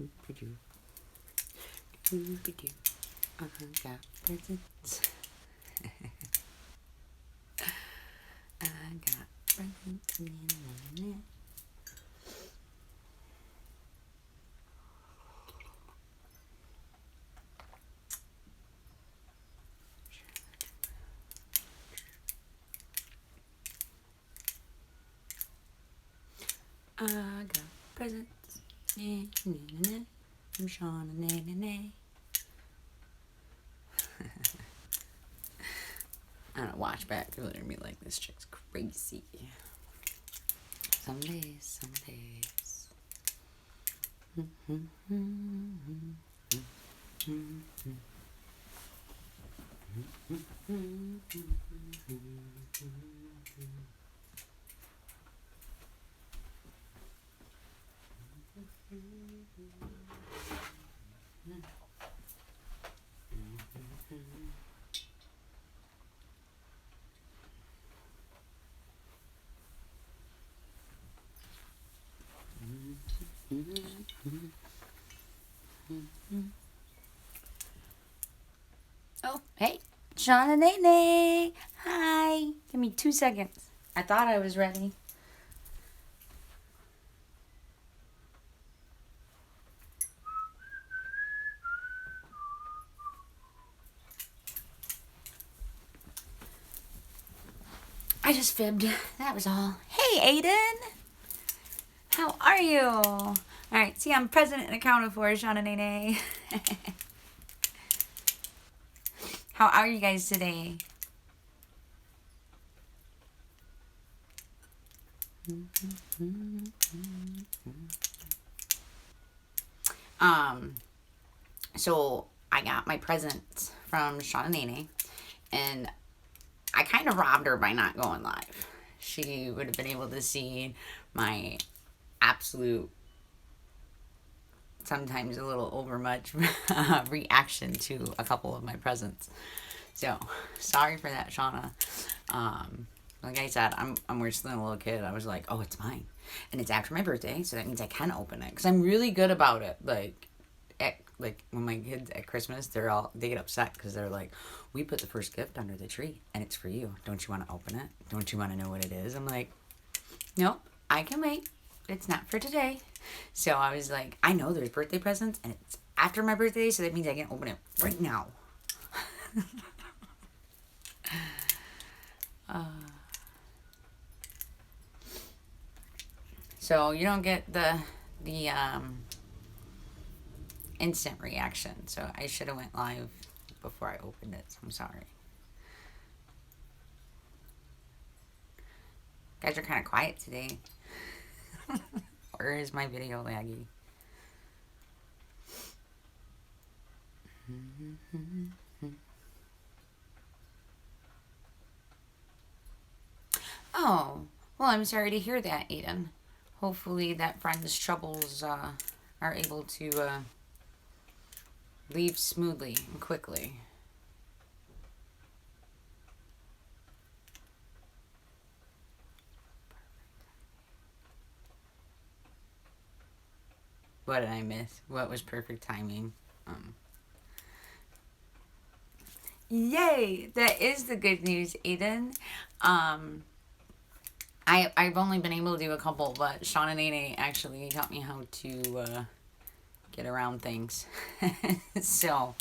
I got presents. I got presents. I got presents. I'm Shauna NaNa. I don't watch back. People are gonna be like, this chick's crazy. Some days, some days. Oh, hey, Shauna NaNa. Hi. Give me 2 seconds. I thought I was ready. I just fibbed. That was all. Hey, Aiden. How are you? All right. See, I'm present and accounted for, Shauna NaNa. How are you guys today? So I got my presents from Shauna NaNa, and I kind of robbed her by not going live. She would have been able to see my absolute, sometimes a little overmuch reaction to a couple of my presents. So sorry for that, Shauna. Like I said, I'm worse than a little kid. I was like, oh, it's mine, and it's after my birthday, so that means I can open it because I'm really good about it. Like when my kids at Christmas, they get upset because they're like, we put the first gift under the tree and it's for you. Don't you want to open it? Don't you want to know what it is? I'm like, nope, I can wait. It's not for today. So I was like, I know there's birthday presents and it's after my birthday, so that means I can open it right now. So you don't get the instant reaction. So I should have went live before I opened it. So I'm sorry. Guys are kind of quiet today. Or is my video laggy? Oh, well, I'm sorry to hear that, Aiden. Hopefully that friend's troubles are able to leave smoothly and quickly. What did I miss? What was perfect timing? Yay! That is the good news, Aiden. I've only been able to do a couple, but Shauna NaNa actually taught me how to get around things. So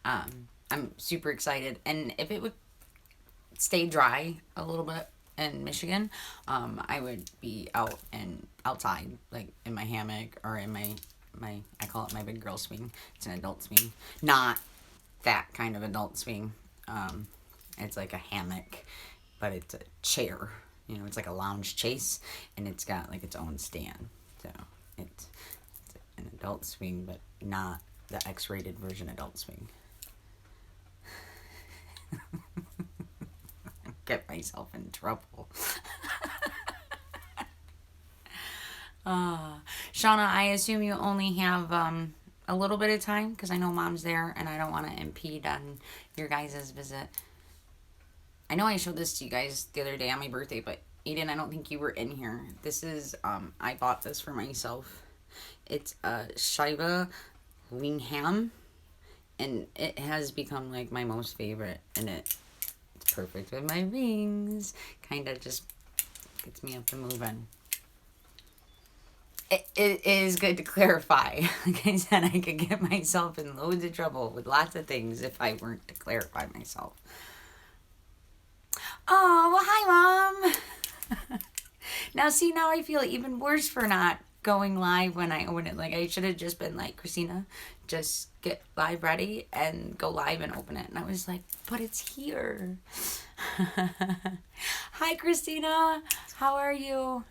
I'm super excited. And if it would stay dry a little bit in Michigan, I would be out and outside, like in my hammock or in my I call it my big girl swing. It's an adult swing, not that kind of adult swing. It's like a hammock, but it's a chair. You know, it's like a lounge chase, and it's got like its own stand. So it's an adult swing, but not the X-rated version adult swing. Get myself in trouble. Shauna, I assume you only have a little bit of time because I know Mom's there and I don't want to impede on your guys' visit. I know I showed this to you guys the other day on my birthday, but Aiden, I don't think you were in here. This is, I bought this for myself. It's a Shiva wing ham, and it has become like my most favorite, and it's perfect with my wings. Kind of just gets me up and moving. It is good to clarify. Like I said, I could get myself in loads of trouble with lots of things if I weren't to clarify myself. Oh, well, hi, Mom. Now, see, now I feel even worse for not going live when I open it. Like, I should have just been like, Christina, just get live ready and go live and open it. And I was like, but it's here. Hi, Christina. How are you?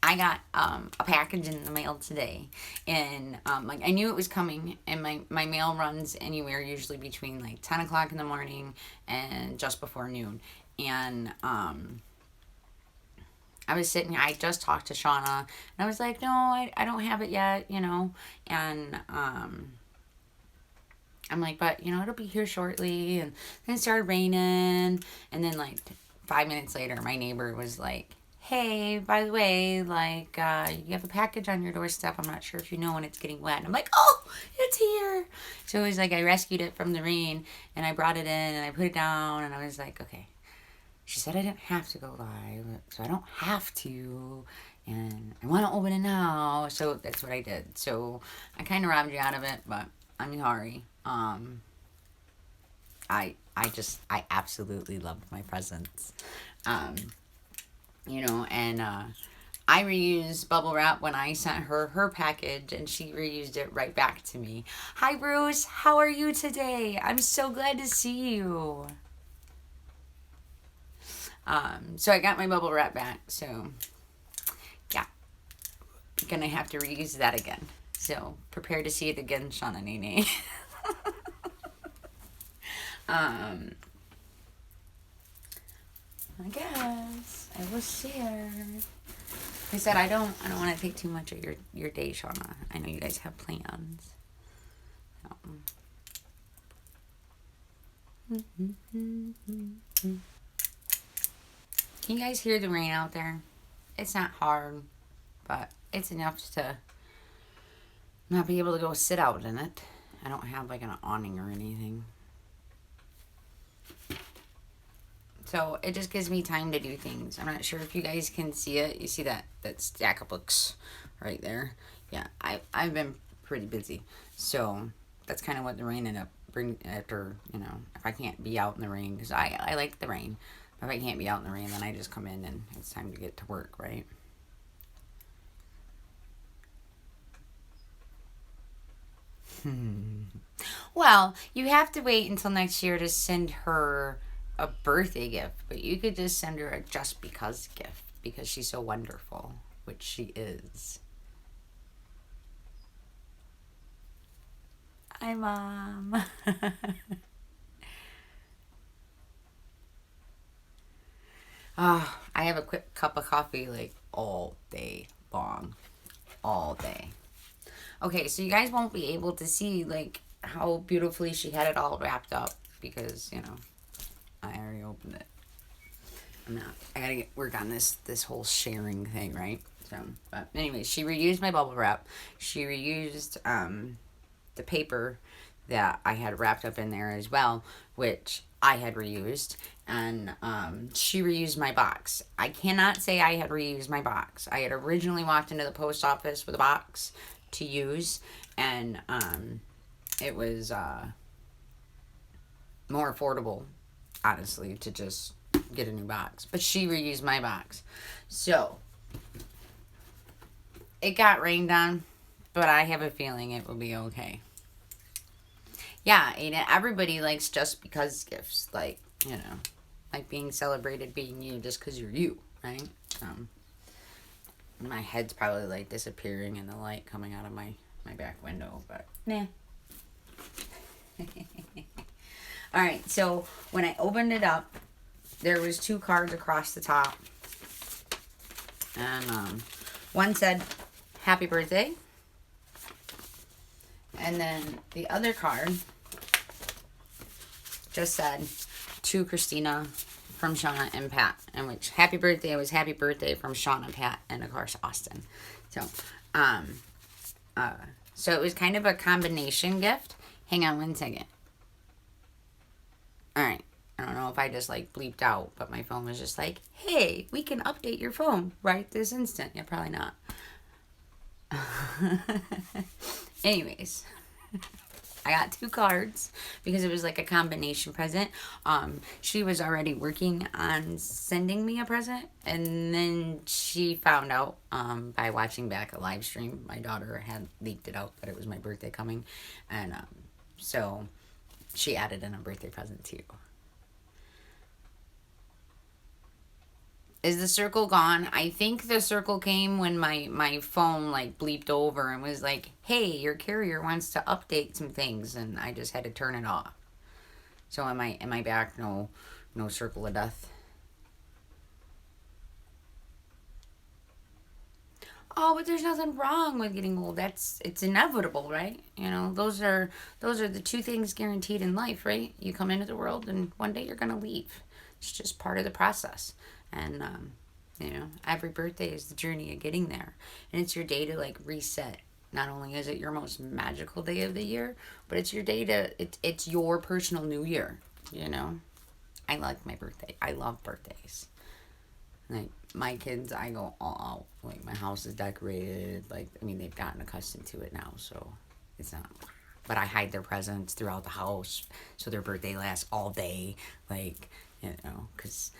I got a package in the mail today, and like I knew it was coming, and my mail runs anywhere usually between like 10 o'clock in the morning and just before noon. And I was sitting, I just talked to Shauna, and I was like, no, I don't have it yet, you know. And I'm like, but you know, it'll be here shortly. And then it started raining, and then like 5 minutes later, my neighbor was like, hey, by the way, like, you have a package on your doorstep. I'm not sure if you know when it's getting wet. And I'm like, oh, it's here. So it was like I rescued it from the rain, and I brought it in, and I put it down, and I was like, okay. She said I didn't have to go live, so I don't have to, and I want to open it now. So that's what I did. So I kind of robbed you out of it, but I'm sorry. I absolutely loved my presents. You know, and I reused bubble wrap when I sent her package, and she reused it right back to me. Hi, Bruce. How are you today? I'm so glad to see you. So I got my bubble wrap back. So, yeah. Gonna have to reuse that again. So, prepare to see it again, Shauna NaNa. I guess I will share. I said I don't want to take too much of your day, Shauna. I know you guys have plans. Can you guys hear the rain out there? It's not hard, but it's enough to not be able to go sit out in it. I don't have like an awning or anything. So it just gives me time to do things. I'm not sure if you guys can see it. You see that stack of books right there? Yeah, I've been pretty busy. So that's kind of what the rain ended up bringing after, you know, if I can't be out in the rain, because I like the rain. If I can't be out in the rain, then I just come in and it's time to get to work, right? Well, you have to wait until next year to send her a birthday gift, but you could just send her a just because gift because she's so wonderful, which she is. Hi, Mom. I have a quick cup of coffee like all day long. All day. Okay, so you guys won't be able to see like how beautifully she had it all wrapped up because, you know, I already opened it. I gotta work on this whole sharing thing, right? So, but anyway, she reused my bubble wrap. She reused the paper that I had wrapped up in there as well, which I had reused, and she reused my box. I cannot say I had reused my box. I had originally walked into the post office with a box to use, and it was more affordable, honestly, to just get a new box. But she reused my box. So, it got rained on, but I have a feeling it will be okay. Yeah, Aiden, everybody likes just because gifts. Like, you know, like being celebrated being you just because you're you, right? My head's probably like disappearing in the light coming out of my back window, but nah. Alright, so when I opened it up, there was 2 cards across the top. And one said, happy birthday. And then the other card just said, to Christina, from Shauna and Pat, and which happy birthday was happy birthday from Shauna, Pat, and of course Austin. So, um, so it was kind of a combination gift. Hang on one second. All right. I don't know if I just like bleeped out, but my phone was just like, hey, we can update your phone right this instant. Yeah, probably not. Anyways, I got 2 cards because it was like a combination present. She was already working on sending me a present, and then she found out by watching back a live stream. My daughter had leaked it out that it was my birthday coming, and so she added in a birthday present too. Is the circle gone? I think the circle came when my phone like bleeped over and was like, hey, your carrier wants to update some things, and I just had to turn it off. So am I back? No circle of death. Oh, but there's nothing wrong with getting old. It's inevitable, right? You know, those are the 2 things guaranteed in life, right? You come into the world and one day you're gonna leave. It's just part of the process. And you know, every birthday is the journey of getting there, and it's your day to like reset. Not only is it your most magical day of the year, but it's your day to it's your personal new year. You know, I like my birthday. I love birthdays. Like my kids, I go all out. Like my house is decorated. Like I mean, they've gotten accustomed to it now, so it's not. But I hide their presents throughout the house, so their birthday lasts all day. Like you know, because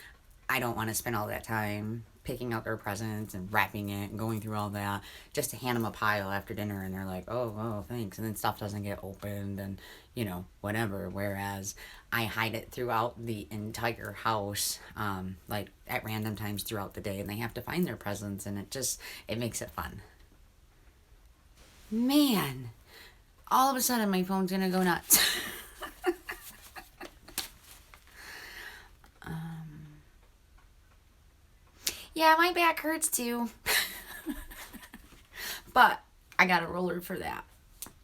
I don't want to spend all that time picking out their presents and wrapping it and going through all that just to hand them a pile after dinner, and they're like, oh, thanks, and then stuff doesn't get opened and, you know, whatever. Whereas I hide it throughout the entire house, like at random times throughout the day, and they have to find their presents, and it makes it fun. Man, all of a sudden my phone's gonna go nuts. Yeah, my back hurts too. But I got a roller for that.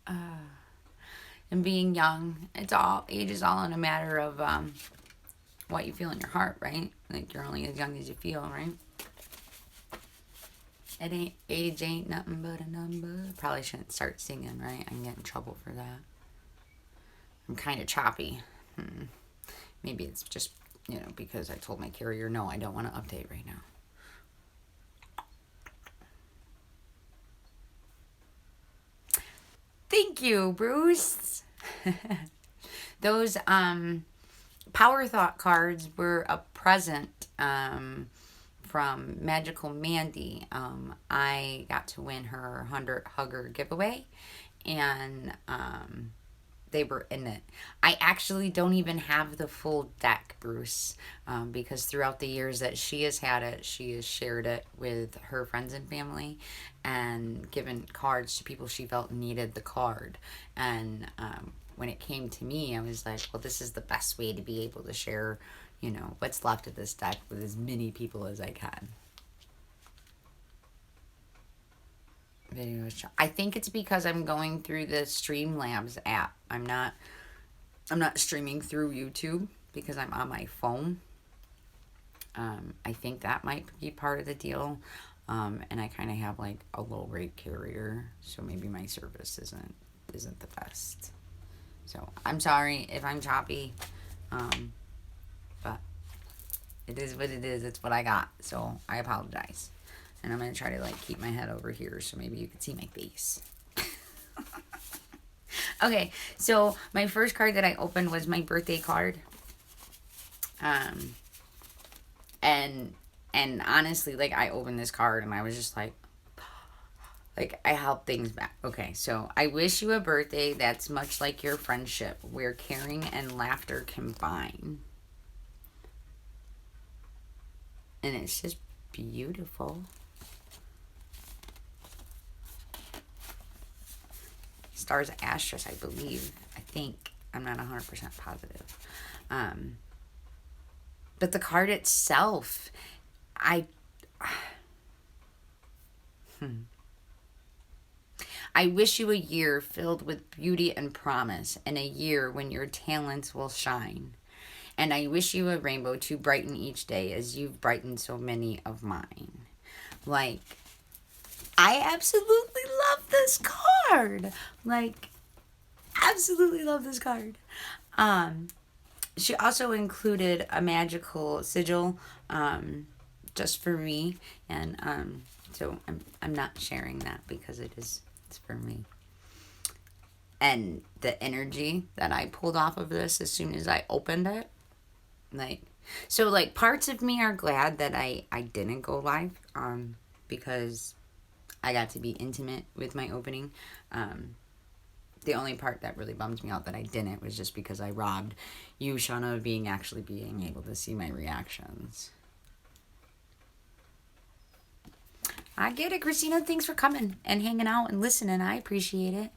And being young, age is all in a matter of what you feel in your heart, right? Like you're only as young as you feel, right? Age ain't nothing but a number. Probably shouldn't start singing, right? I can get in trouble for that. I'm kind of choppy. Maybe it's just, you know, because I told my carrier, no, I don't want to update right now. Thank you, Bruce. Those Power Thought cards were a present from Magical Mandy. I got to win her 100 Hugger giveaway, and they were in it. I actually don't even have the full deck, Bruce, because throughout the years that she has had it, she has shared it with her friends and family and given cards to people she felt needed the card. And when it came to me, I was like, well, this is the best way to be able to share, you know, what's left of this deck with as many people as I can. I think it's because I'm going through the Streamlabs app. I'm not streaming through YouTube because I'm on my phone. I think that might be part of the deal. And I kind of have like a low rate carrier, so maybe my service isn't the best. So I'm sorry if I'm choppy, but it is what it is. It's what I got, so I apologize. And I'm going to try to like keep my head over here so maybe you can see my face. Okay, so my first card that I opened was my birthday card. And honestly, like I opened this card and I was just like I held things back. Okay, so I wish you a birthday that's much like your friendship, where caring and laughter combine. And it's just beautiful. Stars Astrus, I believe. I think. I'm not 100% positive. But the card itself, I wish you a year filled with beauty and promise, and a year when your talents will shine. And I wish you a rainbow to brighten each day as you've brightened so many of mine. Like, I absolutely love this card. Like, absolutely love this card. She also included a magical sigil, just for me, and so I'm not sharing that because it's for me. And the energy that I pulled off of this as soon as I opened it, like, so like parts of me are glad that I didn't go live, because I got to be intimate with my opening. The only part that really bummed me out that I didn't was just because I robbed you, Shauna, of being able to see my reactions. I get it, Christina. Thanks for coming and hanging out and listening. I appreciate it.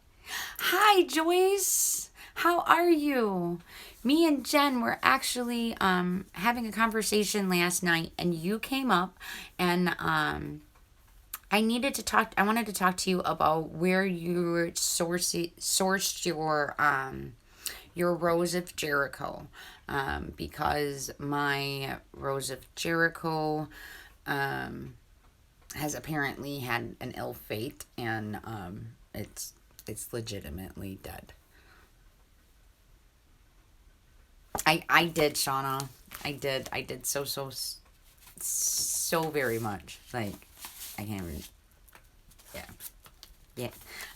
Hi, Joyce. How are you? Me and Jen were actually having a conversation last night, and you came up, and I wanted to talk to you about where you sourced your Rose of Jericho, because my Rose of Jericho has apparently had an ill fate, and it's legitimately dead. I did, Shauna. I did so very much. Like, I can't even. Yeah. Yeah.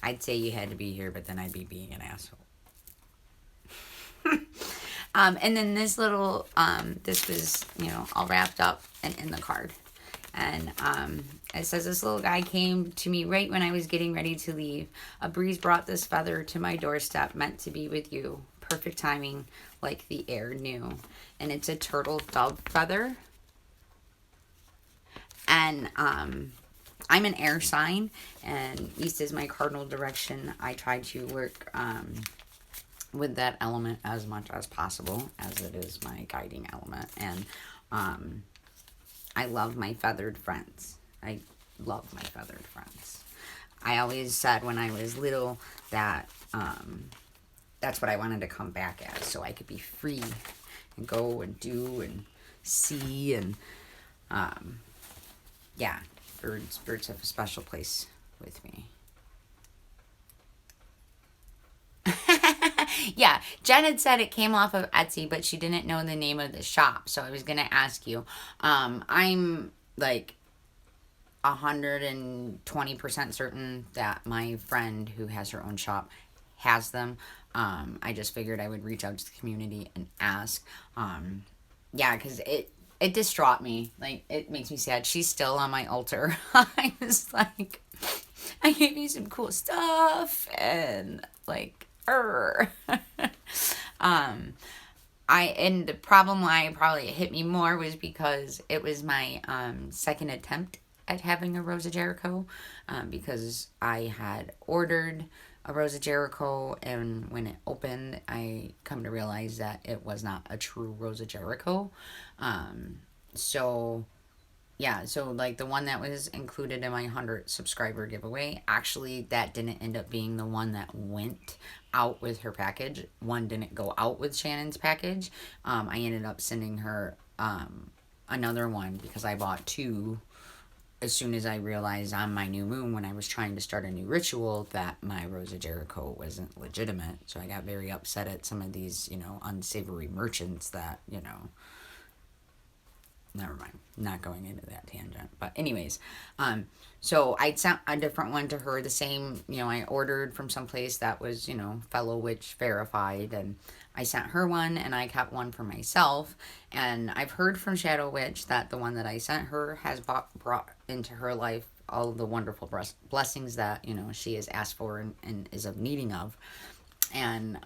I'd say you had to be here, but then I'd be being an asshole. And then this little, this was, all wrapped up and in the card. And it says, this little guy came to me right when I was getting ready to leave. A breeze brought this feather to my doorstep, meant to be with you. Perfect timing, like the air knew. And it's a turtle dove feather. And I'm an air sign, and east is my cardinal direction. I try to work with that element as much as possible, as it is my guiding element. And I love my feathered friends. I love my feathered friends. I always said when I was little that that's what I wanted to come back as, so I could be free and go and do and see. And yeah, birds have a special place with me. Yeah, Jen had said it came off of Etsy, but she didn't know the name of the shop, so I was gonna ask you. I'm like 120% certain that my friend who has her own shop has them. I just figured I would reach out to the community and ask. Yeah, because it distraught me. Like, it makes me sad. She's still on my altar. I was like, I gave you some cool stuff, and like, and the problem why it probably hit me more was because it was my second attempt at having a Rose of Jericho, because I had ordered a Rose of Jericho, and when it opened, I come to realize that it was not a true Rose of Jericho. So yeah, so like the one that was included in my 100 subscriber giveaway, actually that didn't end up being the one that went out with her package. One didn't go out with Shannon's package. I ended up sending her another one because I bought two as soon as I realized on my new moon, when I was trying to start a new ritual, that my Rose of Jericho wasn't legitimate. So I got very upset at some of these, unsavory merchants that, never mind, not going into that tangent. But anyways, so I sent a different one to her, the same, I ordered from someplace that was, fellow witch verified, and I sent her one, and I kept one for myself. And I've heard from Shadow Witch that the one that I sent her has brought into her life all the wonderful blessings that, she has asked for and is of needing of. And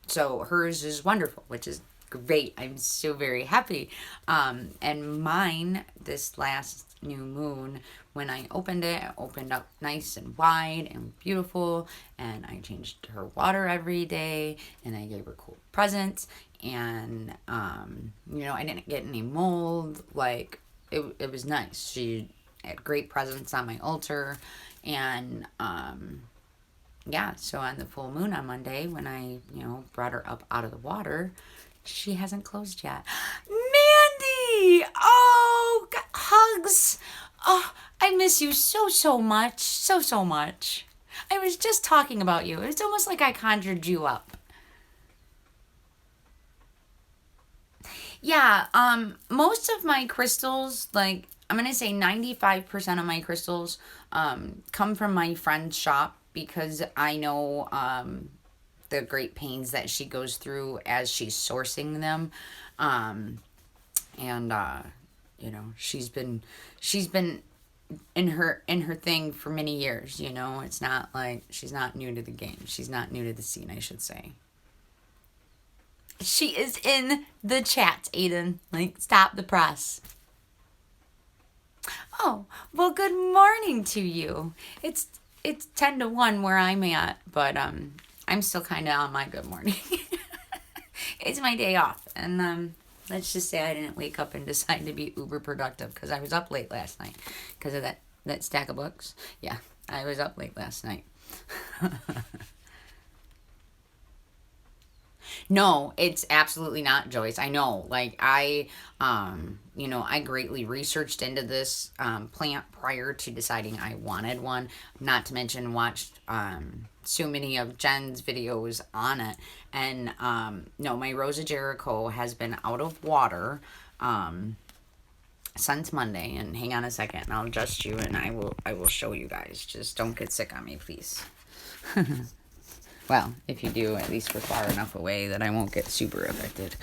so hers is wonderful, which is great. I'm so very happy. And mine, this last new moon, when I opened it opened up nice and wide and beautiful, and I changed her water every day, and I gave her cool presents, and I didn't get any mold. Like, it was nice. She had great presents on my altar, and yeah, so on the full moon on Monday, when I brought her up out of the water, She hasn't closed yet. Mandy! Oh, hugs. Oh, I miss you so much. So much. I was just talking about you. It's almost like I conjured you up. Yeah, most of my crystals, like I'm gonna say 95% of my crystals, come from my friend's shop because I know the great pains that she goes through as she's sourcing them. Um, and you know, she's been in her thing for many years, you know. It's not like she's not new to the game. She's not new to the scene, I should say. She is in the chat, Aiden. Like, stop the press. Oh, well, good morning to you. It's 10 to 1 where I'm at, but I'm still kind of on my good morning. It's my day off, and let's just say I didn't wake up and decide to be uber productive because I was up late last night because of that stack of books. Yeah, I was up late last night. No, it's absolutely not, Joyce. I know. Like I greatly researched into this plant prior to deciding I wanted one. Not to mention watched so many of Jen's videos on it. And no, my Rosa Jericho has been out of water since Monday. And hang on a second, and I'll adjust you, and I will show you guys. Just don't get sick on me, please. Well, if you do, at least we're far enough away that I won't get super affected.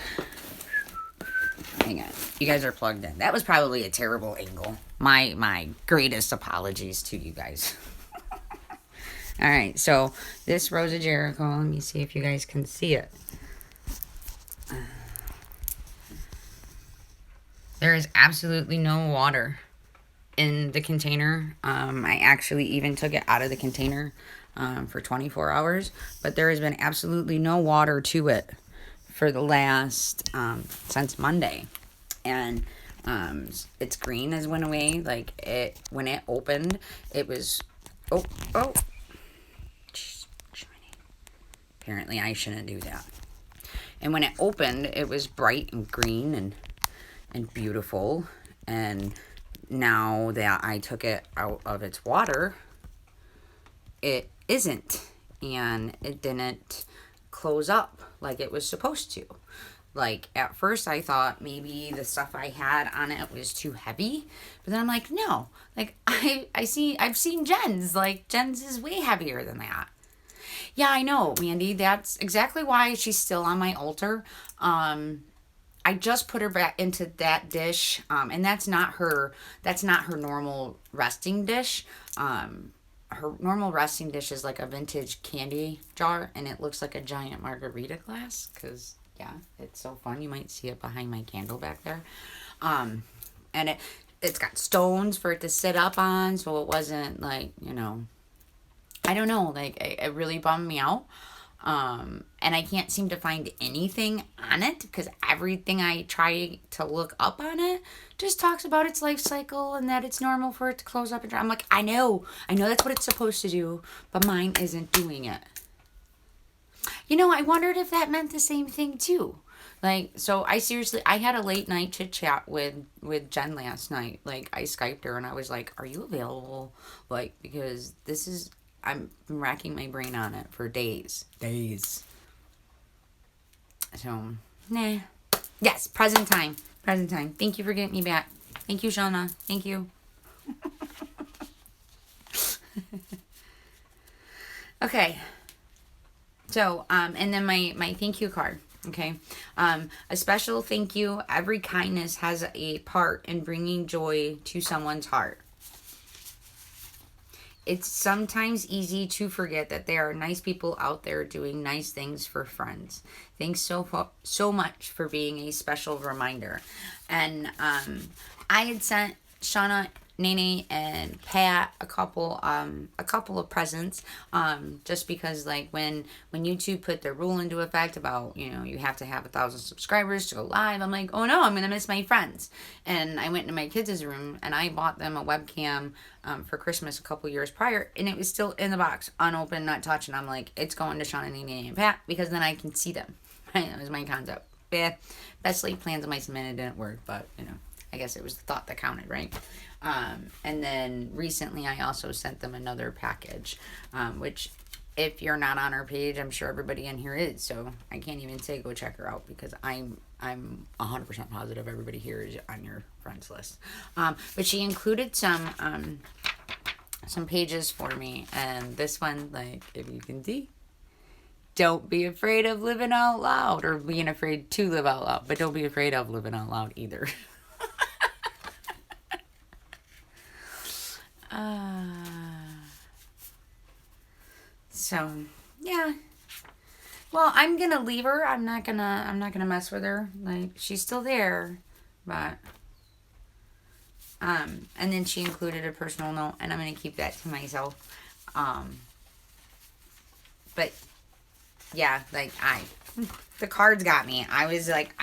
Hang on. You guys are plugged in. That was probably a terrible angle. My greatest apologies to you guys. All right, so this Rosa Jericho, let me see if you guys can see it. There is absolutely no water in the container. I actually even took it out of the container for 24 hours, but there has been absolutely no water to it for the last since Monday. And its green has went away. Like, it when it opened, it was oh apparently I shouldn't do that. And when it opened, it was bright and green and beautiful. And now that I took it out of its water, it isn't, and it didn't close up like it was supposed to. Like, at first I thought maybe the stuff I had on it was too heavy, but then I'm like, no, like I've seen Jen's, like Jen's is way heavier than that. Yeah, I know, Mandy. That's exactly why she's still on my altar. I just put her back into that dish, and that's not her normal resting dish. Her normal resting dish is like a vintage candy jar, and it looks like a giant margarita glass because, yeah, it's so fun. You might see it behind my candle back there. And it's got stones for it to sit up on, so it wasn't like, I don't know, like it really bummed me out. And I can't seem to find anything on it because everything I try to look up on it just talks about its life cycle and that it's normal for it to close up and dry. I'm like, I know that's what it's supposed to do, but mine isn't doing it. I wondered if that meant the same thing too. Like, so I had a late night chit chat with Jen last night. Like, I Skyped her and I was like, are you available? Like, because I'm racking my brain on it for days. So, nah. Yes, present time. Thank you for getting me back. Thank you, Shauna. Thank you. Okay. So, and then my thank you card. Okay. A special thank you. Every kindness has a part in bringing joy to someone's heart. It's sometimes easy to forget that there are nice people out there doing nice things for friends. Thanks so much for being a special reminder. And I had sent Shauna, NaNa, and Pat a couple of presents, just because, like, when YouTube put their rule into effect about, you have to have 1,000 subscribers to go live, I'm like, oh no, I'm gonna miss my friends. And I went into my kids' room and I bought them a webcam for Christmas a couple years prior, and it was still in the box, unopened, not touched. And I'm like, it's going to Shauna, NaNa, and Pat because then I can see them. Right? That was my concept. best laid plans of mice and men. It didn't work, but you know, I guess it was the thought that counted, right? And then recently I also sent them another package, which if you're not on her page, I'm sure everybody in here is. So I can't even say go check her out because I'm 100% positive everybody here is on your friends list. But she included some pages for me, and this one, like, if you can see, don't be afraid of living out loud, or being afraid to live out loud, but don't be afraid of living out loud either. So yeah, well, I'm gonna leave her. I'm not gonna mess with her. Like, she's still there, but and then she included a personal note, and I'm gonna keep that to myself. But yeah, like, the cards got me. I was like,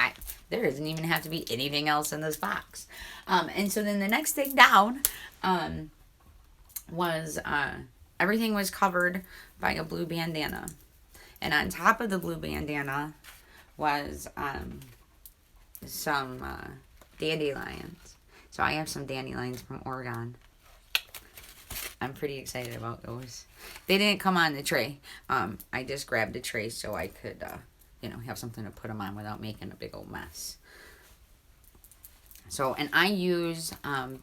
there doesn't even have to be anything else in this box. And so then the next thing down, was, everything was covered by a blue bandana. And on top of the blue bandana was, some, dandelions. So I have some dandelions from Oregon. I'm pretty excited about those. They didn't come on the tray. I just grabbed a tray so I could, you know, have something to put them on without making a big old mess. So, and I use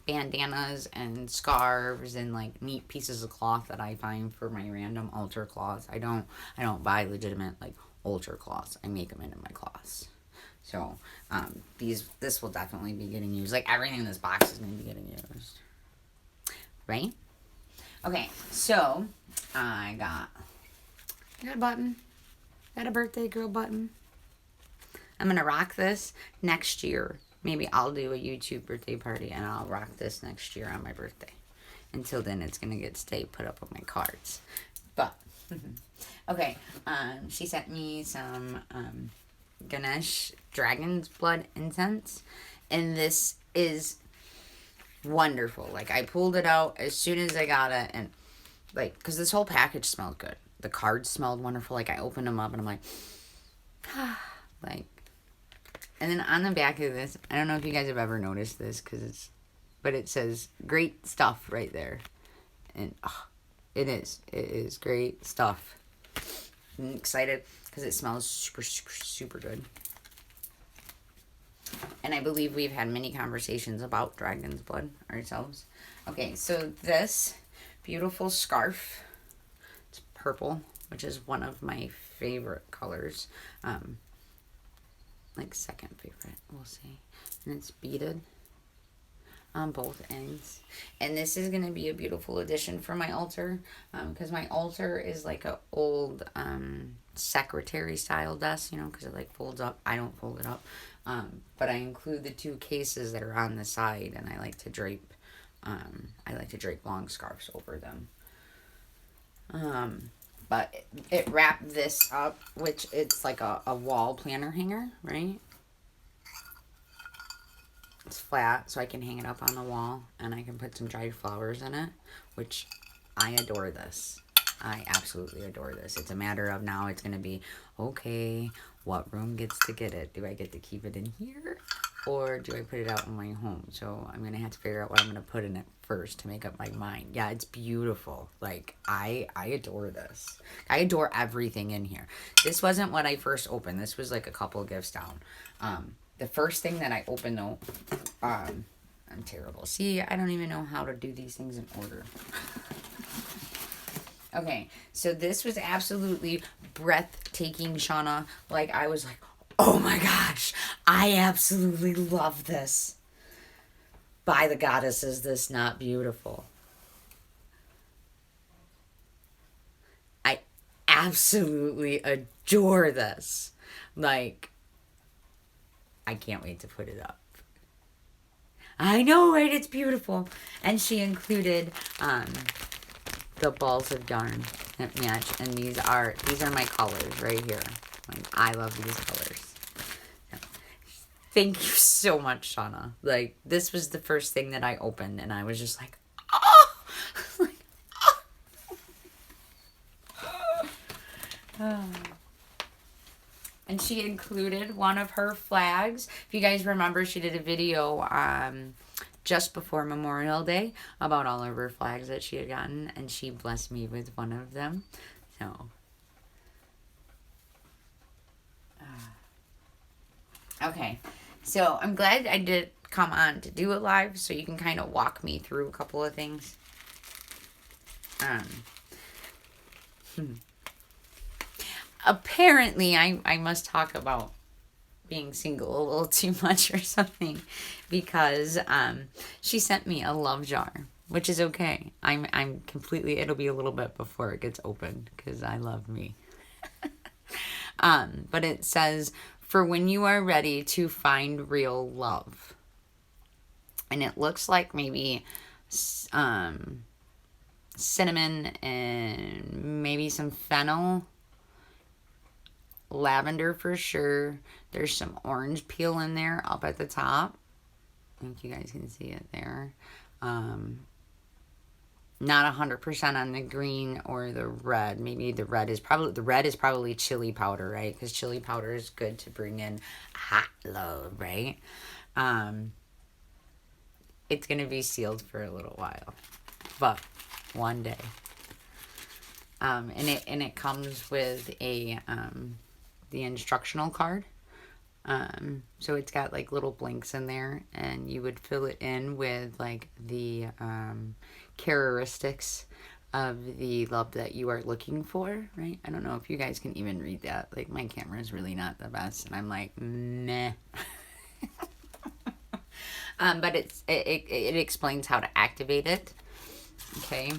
bandanas and scarves and like neat pieces of cloth that I find for my random altar cloths. I don't buy legitimate like altar cloths. I make them into my cloths. So, this will definitely be getting used. Like, everything in this box is going to be getting used. Right? Okay, so I got a button. Got a birthday girl button. I'm going to rock this next year. Maybe I'll do a YouTube birthday party and I'll rock this next year on my birthday. Until then, it's going to stay put up on my cards. But, okay, she sent me some Ganesh Dragon's Blood incense. And this is wonderful. Like, I pulled it out as soon as I got it. And, like, because this whole package smelled good. The cards smelled wonderful. Like, I opened them up and I'm like, like, and then on the back of this, I don't know if you guys have ever noticed this, but it says great stuff right there. And it is great stuff. I'm excited because it smells super, super, super good. And I believe we've had many conversations about dragon's blood ourselves. Okay, so this beautiful scarf, it's purple, which is one of my favorite colors. Like, second favorite, we'll see. And it's beaded on both ends. And this is going to be a beautiful addition for my altar, because my altar is like a old secretary style desk, you know, because it like folds up. I don't fold it up, but I include the two cases that are on the side, and I like to drape long scarves over them. But it wrapped this up, which it's like a wall planner hanger, right? It's flat, so I can hang it up on the wall, and I can put some dried flowers in it, which I adore this. I absolutely adore this. It's a matter of now it's going to be, okay, what room gets to get it? Do I get to keep it in here, or do I put it out in my home? So I'm going to have to figure out what I'm going to put in it first to make up my mind. Yeah, it's beautiful. Like, I adore this. I adore everything in here. This wasn't what I first opened. This was like a couple gifts down. The first thing that I opened, though, I'm terrible. See, I don't even know how to do these things in order. Okay, so this was absolutely breathtaking, Shauna. Like, I was like, oh my gosh, I absolutely love this. By the goddess, is this not beautiful? I absolutely adore this. Like, I can't wait to put it up. I know, right? It's beautiful. And she included the balls of yarn that match, and these are my colors right here. Like, I love these colors. Thank you so much, Shauna. Like, this was the first thing that I opened, and I was just like, oh! Like, oh. And she included one of her flags. If you guys remember, she did a video just before Memorial Day about all of her flags that she had gotten, and she blessed me with one of them. So, okay. So, I'm glad I did come on to do it live so you can kind of walk me through a couple of things. Apparently, I must talk about being single a little too much or something, because she sent me a love jar, which is okay. I'm completely, it'll be a little bit before it gets opened because I love me. But it says, for when you are ready to find real love. And it looks like maybe cinnamon and maybe some fennel, lavender for sure. There's some orange peel in there up at the top. I think you guys can see it there. Not 100% on the green or the red. Maybe the red is probably chili powder, right? Because chili powder is good to bring in hot love, right? It's gonna be sealed for a little while, but one day. And it comes with a the instructional card. So it's got like little blanks in there, and you would fill it in with like the characteristics of the love that you are looking for, right? I don't know if you guys can even read that. Like, my camera is really not the best, and I'm like, meh. But it explains how to activate it. Okay.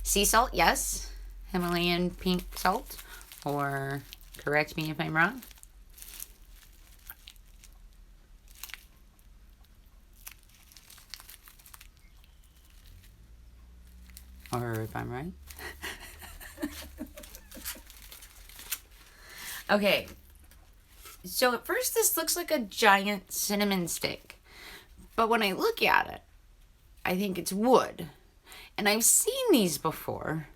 Sea salt, yes. Himalayan pink salt, or correct me if I'm wrong. Or if I'm right. Okay. So at first this looks like a giant cinnamon stick. But when I look at it, I think it's wood. And I've seen these before,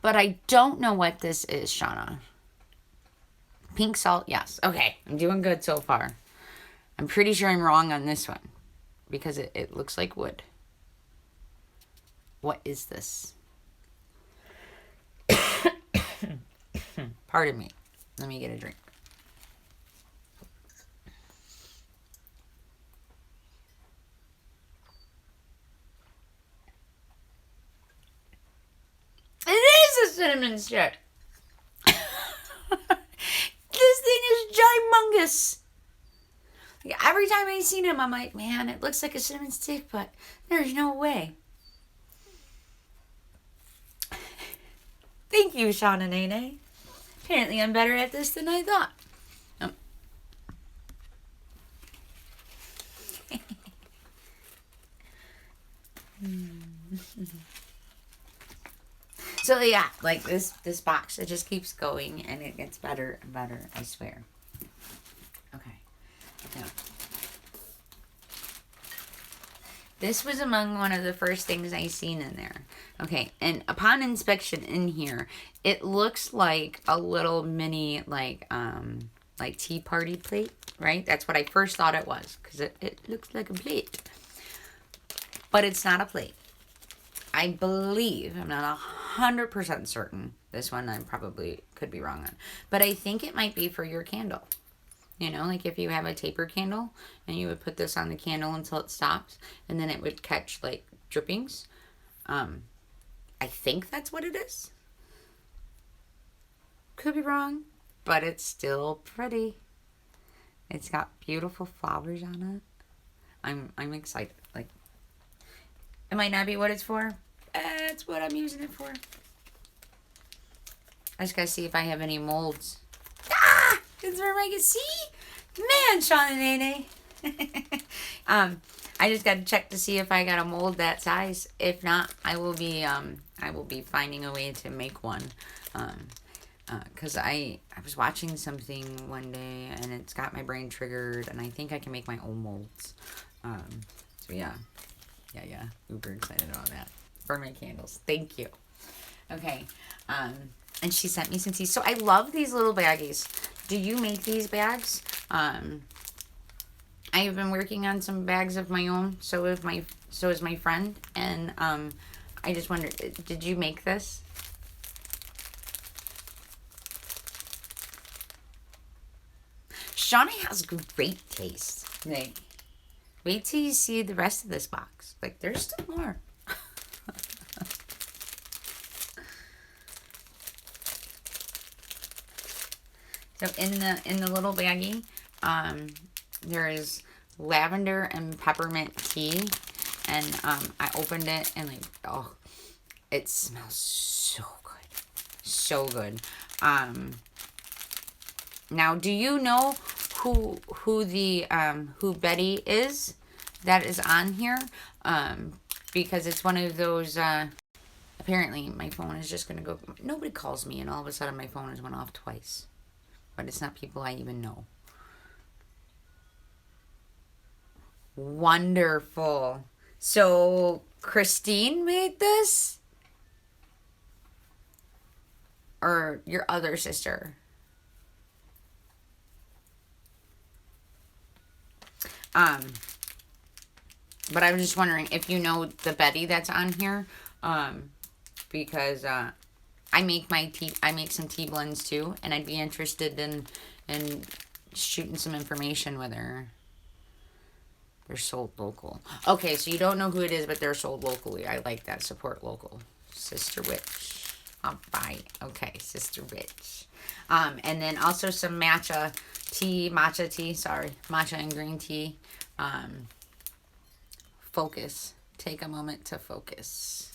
but I don't know what this is, Shauna. Pink salt, yes. Okay, I'm doing good so far. I'm pretty sure I'm wrong on this one, because it looks like wood. What is this? Pardon me. Let me get a drink. It is a cinnamon stick. This thing is humongous. Like, every time I see him, I'm like, man, it looks like a cinnamon stick, but there's no way. Thank you, Shauna NaNa. Apparently, I'm better at this than I thought. So yeah, like this box, it just keeps going and it gets better and better, I swear. Okay. Now, this was among one of the first things I seen in there. Okay, and upon inspection in here, it looks like a little mini like tea party plate, right? That's what I first thought it was, because it looks like a plate. But it's not a plate. I believe, I'm not 100% certain. This one I probably could be wrong on. But I think it might be for your candle. You know, like if you have a taper candle and you would put this on the candle until it stops, and then it would catch like drippings. I think that's what it is. Could be wrong, but it's still pretty. It's got beautiful flowers on it. I'm excited. Like, it might not be what it's for. That's what I'm using it for. I just gotta see if I have any molds. Ah! It's where I can see. Man, Shauna NaNa. I just gotta check to see if I got a mold that size. If not, I will be finding a way to make one. Cause I was watching something one day and it's got my brain triggered, and I think I can make my own molds. So yeah. Uber excited about that. For my candles. Thank you. Okay. And she sent me some tea. So I love these little baggies. Do you make these bags? I've been working on some bags of my own. So is my friend. And I just wondered, did you make this? Shauna has great taste. Wait till you see the rest of this box. Like, there's still more. So in the little baggie, there is lavender and peppermint tea, and I opened it and like, oh, it smells so good, so good. Now, do you know who Betty is that is on here? Because it's one of those. Apparently, my phone is just gonna go. Nobody calls me, and all of a sudden, my phone has went off twice. But it's not people I even know. Wonderful. So, Christine made this? Or your other sister? But I was just wondering if you know the Betty that's on here. Because I make some tea blends too, and I'd be interested in shooting some information with her. They're sold local. Okay, so you don't know who it is, but they're sold locally. I like that. Support local. Sister Witch. I'll buy it. Okay, Sister Witch. And then also some matcha and green tea. Focus. Take a moment to focus.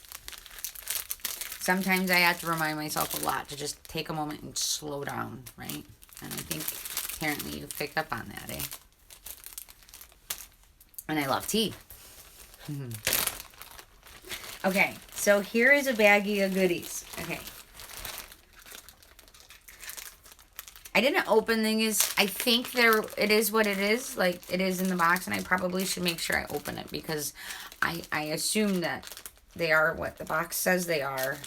Sometimes I have to remind myself a lot to just take a moment and slow down, right? And I think apparently you picked up on that, eh? And I love tea. Okay, so here is a baggie of goodies. Okay. I didn't open these. I think it is what it is. Like, it is in the box, and I probably should make sure I open it because I assume that they are what the box says they are,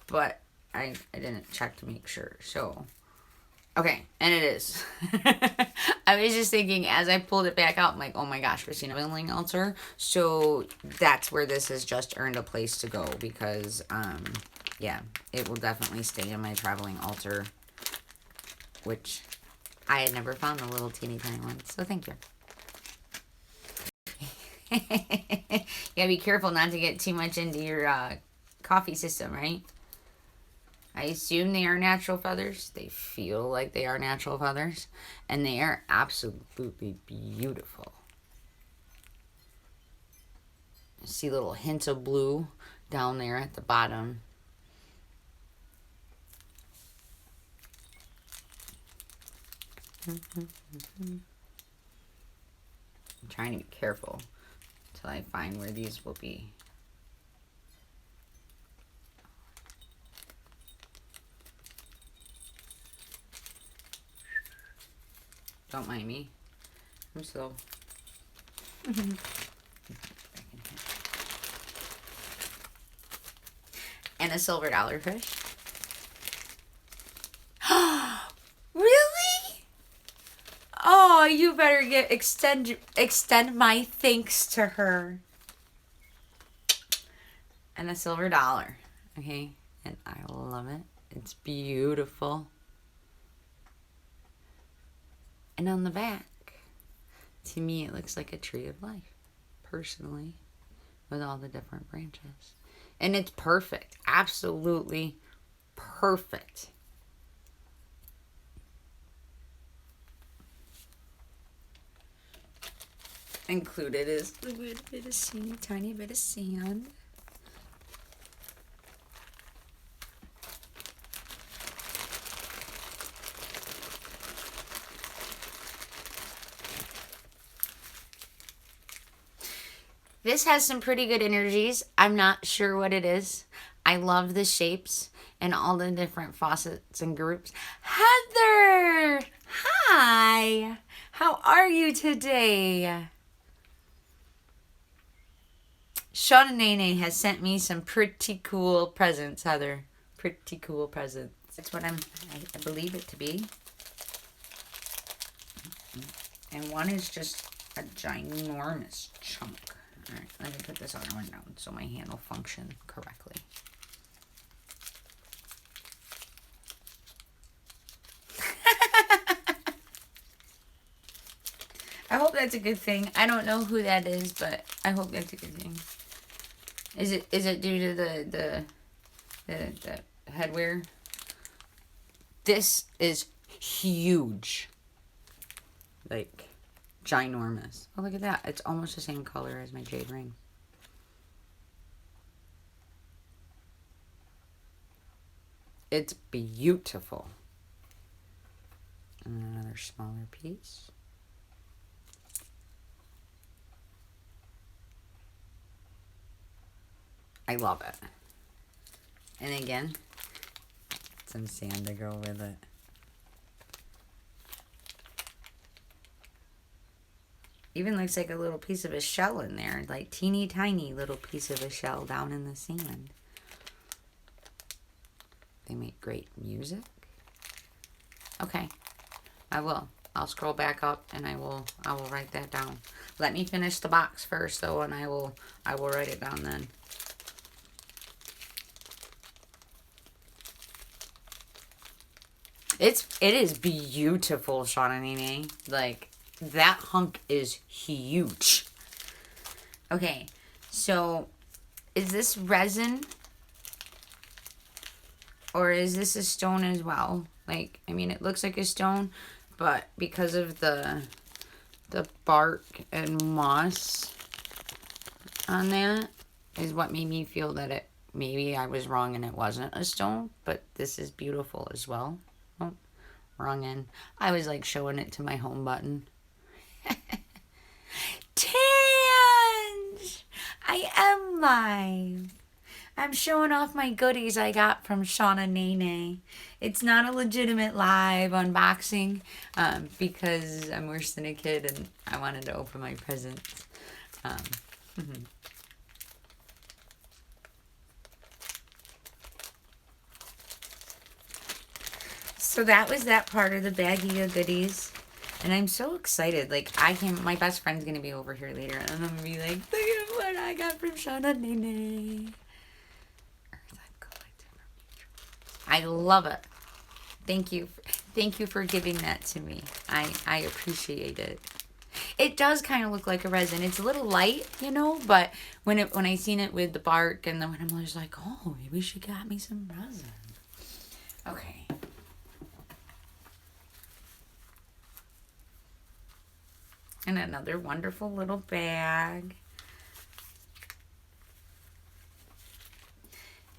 but I didn't check to make sure. So, okay, and it is. I was just thinking as I pulled it back out, I'm like, oh my gosh, Christina Billing altar. So that's where this has just earned a place to go because, yeah, it will definitely stay in my traveling altar, which I had never found a little teeny tiny one. So thank you. You gotta be careful not to get too much into your coffee system, right? I assume they are natural feathers. They feel like they are natural feathers. And they are absolutely beautiful. You see little hints of blue down there at the bottom. I'm trying to be careful until I find where these will be. Don't mind me. I'm slow. And a silver dollar fish. Really? Oh, you better extend my thanks to her. And a silver dollar. Okay? And I love it. It's beautiful. And on the back, to me, it looks like a tree of life, personally, with all the different branches. And it's perfect. Absolutely perfect. Included is a little bit of sand, tiny bit of sand. This has some pretty good energies. I'm not sure what it is. I love the shapes and all the different faucets and groups. Heather! Hi! How are you today? Shauna NaNa has sent me some pretty cool presents, Heather. pretty cool presents. That's what I believe it to be. And one is just a ginormous chunk. All right, let me put this other one down so my hand will function correctly. I hope that's a good thing. I don't know who that is, but I hope that's a good thing. Is it due to the headwear? This is huge. Like, ginormous. Oh, look at that. It's almost the same color as my jade ring. It's beautiful. And another smaller piece. I love it. And again, some sand to go with it. Even looks like a little piece of a shell in there. Like teeny tiny little piece of a shell down in the sand. They make great music. Okay. I'll scroll back up and I will write that down. Let me finish the box first though, and I will write it down then. It is beautiful, Shauna NaNa. Like, that hunk is huge. Okay, so is this resin? Or is this a stone as well? Like, I mean, it looks like a stone, but because of the bark and moss on that is what made me feel that maybe I was wrong and it wasn't a stone, but this is beautiful as well. Oh, wrong end. I was like showing it to my home button. Tange! I am live. I'm showing off my goodies I got from Shauna NaNa. It's not a legitimate live unboxing because I'm worse than a kid and I wanted to open my presents. So that was that part of the baggie of goodies. And I'm so excited. Like, my best friend's going to be over here later. And I'm going to be like, look at what I got from Shauna NaNa. I love it. Thank you. Thank you for giving that to me. I appreciate it. It does kind of look like a resin. It's a little light, you know, but when I seen it with the bark and then I'm always like, oh, maybe she got me some resin. Okay. And another wonderful little bag.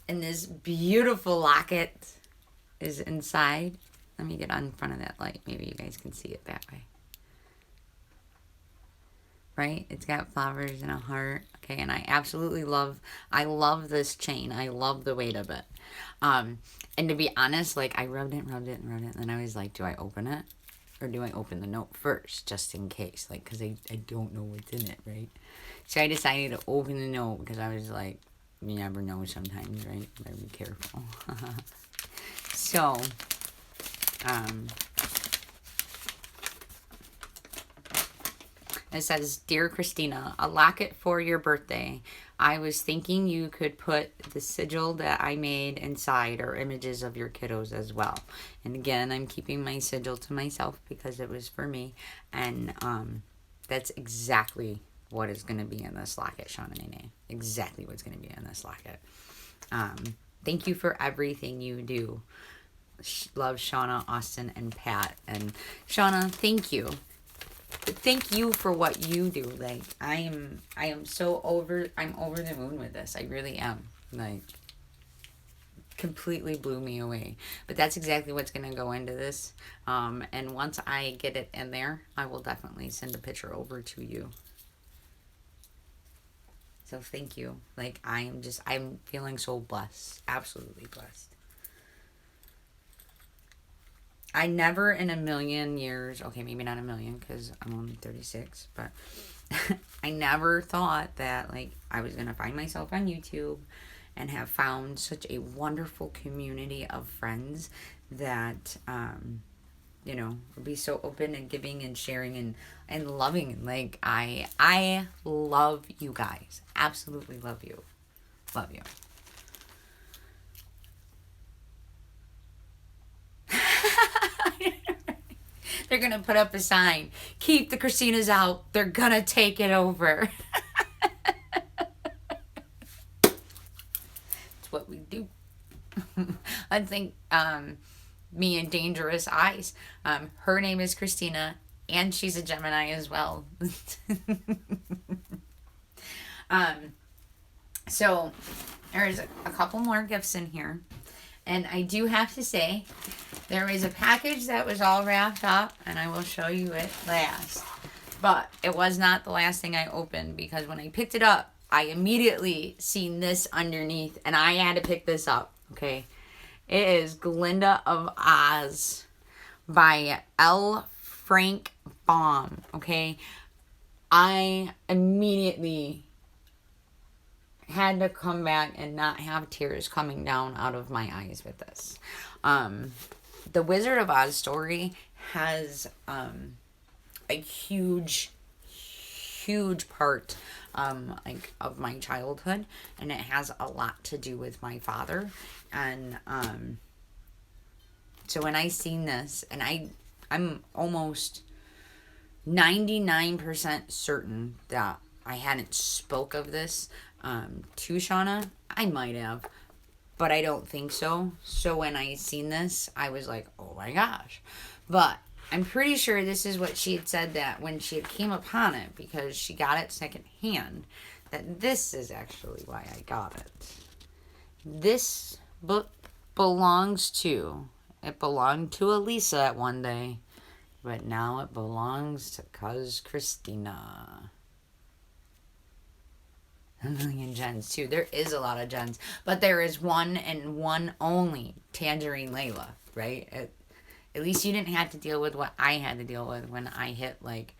And this beautiful locket is inside. Let me get on front of that light. Maybe you guys can see it that way. Right? It's got flowers and a heart. Okay, and I love this chain. I love the weight of it. And to be honest, like, I rubbed it, and then I was like, do I open it? Or do I open the note first, just in case? Like, because I don't know what's in it, right? So I decided to open the note because I was like, you never know sometimes, right? You better be careful. So, it says, Dear Christina, a locket for your birthday. I was thinking you could put the sigil that I made inside or images of your kiddos as well. And again, I'm keeping my sigil to myself because it was for me. And that's exactly what is going to be in this locket, Shauna NaNa. Exactly what's going to be in this locket. Thank you for everything you do. Love, Shauna, Austin, and Pat. And Shauna, thank you. Thank you for what you do. Like, I'm over the moon with this. I really am. Like, completely blew me away. But that's exactly what's going to go into this. And once I get it in there, I will definitely send a picture over to you. So thank you. Like, I'm feeling so blessed. Absolutely blessed. I never in a million years, okay, maybe not a million because I'm only 36, but I never thought that, like, I was going to find myself on YouTube and have found such a wonderful community of friends that, you know, be so open and giving and sharing and loving. Like, I love you guys. Absolutely love you. Love you. They're gonna put up a sign. Keep the Christinas out. They're gonna take it over. That's what we do. I think me in Dangerous Eyes. Her name is Christina, and she's a Gemini as well. So there's a couple more gifts in here. And I do have to say, there was a package that was all wrapped up, and I will show you it last. But it was not the last thing I opened, because when I picked it up, I immediately seen this underneath, and I had to pick this up, okay? It is Glinda of Oz by L. Frank Baum, okay? I immediately had to come back and not have tears coming down out of my eyes with this. The Wizard of Oz story has a huge part like of my childhood, and it has a lot to do with my father. And so when I seen this, and I'm almost 99% certain that I hadn't spoke of this to Shauna. I might have, but I don't think so. So when I seen this, I was like, oh my gosh. But I'm pretty sure this is what she had said, that when she came upon it, because she got it secondhand, that this is actually why I got it. This book belonged to Elisa at one day, but now it belongs to Cuz Christina. A million gens too. There is a lot of gens, but there is one and one only Tangerine Layla, right? At least you didn't have to deal with what I had to deal with when I hit like,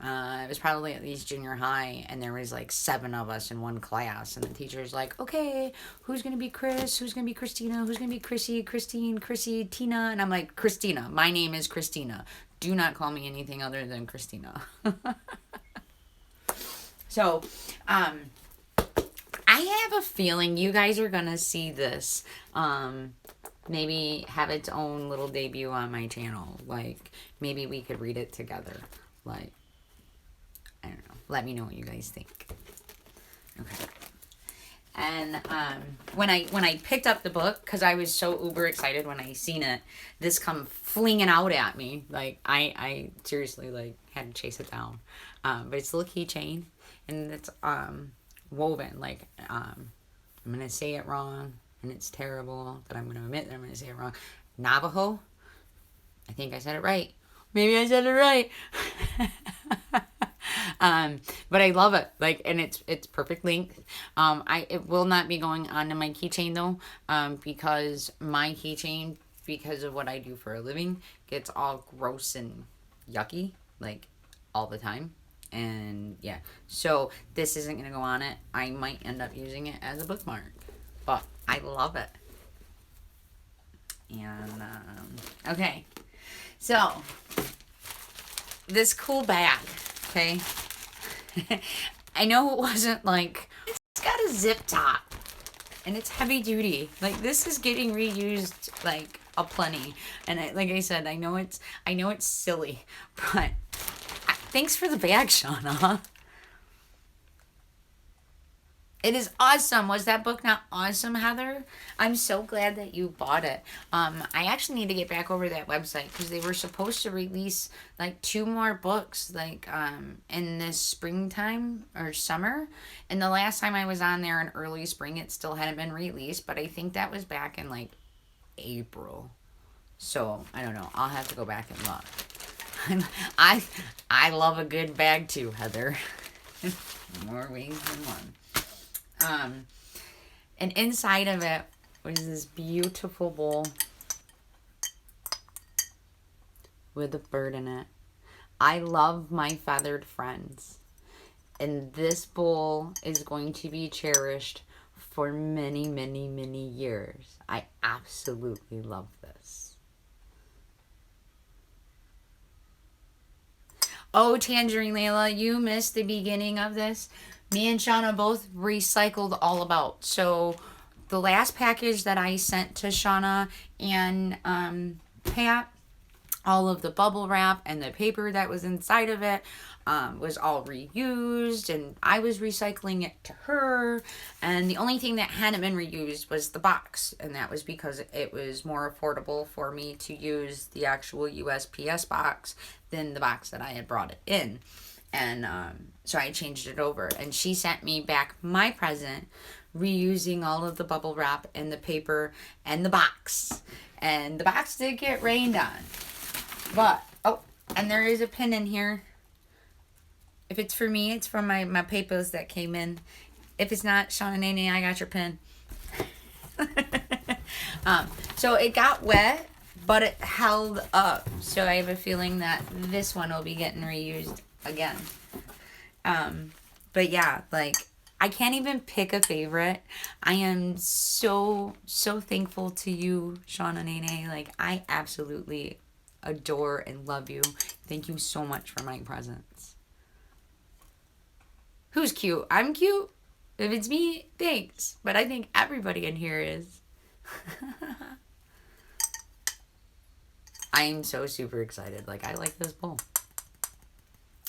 it was probably at least junior high, and there was like 7 of us in one class, and the teacher's like, okay, who's gonna be Chris? Who's gonna be Christina? Who's gonna be Chrissy? Christine? Chrissy? Tina? And I'm like, Christina. My name is Christina. Do not call me anything other than Christina. So, I have a feeling you guys are gonna see this maybe have its own little debut on my channel. Like, maybe we could read it together. Like, I don't know. Let me know what you guys think. Okay. And when I picked up the book, because I was so uber excited when I seen it, this come flinging out at me. Like, I seriously, like, had to chase it down. But it's a little keychain, and it's woven, like, I'm gonna say it wrong, and it's terrible that I'm gonna admit that I'm gonna say it wrong. Navajo. I think I said it right. Maybe I said it right. But I love it. Like, and it's perfect length. It will not be going onto my keychain though, because my keychain, because of what I do for a living, gets all gross and yucky, like, all the time. And yeah, so this isn't gonna go on it. I might end up using it as a bookmark, but I love it. And okay, so this cool bag, okay. I know it wasn't like, it's got a zip top and it's heavy duty. Like, this is getting reused like aplenty. And like I said, I know it's silly, but thanks for the bag, Shauna. It is awesome. Was that book not awesome, Heather? I'm so glad that you bought it. I actually need to get back over to that website, because they were supposed to release like 2 more books like in this springtime or summer. And the last time I was on there in early spring, it still hadn't been released, but I think that was back in like April. So I don't know. I'll have to go back and look. I love a good bag too, Heather. More ways than one. And inside of it was this beautiful bowl with a bird in it. I love my feathered friends, and this bowl is going to be cherished for many, many, many years. I absolutely love this. Oh, Tangerine Layla, you missed the beginning of this. Me and Shauna both recycled all about. So the last package that I sent to Shauna and Pat, all of the bubble wrap and the paper that was inside of it was all reused, and I was recycling it to her. And the only thing that hadn't been reused was the box, and that was because it was more affordable for me to use the actual USPS box than the box that I had brought it in. And so I changed it over, and she sent me back my present reusing all of the bubble wrap and the paper and the box. And the box did get rained on. But, oh, and there is a pin in here. If it's for me, it's from my papers that came in. If it's not, Shauna NaNa, I got your pin. So it got wet, but it held up. So I have a feeling that this one will be getting reused again. But yeah, like, I can't even pick a favorite. I am so thankful to you, Shauna NaNa. Like, I absolutely adore and love you. Thank you so much for my presents. Who's cute? I'm cute. If it's me, thanks. But I think everybody in here is. I'm so super excited. Like, I like this bowl.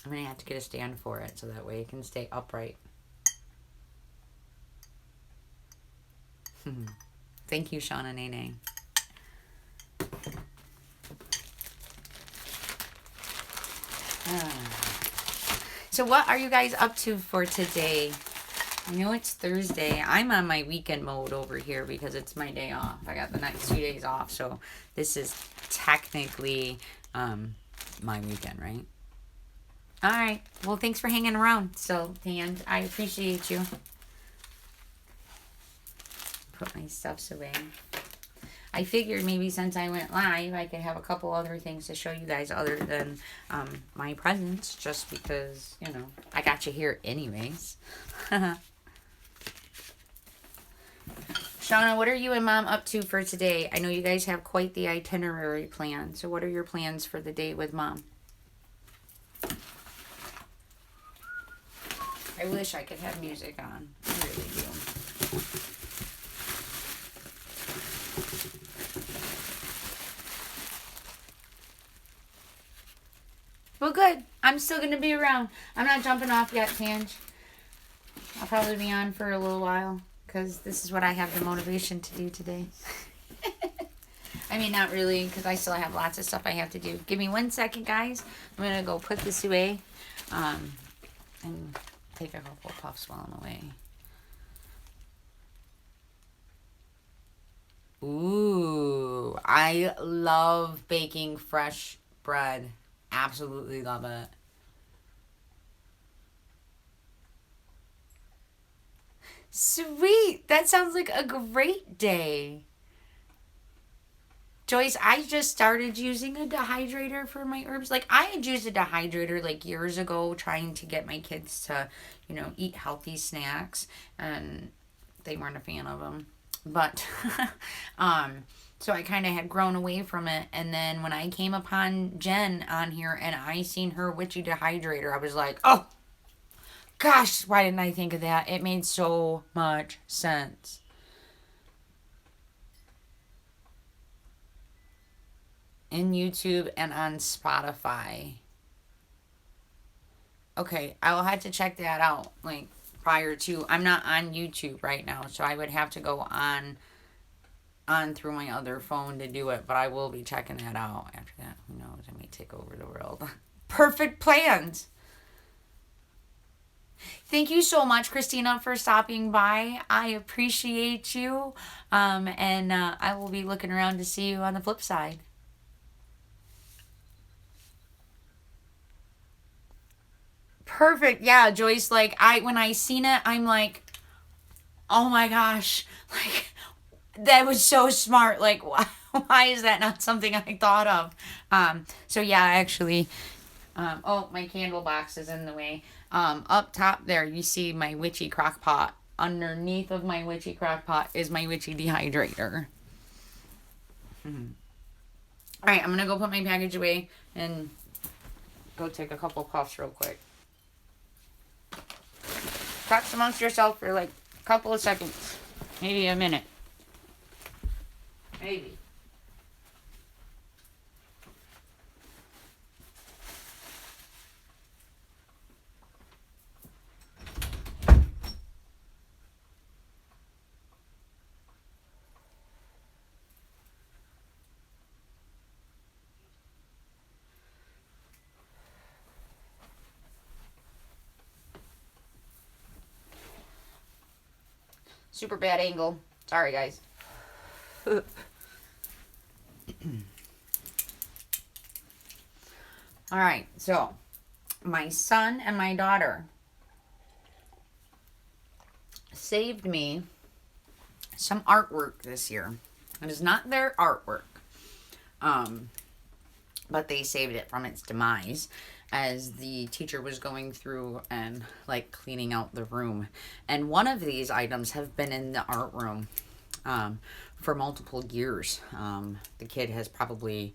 I'm going to have to get a stand for it so that way it can stay upright. Thank you, Shauna NaNa. So what are you guys up to for today? I know it's Thursday. I'm on my weekend mode over here because it's my day off. I got the next 2 days off, so this is technically my weekend, right? All right. Well, thanks for hanging around. So, Tan, I appreciate you. Put my stuffs away. I figured maybe since I went live, I could have a couple other things to show you guys other than my presents, just because, you know, I got you here anyways. Shauna, what are you and Mom up to for today? I know you guys have quite the itinerary planned. So what are your plans for the day with Mom? I wish I could have music on. I really do. Well, good. I'm still going to be around. I'm not jumping off yet, Tange. I'll probably be on for a little while because this is what I have the motivation to do today. I mean, not really, because I still have lots of stuff I have to do. Give me 1 second, guys. I'm going to go put this away and take a couple puffs while I'm away. Ooh, I love baking fresh bread. Absolutely love it. Sweet. That sounds like a great day. Joyce, I just started using a dehydrator for my herbs. Like, I had used a dehydrator like years ago trying to get my kids to, you know, eat healthy snacks, and they weren't a fan of them. But so I kind of had grown away from it. And then when I came upon Jen on here and I seen her witchy dehydrator, I was like, oh, gosh, why didn't I think of that? It made so much sense. In YouTube and on Spotify. Okay, I will have to check that out. Like, prior to, I'm not on YouTube right now, so I would have to go on through my other phone to do it, but I will be checking that out. After that, who knows, I may take over the world. Perfect plans. Thank you so much, Christina, for stopping by. I appreciate you, and I will be looking around to see you on the flip side. Perfect. Yeah, Joyce, like, when I seen it, I'm like, oh my gosh, like, that was so smart. Like, why is that not something I thought of? So yeah, actually, oh, my candle box is in the way. Up top there, you see my witchy crock pot. underneath of my witchy crock pot is my witchy dehydrator. Alright, I'm gonna go put my package away and go take a couple puffs real quick. Talk amongst yourself for like a couple of seconds. Maybe a minute. Maybe. Super bad angle. Sorry, guys. Alright, so my son and my daughter saved me some artwork this year. It is not their artwork, but they saved it from its demise as the teacher was going through and like cleaning out the room. And one of these items have been in the art room for multiple years. The kid has probably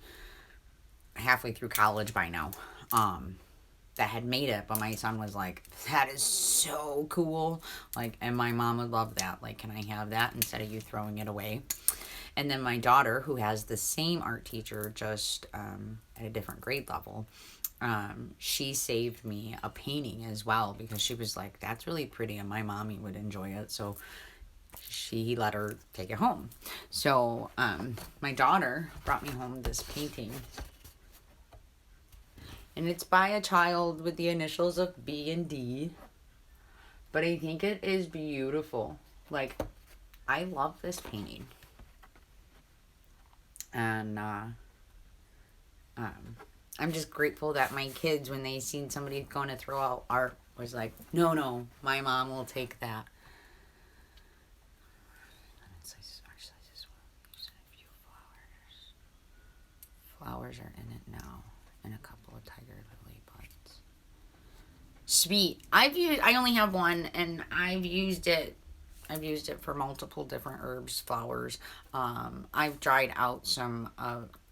halfway through college by now that had made it, but my son was like, that is so cool, like, and my mom would love that, like, can I have that instead of you throwing it away? And then my daughter, who has the same art teacher, just at a different grade level, she saved me a painting as well, because she was like, that's really pretty and my mommy would enjoy it. So she let her take it home. So my daughter brought me home this painting, and it's by a child with the initials of B and D, but I think it is beautiful. Like, I love this painting. And I'm just grateful that my kids, when they seen somebody going to throw out art, was like, no, my mom will take that. Flowers are in it now, and a couple of tiger lily buds. Sweet. I only have one, and I've used it for multiple different herbs, flowers. I've dried out some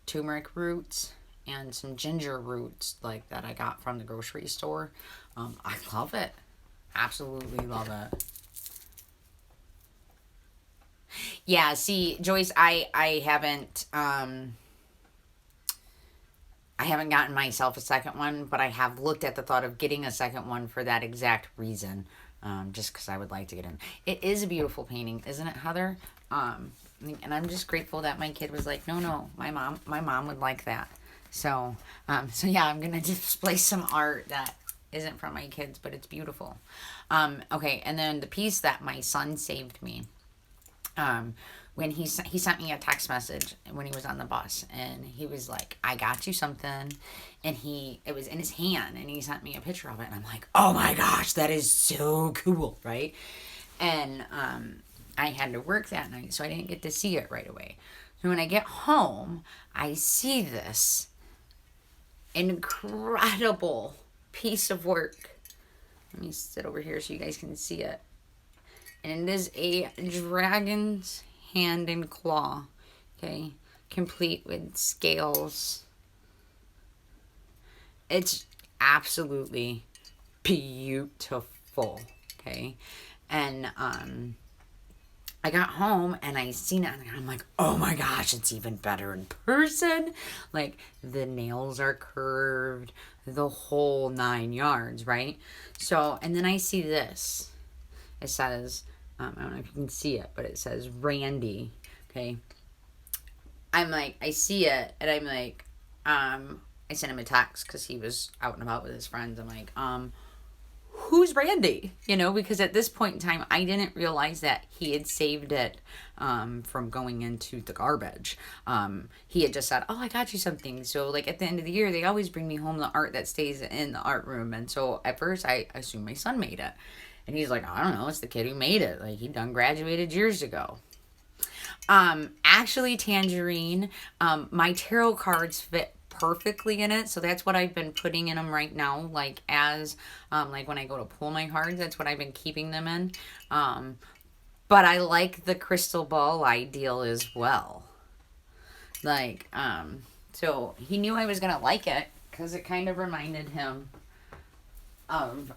turmeric roots and some ginger roots, like, that I got from the grocery store. I love it. Absolutely love it. Yeah, see, Joyce, I haven't gotten myself a second one, but I have looked at the thought of getting a second one for that exact reason. Just because I would like to get in. It is a beautiful painting, isn't it, Heather? And I'm just grateful that my kid was like, no, my mom would like that. So yeah, I'm gonna display some art that isn't from my kids, but it's beautiful. Okay, and then the piece that my son saved me. When he sent me a text message when he was on the bus, and he was like, I got you something, and it was in his hand, and he sent me a picture of it, and I'm like, oh my gosh, that is so cool, right? And I had to work that night, so I didn't get to see it right away. So when I get home, I see this incredible piece of work. Let me sit over here so you guys can see it. And it is a dragon's hand and claw, okay, complete with scales. It's absolutely beautiful, okay? And I got home and I seen it, and I'm like, oh my gosh, it's even better in person. Like, the nails are curved, the whole 9 yards, right? So, and then I see this. It says, I don't know if you can see it, but it says Randy, okay? I'm like, I see it, and I'm like, I sent him a text because he was out and about with his friends. I'm like, who's Randy? You know, because at this point in time, I didn't realize that he had saved it from going into the garbage. He had just said, oh, I got you something. So, like, at the end of the year, they always bring me home the art that stays in the art room. And so, at first, I assumed my son made it. And he's like, I don't know, it's the kid who made it. Like, he done graduated years ago. Actually, Tangerine, my tarot cards fit perfectly in it. So that's what I've been putting in them right now. Like as, like when I go to pull my cards, that's what I've been keeping them in. But I like the crystal ball ideal as well. Like, so he knew I was going to like it because it kind of reminded him of,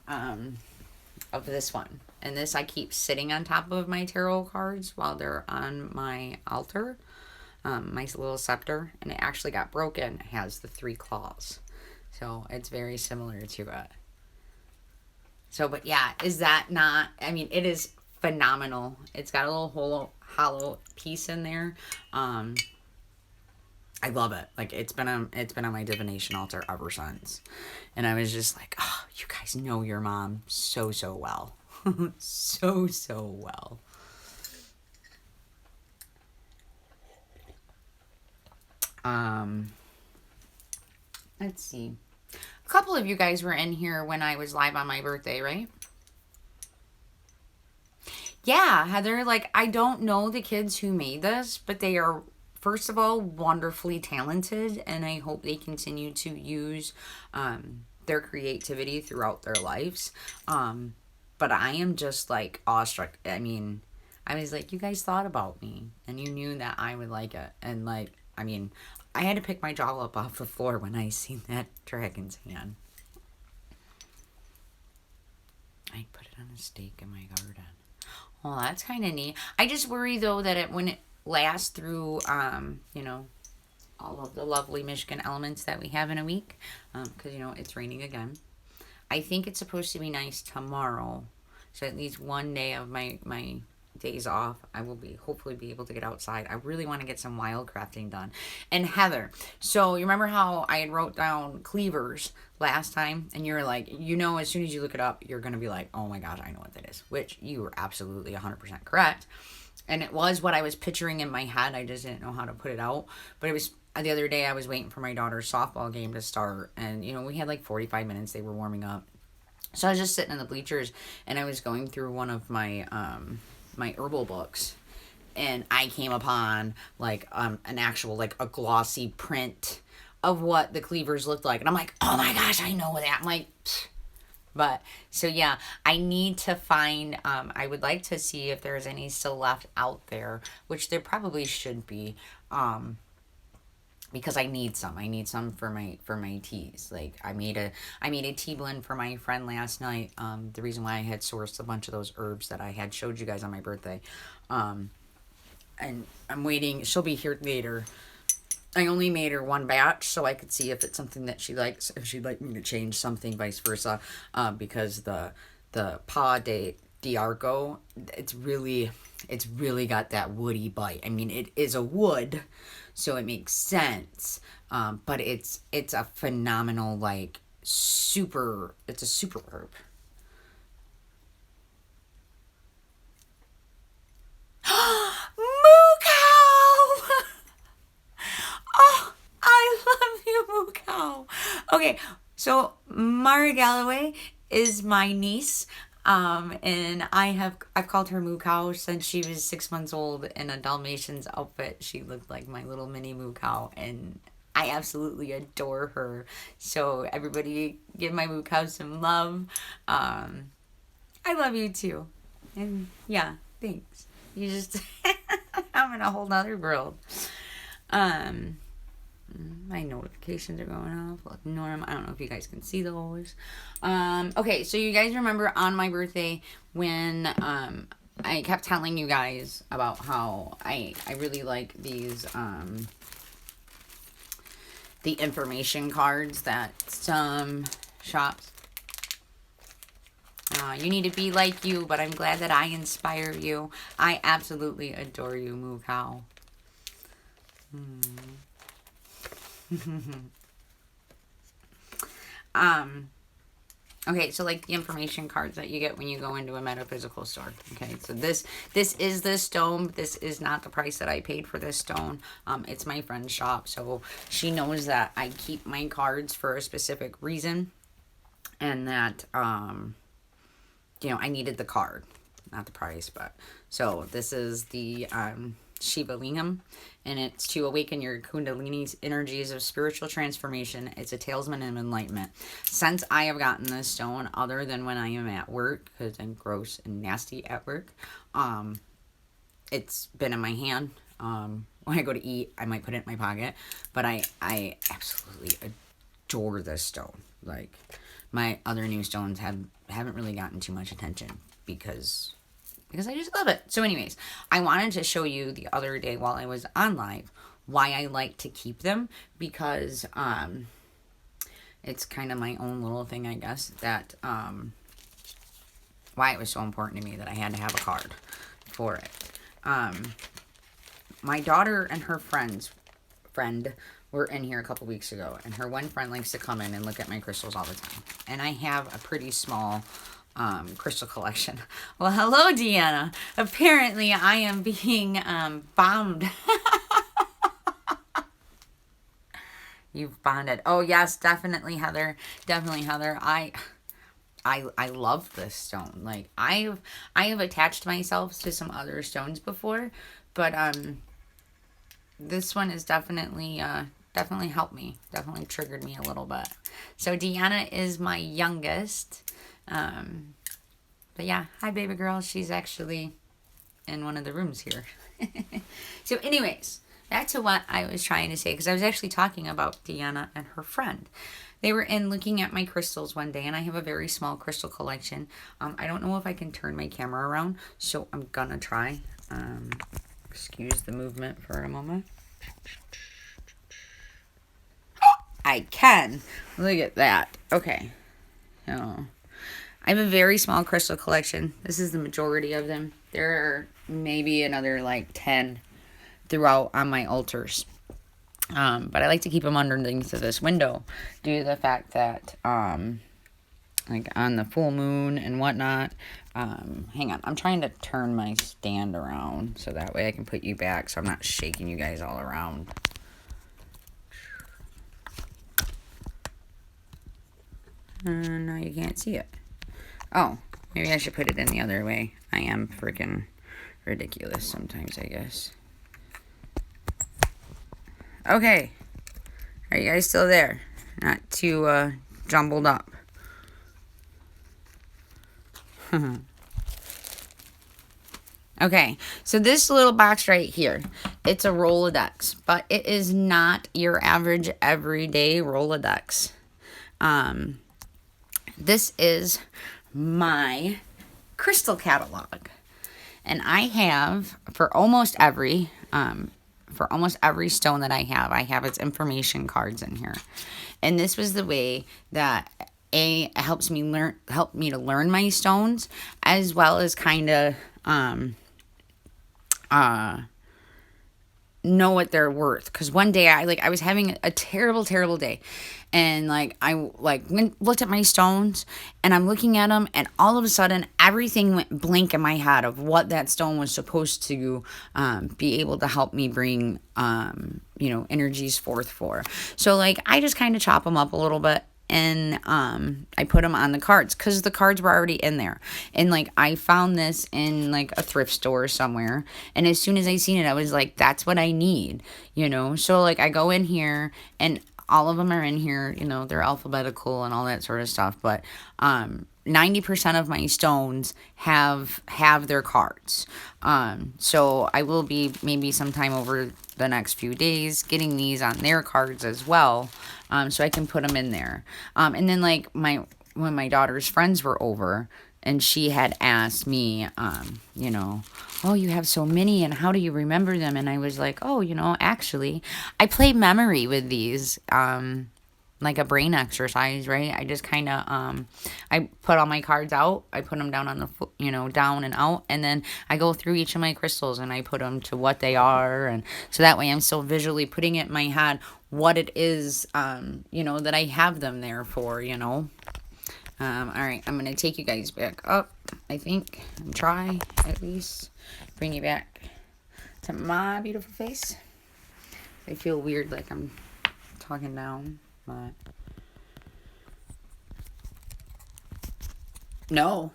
this one. And this I keep sitting on top of my tarot cards while they're on my altar. My little scepter, and it actually got broken. It has the 3 claws, so it's very similar to it. So, but yeah, is that not? I mean, it is phenomenal. It's got a little hollow piece in there. I love it. Like it's been on my divination altar ever since, and I was just like, oh, you guys know your mom so well, so well. Let's see. A couple of you guys were in here when I was live on my birthday, right? Yeah, Heather, like, I don't know the kids who made this, but they are, first of all, wonderfully talented, and I hope they continue to use their creativity throughout their lives. But I am just, like, awestruck. I mean, I was like, you guys thought about me, and you knew that I would like it. And, like, I mean, I had to pick my jaw up off the floor when I seen that dragon's hand. I put it on a stake in my garden. Oh, that's kind of neat. I just worry, though, that when it lasts through, you know, all of the lovely Michigan elements that we have in a week, because, you know, it's raining again. I think it's supposed to be nice tomorrow, so at least one day of my days off, I will hopefully be able to get outside. I really want to get some wild crafting done. And Heather, so you remember how I had wrote down cleavers last time, and you were like, you know, as soon as you look it up, you're going to be like, oh my gosh, I know what that is, which you were absolutely 100% correct. And it was what I was picturing in my head. I just didn't know how to put it out. But it was the other day I was waiting for my daughter's softball game to start, and you know, we had like 45 minutes. They were warming up. So I was just sitting in the bleachers, and I was going through one of my my herbal books, and I came upon like an actual, like, a glossy print of what the cleavers looked like, and I'm like, oh my gosh, I know that. I'm like, pfft. But so yeah, I need to find, I would like to see if there's any still left out there, which there probably should be, because I need some. I need some for my teas. Like I made a tea blend for my friend last night. The reason why I had sourced a bunch of those herbs that I had showed you guys on my birthday. And I'm waiting. She'll be here later. I only made her one batch so I could see if it's something that she likes, if she'd like me to change something, vice versa. Because the Pa de Arco, it's really got that woody bite. I mean, it is a wood, so it makes sense. But it's a phenomenal, like, it's a super herb. Moo cow! Oh, I love you, Moo cow. Okay, so Mara Galloway is my niece. And I've called her Moo Cow since she was 6 months old in a Dalmatians outfit. She looked like my little mini Moo Cow, and I absolutely adore her. So everybody give my Moo Cow some love. I love you too. And yeah, thanks. You just, I'm in a whole nother world. My notifications are going off. I'll ignore them. I don't know if you guys can see those. Okay, so you guys remember on my birthday when I kept telling you guys about how I really like these the information cards that some shops. You need to be like you, but I'm glad that I inspire you. I absolutely adore you, Moo Cow. Okay, so like the information cards that you get when you go into a metaphysical store. Okay, so this is the stone. This is not the price that I paid for this stone. It's my friend's shop, so she knows that I keep my cards for a specific reason, and that you know, I needed the card, not the price. But so this is the Shiva Lingam, and it's to awaken your Kundalini's energies of spiritual transformation. It's a talisman of enlightenment. Since I have gotten this stone, other than when I am at work, because I'm gross and nasty at work, it's been in my hand. When I go to eat, I might put it in my pocket, but I absolutely adore this stone. Like, my other new stones haven't really gotten too much attention because I just love it. So anyways, I wanted to show you the other day while I was on live why I like to keep them, because it's kind of my own little thing, I guess, that why it was so important to me that I had to have a card for it. My daughter and her friend were in here a couple weeks ago, and her one friend likes to come in and look at my crystals all the time. And I have a pretty small crystal collection. Well, hello, Deanna. Apparently, I am being bombed. You've bonded. Oh, yes, definitely, Heather. Definitely, Heather. I love this stone. Like, I have attached myself to some other stones before, but this one is definitely helped me. Definitely triggered me a little bit. So Deanna is my youngest. But yeah, hi baby girl. She's actually in one of the rooms here. So anyways, back to what I was trying to say, because I was actually talking about Deanna and her friend. They were in looking at my crystals one day, and I have a very small crystal collection. I don't know if I can turn my camera around, so I'm gonna try. Excuse the movement for a moment. I can. Look at that. Okay. So, I have a very small crystal collection. This is the majority of them. There are maybe another like 10 throughout on my altars. But I like to keep them underneath of this window due to the fact that, like on the full moon and whatnot. Hang on. I'm trying to turn my stand around so that way I can put you back so I'm not shaking you guys all around. Now you can't see it. Oh, maybe I should put it in the other way. I am freaking ridiculous sometimes, I guess. Okay. Are you guys still there? Not too jumbled up. Okay, so this little box right here, it's a Rolodex, but it is not your average everyday Rolodex. This is my crystal catalog, and I have for almost every stone that I have its information cards in here. And this was the way that helped me to learn my stones, as well as kind of know what they're worth. Because one day I was having a terrible day, and I looked at my stones, and I'm looking at them, and all of a sudden everything went blank in my head of what that stone was supposed to be able to help me bring energies forth for. So I just kind of chop them up a little bit, and I put them on the cards because the cards were already in there. And I found this in a thrift store somewhere, and as soon as I seen it, I was like, that's what I need, so I go in here, and all of them are in here, they're alphabetical and all that sort of stuff, but 90% of my stones have their cards. So I will be maybe sometime over the next few days getting these on their cards as well, so I can put them in there. And then when my daughter's friends were over, and she had asked me, oh, you have so many, and how do you remember them? And I was like, oh, actually, I play memory with these, like a brain exercise, right? I just kind of, I put all my cards out, I put them down on the, down and out, and then I go through each of my crystals, and I put them to what they are, and so that way I'm still visually putting it in my head what it is, that I have them there for, all right, I'm going to take you guys back up, I think, and try, at least, bring you back to my beautiful face. I feel weird like I'm talking down, but... No,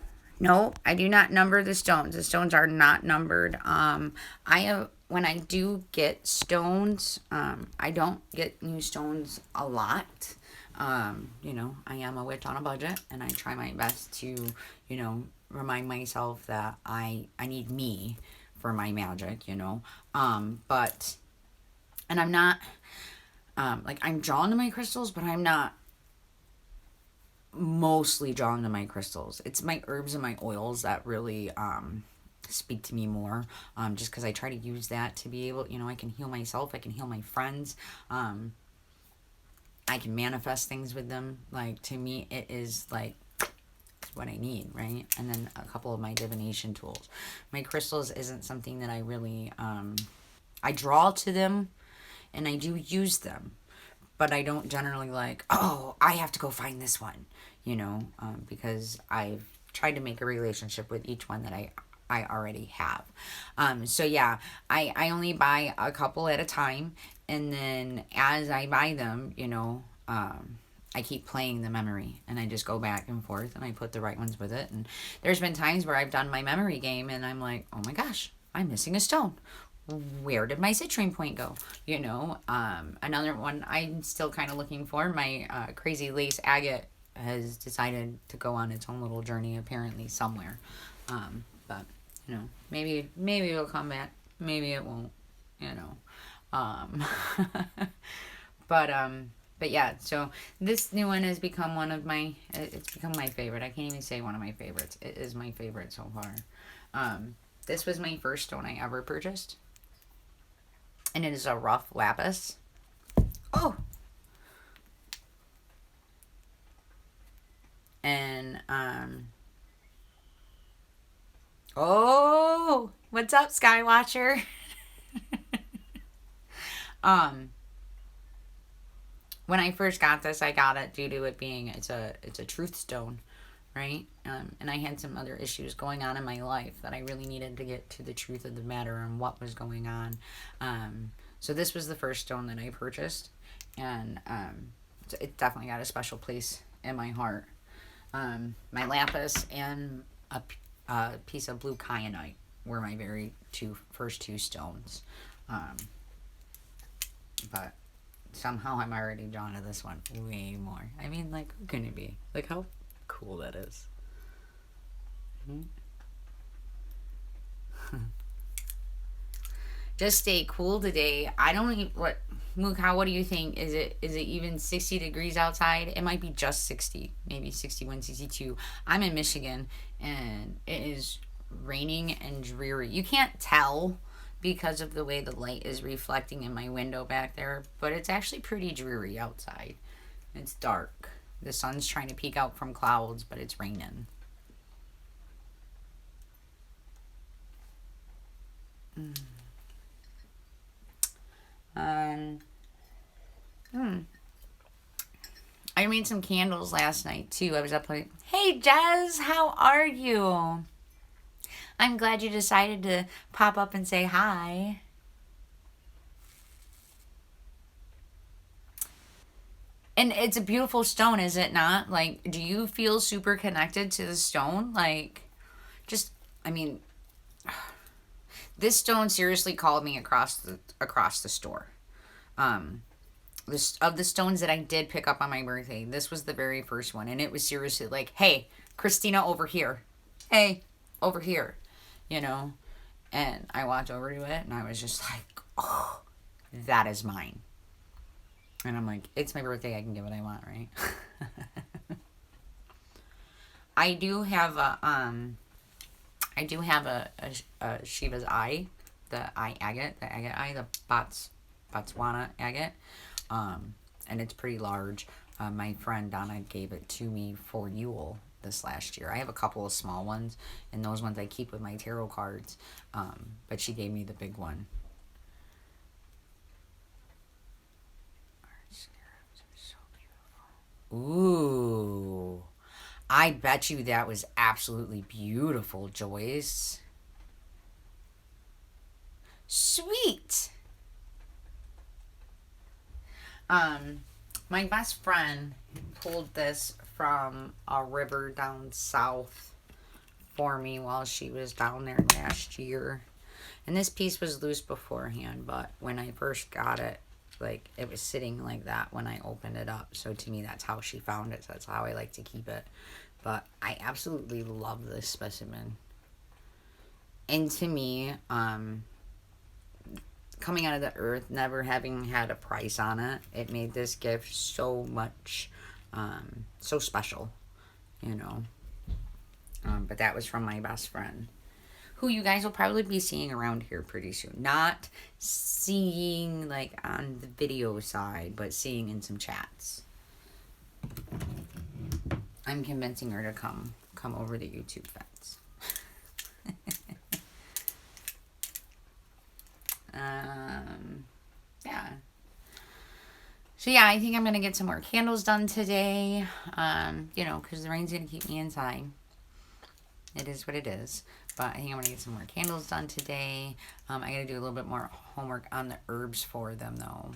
I do not number the stones. The stones are not numbered. I when I do get stones, I don't get new stones a lot. You know, I am a witch on a budget, and I try my best to, you know, remind myself that I need me for my magic, you know. But and I'm not like, I'm drawn to my crystals, but I'm not mostly drawn to my crystals. It's my herbs and my oils that really speak to me more, just because I try to use that to be able, you know, I can heal myself, I can heal my friends, I can manifest things with them. Like, to me, it is like what I need, right? And then a couple of my divination tools. My crystals isn't something that I really, I draw to them and I do use them, but I don't generally like, oh, I have to go find this one, you know, because I've tried to make a relationship with each one that I already have. So yeah, I only buy a couple at a time, and then as I buy them, you know, I keep playing the memory, and I just go back and forth, and I put the right ones with it. And there's been times where I've done my memory game, and I'm like, oh my gosh, I'm missing a stone. Where did my citrine point go? You know, another one I'm still kind of looking for. My crazy lace agate has decided to go on its own little journey, apparently somewhere. But you know, maybe it'll come back. Maybe it won't. You know, um, but but yeah. So this new one has become one of my. It's become my favorite. I can't even say one of my favorites. It is my favorite so far. This was my first stone I ever purchased, and it is a rough lapis. Oh, and oh, what's up, Skywatcher? um, when I first got this, I got it due to it being it's a truth stone, right? And I had some other issues going on in my life that I really needed to get to the truth of the matter and what was going on. So this was the first stone that I purchased, and so it definitely got a special place in my heart. My lapis and a piece of blue kyanite were my very first two stones. Um, but somehow I'm already drawn to this one way more. I mean, like, who can it be? Like, how cool that is. Mm-hmm. Just stay cool today. I don't even, what, Mukha, what do you think? Is it even 60 degrees outside? It might be just 60, maybe 61, 62. I'm in Michigan, and it is raining and dreary. You can't tell because of the way the light is reflecting in my window back there, but it's actually pretty dreary outside. It's dark. The sun's trying to peek out from clouds, but it's raining. Mm. Um, hmm. I made some candles last night too. I was up like, hey Jez, how are you? I'm glad you decided to pop up and say hi. And it's a beautiful stone, is it not? Like, do you feel super connected to the stone? Like, just, I mean, this stone seriously called me across the store. Um, this of the stones that I did pick up on my birthday, this was the very first one, and it was seriously like, "Hey, Christina, over here. Hey, over here." You know, and I walked over to it, and I was just like, "Oh, that is mine." And I'm like, "It's my birthday. I can get what I want, right?" I do have a Shiva's eye, the eye agate, the agate eye, the Botswana agate, and it's pretty large. My friend Donna gave it to me for Yule this last year. I have a couple of small ones, and those ones I keep with my tarot cards, but she gave me the big one. Ooh, I bet you that was absolutely beautiful, Joyce. Sweet. Um, my best friend pulled this from a river down south for me while she was down there last year. And this piece was loose beforehand, but when I first got it, like, it was sitting like that when I opened it up. So to me, that's how she found it. So that's how I like to keep it. But I absolutely love this specimen. And to me, coming out of the earth, never having had a price on it, it made this gift so much, so special, you know. But that was from my best friend, who you guys will probably be seeing around here pretty soon. Not seeing like on the video side, but seeing in some chats. I'm convincing her to come over the YouTube fence. Yeah. So yeah, I think I'm gonna get some more candles done today. You know, because the rain's gonna keep me inside. It is what it is. But I think I'm gonna get some more candles done today. I gotta do a little bit more homework on the herbs for them though.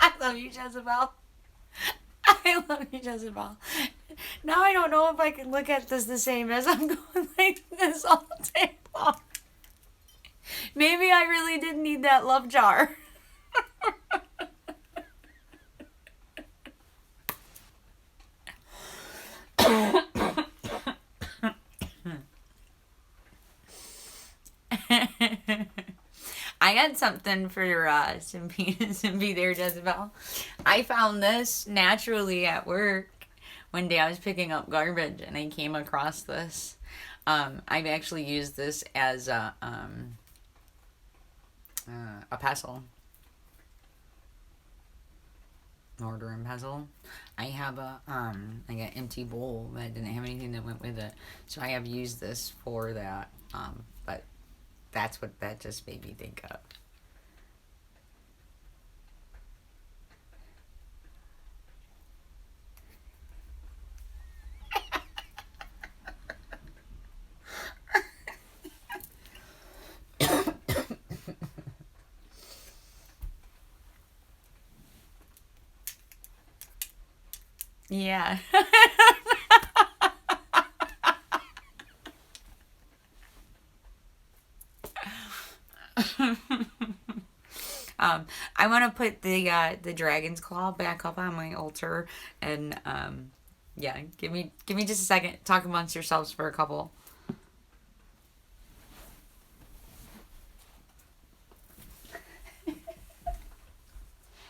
I love you, Jezebel. I love you, Jezebel. Now I don't know if I can look at this the same as I'm going like this all day long. Maybe I really did need that love jar. I got something for Simpy there, Jezebel. I found this naturally at work one day. I was picking up garbage and I came across this. I've actually used this as a pestle. Mortar and pestle. I have like an empty bowl that didn't have anything that went with it. So I have used this for that. But that's what that just made me think of. Yeah. I want to put the dragon's claw back up on my altar, and yeah, give me just a second. Talk amongst yourselves for a couple.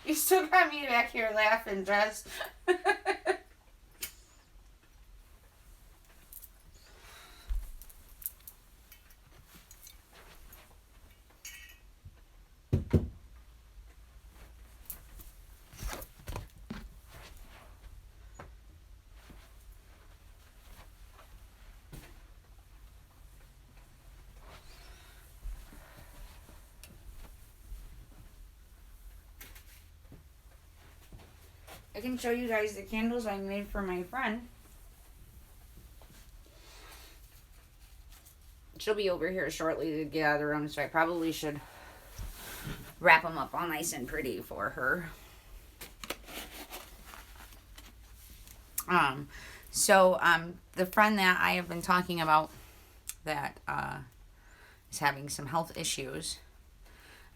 You still got me back here laughing, Jess. I can show you guys the candles I made for my friend. She'll be over here shortly to get out of the room, so I probably should wrap them up all nice and pretty for her. So the friend that I have been talking about that is having some health issues,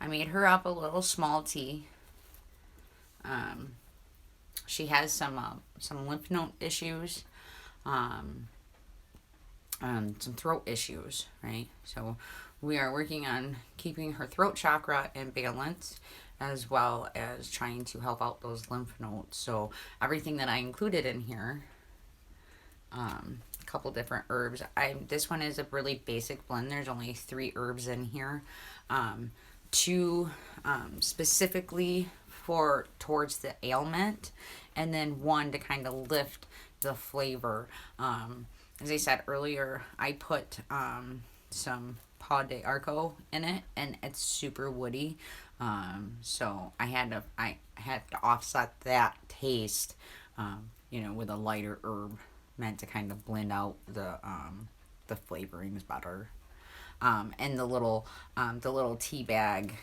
I made her up a little small tea. She has some lymph node issues, some throat issues, right? So we are working on keeping her throat chakra in balance, as well as trying to help out those lymph nodes. So everything that I included in here, a couple different herbs. This one is a really basic blend. There's only 3 herbs in here. 2 specifically for towards the ailment, and then 1 to kind of lift the flavor. As I said earlier, I put some Paw de Arco in it, and it's super woody. So I had to offset that taste, with a lighter herb, meant to kind of blend out the flavorings better. And the little tea bag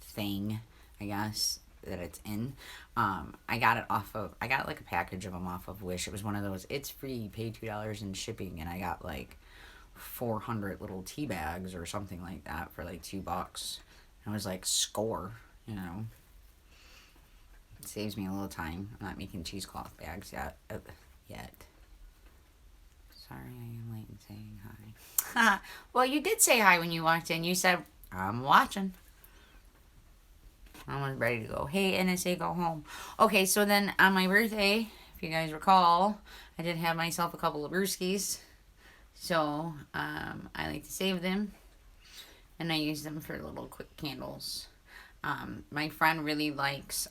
thing, I guess, that it's in. I got like a package of them off of Wish. It was one of those, it's free, pay $2 in shipping, and I got like 400 little tea bags or something like that for like $2. And I was like, score, It saves me a little time. I'm not making cheesecloth bags yet. Sorry, I am late in saying hi. Well, you did say hi when you walked in. You said, I'm watching. I was ready to go. Hey, NSA, go home. Okay, so then on my birthday, if you guys recall, I did have myself a couple of brewskis. So I like to save them, and I use them for little quick candles. My friend really likes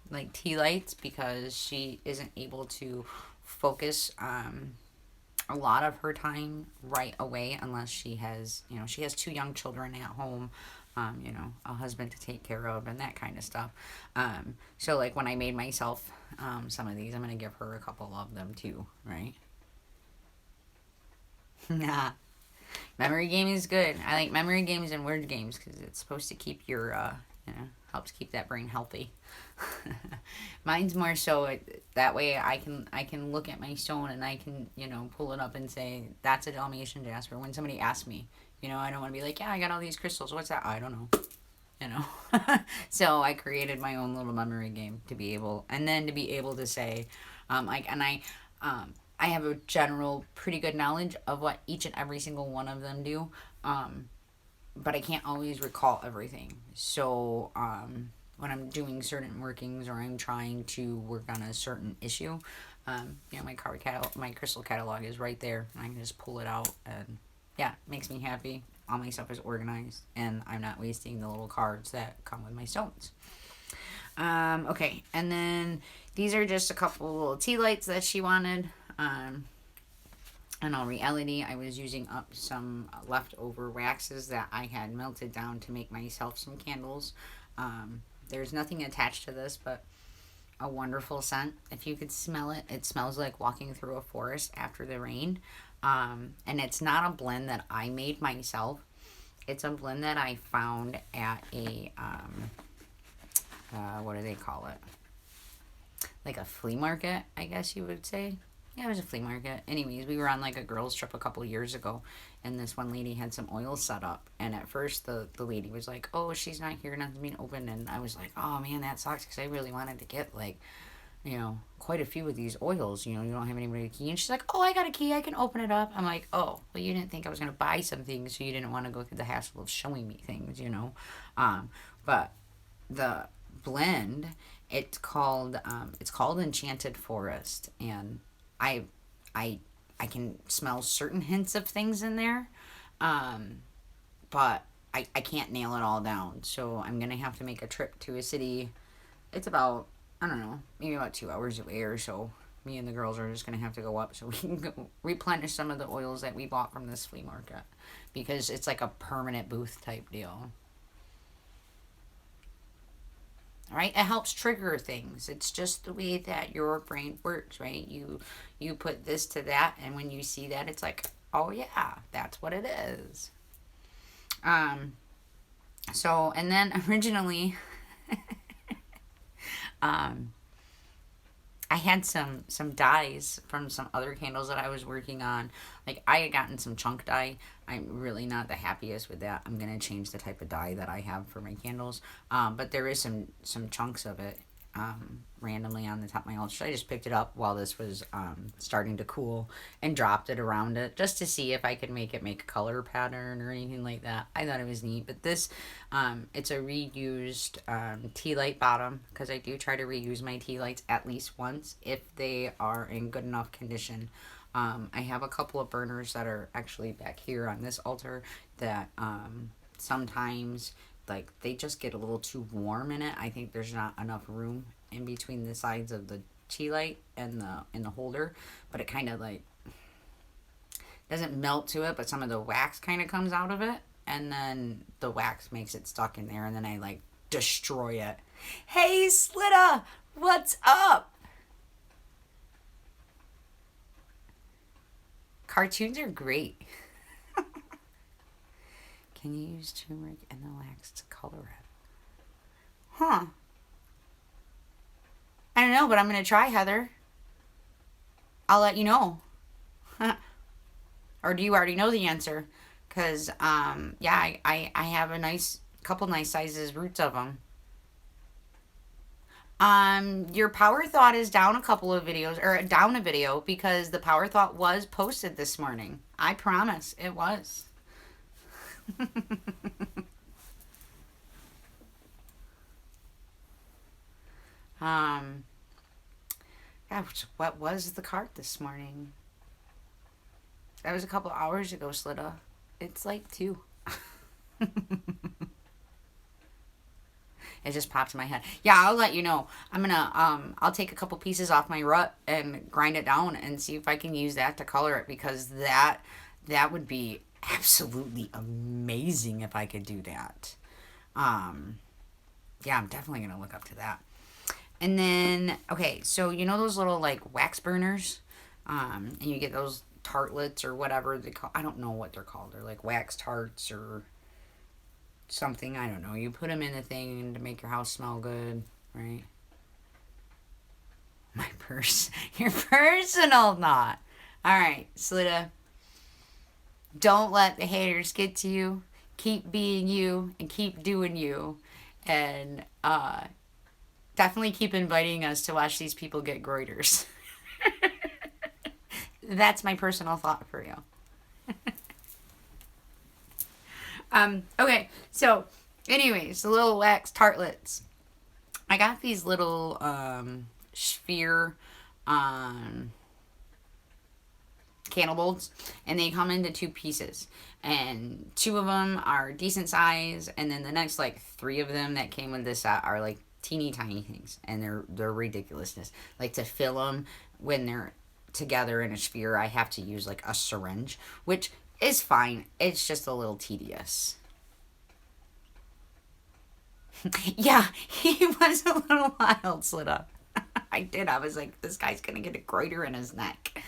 like tea lights because she isn't able to focus a lot of her time right away unless she has two young children at home, a husband to take care of and that kind of stuff. So like when I made myself some of these, I'm gonna give her a couple of them too, right? Nah. Memory game is good. I like memory games and word games because it's supposed to keep your, helps keep that brain healthy. Mine's more so that way I can look at my stone and I can, pull it up and say, that's a Dalmatian jasper. When somebody asks me, I don't want to be like, yeah, I got all these crystals. What's that? I don't know. So I created my own little memory game to be able to say, I have a general pretty good knowledge of what each and every single one of them do, but I can't always recall everything. So when I'm doing certain workings or I'm trying to work on a certain issue, my crystal catalog is right there. I can just pull it out, and yeah, it makes me happy. All my stuff is organized, and I'm not wasting the little cards that come with my stones. Okay, and then these are just a couple little tea lights that she wanted. In all reality, I was using up some leftover waxes that I had melted down to make myself some candles. There's nothing attached to this but a wonderful scent. If you could smell it, it smells like walking through a forest after the rain. And it's not a blend that I made myself. It's a blend that I found at a, what do they call it? Like a flea market, I guess you would say. Yeah, it was a flea market. Anyways, we were on like a girls trip a couple years ago, and this one lady had some oils set up. And at first, the lady was like, "Oh, she's not here, nothing's being opened." And I was like, "Oh man, that sucks," because I really wanted to get like, quite a few of these oils. You don't have anybody to key. And she's like, "Oh, I got a key, I can open it up." I'm like, "Oh, well, you didn't think I was gonna buy something, so you didn't want to go through the hassle of showing me things, But the blend, it's called Enchanted Forest, and I I can smell certain hints of things in there, but I can't nail it all down. So I'm gonna have to make a trip to a city. It's about, I don't know, maybe about 2 hours away or so. Me and the girls are just gonna have to go up so we can go replenish some of the oils that we bought from this flea market, because it's like a permanent booth type deal. Right, it helps trigger things. It's just the way that your brain works, right? You put this to that, and when you see that, it's like, oh yeah, that's what it is. um so, and then originally, um I had some dyes from some other candles that I was working on. Like, I had gotten some chunk dye. I'm really not the happiest with that. I'm gonna change the type of dye that I have for my candles. But there is some chunks of it randomly on the top of my altar. So I just picked it up while this was starting to cool and dropped it around it just to see if I could make it make a color pattern or anything like that. I thought it was neat. But this, it's a reused tea light bottom, because I do try to reuse my tea lights at least once if they are in good enough condition. I have a couple of burners that are actually back here on this altar that sometimes, like, they just get a little too warm in it. I think there's not enough room in between the sides of the tea light and the holder, but it kind of like doesn't melt to it, but some of the wax kind of comes out of it, and then the wax makes it stuck in there, and then I like destroy it. Hey, Slitta, what's up? cartoons are great. Can you use turmeric and the wax to color it? Huh. I don't know, but I'm going to try, Heather. I'll let you know. Or do you already know the answer? Because, yeah, I have a couple nice sizes roots of them. Your power thought is down a couple of videos, or down a video, because the power thought was posted this morning. I promise it was. um, Gosh, what was the card this morning? That was a couple hours ago, Slida. It's like 2. It just popped in my head. Yeah, I'll let you know. I'll take a couple pieces off my rut and grind it down and see if I can use that to color it, because that would be absolutely amazing if I could do that. Yeah, I'm definitely going to look up to that. And then, okay, so you know those little, like, wax burners? And you get those tartlets or whatever they call. I don't know what they're called. They're like wax tarts or something. I don't know. You put them in the thing to make your house smell good, right? My purse. Your personal thought. All right, Slida. Don't let the haters get to you. Keep being you and keep doing you. And definitely keep inviting us to watch these people get goiters. That's my personal thought for you. Okay, so anyways, the little wax tartlets. I got these little sphere candle bolts, and they come into 2 pieces, and 2 of them are decent size, and then the next like 3 of them that came with this set are like teeny tiny things, and they're ridiculousness. Like, to fill them when they're together in a sphere, I have to use like a syringe, which is fine. It's just a little tedious. Yeah, he was a little wild, Slida. I did. I was like, this guy's gonna get a goiter in his neck.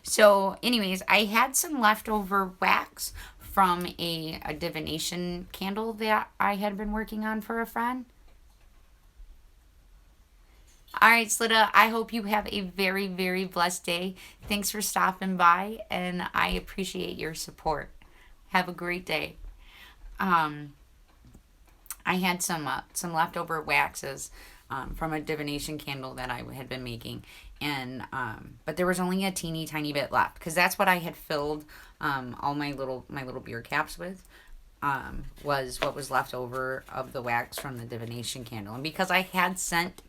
So anyways, I had some leftover wax from a divination candle that I had been working on for a friend. All right, Slida, I hope you have a very, very blessed day. Thanks for stopping by, and I appreciate your support. Have a great day. I had some leftover waxes from a divination candle that I had been making, and but there was only a teeny tiny bit left, because that's what I had filled all my little beer caps with. Was what was left over of the wax from the divination candle, and because I had set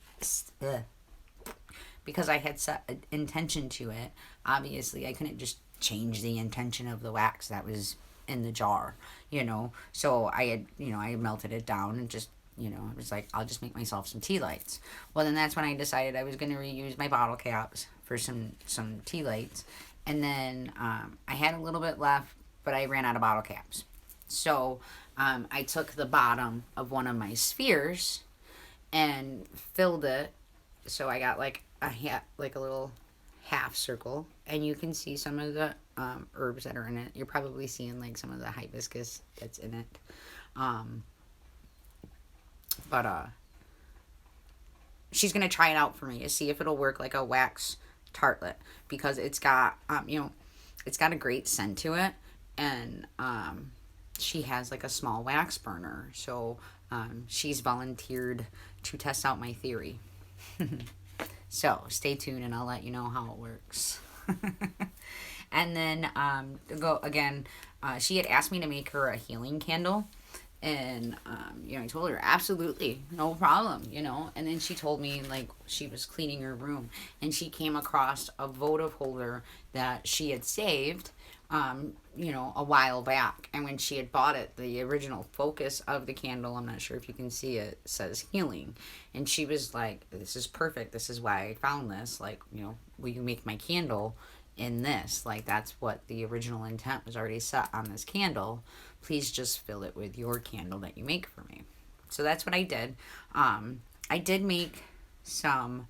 intention to it, obviously I couldn't just change the intention of the wax that was in the jar, so I had melted it down and just, I was like, I'll just make myself some tea lights. Well, then that's when I decided I was going to reuse my bottle caps for some tea lights, and then I had a little bit left, but I ran out of bottle caps. So I took the bottom of one of my spheres and filled it, so I got like a little half circle, and you can see some of the herbs that are in it. You're probably seeing like some of the hibiscus that's in it. But she's gonna try it out for me to see if it'll work like a wax tartlet, because it's got it's got a great scent to it, and she has like a small wax burner, so she's volunteered to test out my theory. So stay tuned, and I'll let you know how it works. And then she had asked me to make her a healing candle, and I told her absolutely no problem, and then she told me, like, she was cleaning her room and she came across a votive holder that she had saved a while back, and when she had bought it, the original focus of the candle, I'm not sure if you can see it, says healing, and she was like, this is perfect, this is why I found this, like, will you make my candle in this? Like, that's what the original intent was already set on this candle. Please just fill it with your candle that you make for me. So that's what I did. I did make some,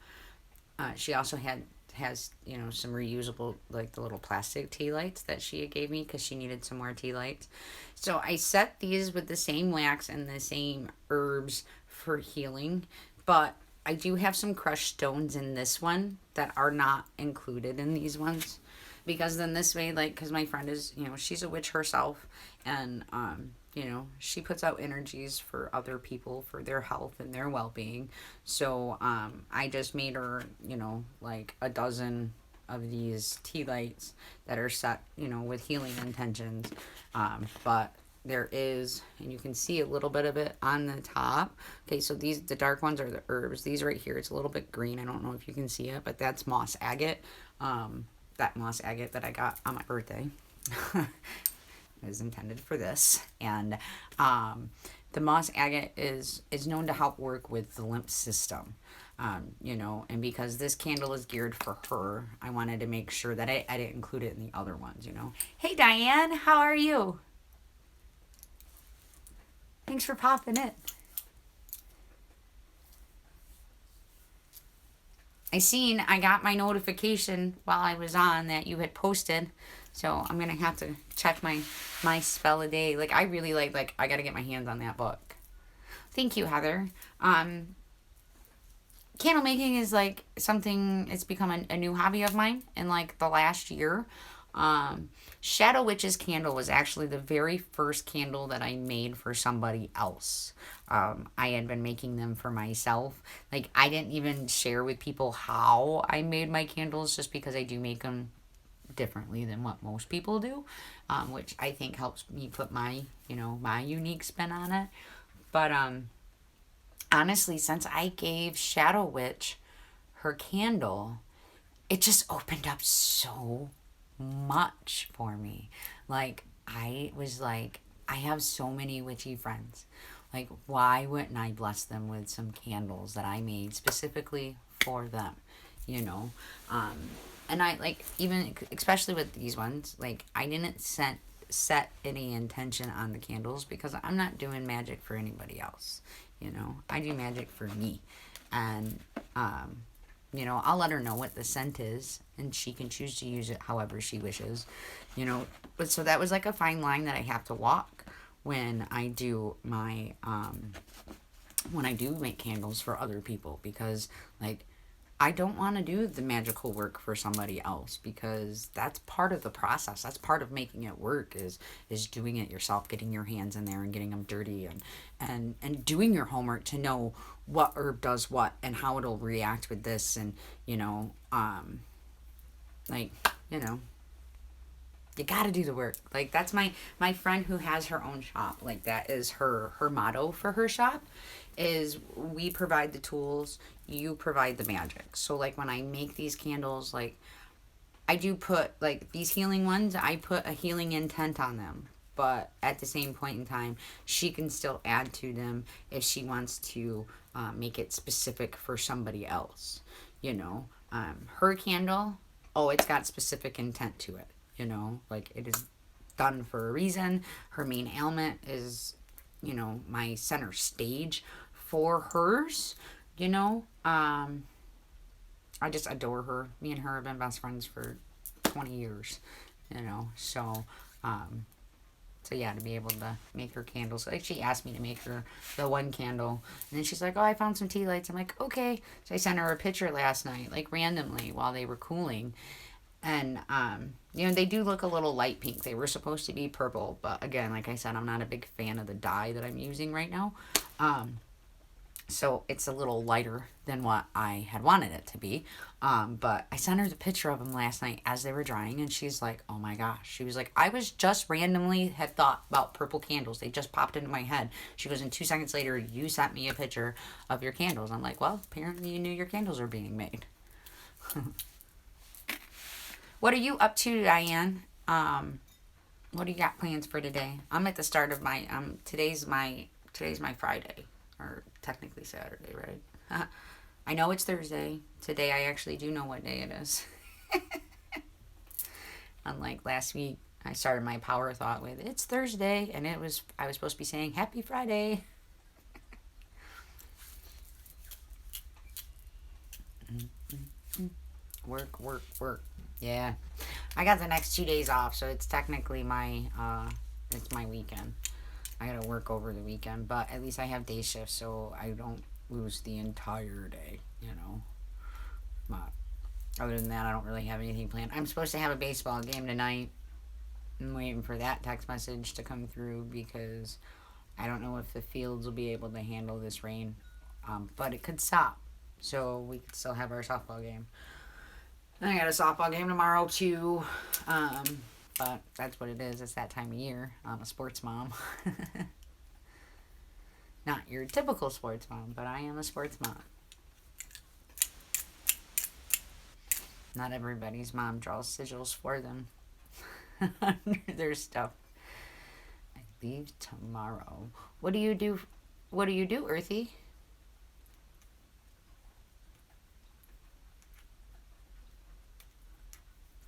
she also had has, you know, some reusable, like the little plastic tea lights that she gave me because she needed some more tea lights. So I set these with the same wax and the same herbs for healing, but I do have some crushed stones in this one that are not included in these ones, because then this way, like, because my friend is, you know, she's a witch herself, and you know, she puts out energies for other people for their health and their well-being. So I just made her, you know, like a dozen of these tea lights that are set, you know, with healing intentions. But there is, and you can see a little bit of it on the top. Okay, so these, the dark ones are the herbs. These right here, it's a little bit green. I don't know if you can see it, but that's moss agate. That moss agate that I got on my birthday. Is intended for this. And the moss agate is known to help work with the lymph system. You know, and because this candle is geared for her, I wanted to make sure that I didn't include it in the other ones, you know. Hey Diane, how are you? Thanks for popping in. I got my notification while I was on that you had posted. So I'm gonna have to check my spell a day. Like, I really like I gotta get my hands on that book. Thank you, Heather. Candle making is like something, it's become a new hobby of mine in like the last year. Shadow Witch's candle was actually the very first candle that I made for somebody else. I had been making them for myself. Like, I didn't even share with people how I made my candles, just because I do make them differently than what most people do, which I think helps me put my, you know, my unique spin on it. But honestly, since I gave Shadow Witch her candle, it just opened up so much for me. Like, I was like, I have so many witchy friends. Like, why wouldn't I bless them with some candles that I made specifically for them, you know? And I, like, even especially with these ones, like, I didn't set any intention on the candles because I'm not doing magic for anybody else, you know? I do magic for me. And you know, I'll let her know what the scent is, and she can choose to use it however she wishes, you know. But so that was like a fine line that I have to walk when I do my when I do make candles for other people, because like, I don't want to do the magical work for somebody else, because that's part of the process. That's part of making it work, is doing it yourself, getting your hands in there and getting them dirty, and doing your homework to know what herb does what and how it'll react with this, and you know, like, you know, you got to do the work. Like, that's my friend who has her own shop. Like, that is her motto for her shop, is we provide the tools, you provide the magic. So like, when I make these candles, like, I do put, like, these healing ones, I put a healing intent on them, but at the same point in time, she can still add to them if she wants to make it specific for somebody else, you know. Her candle, oh, it's got specific intent to it, you know, like, it is done for a reason. Her main ailment is, you know, my center stage for hers, you know. I just adore her. Me and her have been best friends for 20 years, you know. So so yeah, to be able to make her candles, like, she asked me to make her the one candle, and then she's like, oh, I found some tea lights. I'm like, okay. So I sent her a picture last night, like, randomly while they were cooling, and you know, they do look a little light pink. They were supposed to be purple, but again, like I said, I'm not a big fan of the dye that I'm using right now. So it's a little lighter than what I had wanted it to be. But I sent her the picture of them last night as they were drying, and she's like, oh my gosh. She was like, I was just randomly had thought about purple candles. They just popped into my head. She goes, and 2 seconds later, you sent me a picture of your candles. I'm like, well, apparently you knew your candles were being made. What are you up to, Diane? What do you got plans for today? I'm at the start of my, today's my Friday. Or technically Saturday, right? I know it's Thursday. Today I actually do know what day it is. Unlike last week, I started my power thought with, it's Thursday, and I was supposed to be saying Happy Friday. Work, work, work. Yeah. I got the next 2 days off, so it's technically it's my weekend. I gotta work over the weekend, but at least I have day shifts, so I don't lose the entire day, you know. But other than that, I don't really have anything planned. I'm supposed to have a baseball game tonight. I'm waiting for that text message to come through because I don't know if the fields will be able to handle this rain. But it could stop, so we could still have our softball game. And I got a softball game tomorrow too. Um, but that's what it is. It's that time of year. I'm a sports mom. Not your typical sports mom, but I am a sports mom. Not everybody's mom draws sigils for them under their stuff. I leave tomorrow. What do you do? What do you do, Earthy?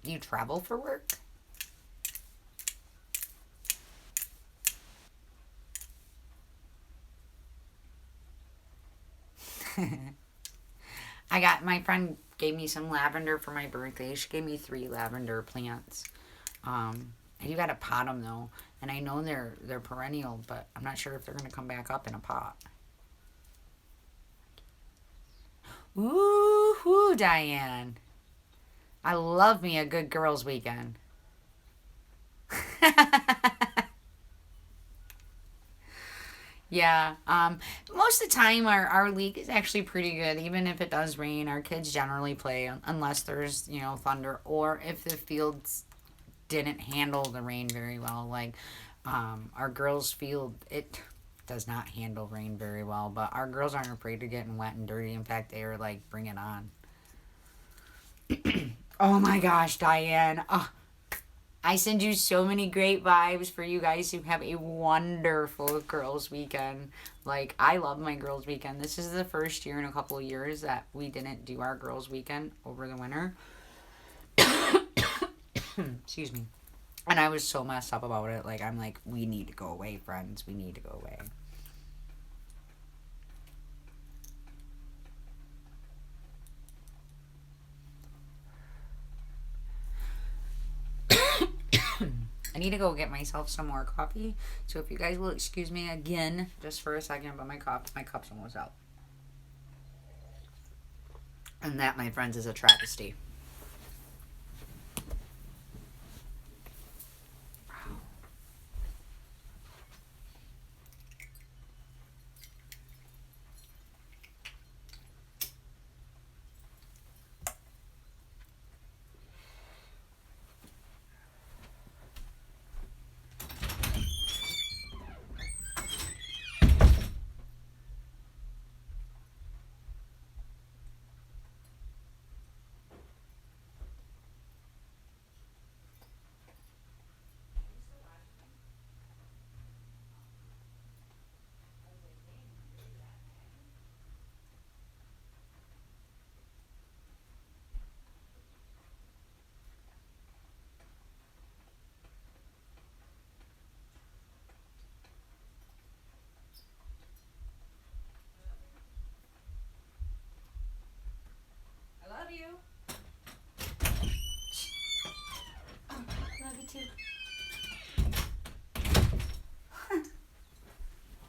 You travel for work? I got my friend gave me some lavender for my birthday. She gave me 3 lavender plants. You gotta pot them though, and I know they're perennial, but I'm not sure if they're gonna come back up in a pot. Woo, Diane! I love me a good girls' weekend. Yeah. Most of the time, our league is actually pretty good. Even if it does rain, our kids generally play unless there's, thunder or if the fields didn't handle the rain very well. Like, our girls' field, it does not handle rain very well, but our girls aren't afraid of getting wet and dirty. In fact, they are like, bring it on. Oh my gosh, Diane. Oh, I send you so many great vibes for you guys who have a wonderful girls' weekend. Like, I love my girls' weekend. This is the first year in a couple of years that we didn't do our girls' weekend over the winter. Excuse me. And I was so messed up about it. Like, I'm like, we need to go away, friends. We need to go away. I need to go get myself some more coffee. So if you guys will excuse me again, just for a second, but my cup's almost out. And that, my friends, is a travesty. I love you. Oh, love you too.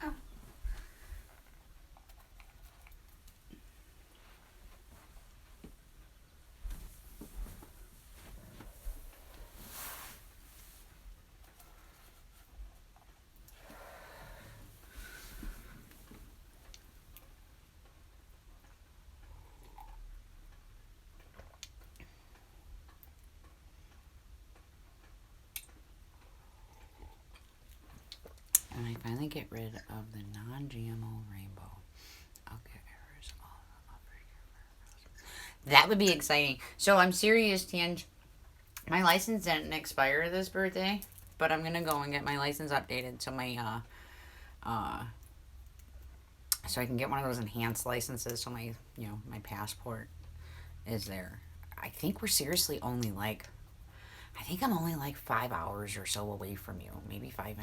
Oh. When I finally get rid of the non-GMO rainbow, I'll get errors all over. That would be exciting. So I'm serious, Tianj. My license didn't expire this birthday, but I'm gonna go and get my license updated so so I can get one of those enhanced licenses so my passport is there. I think we're seriously only like I think I'm only like 5 hours or so away from you, maybe 5.5,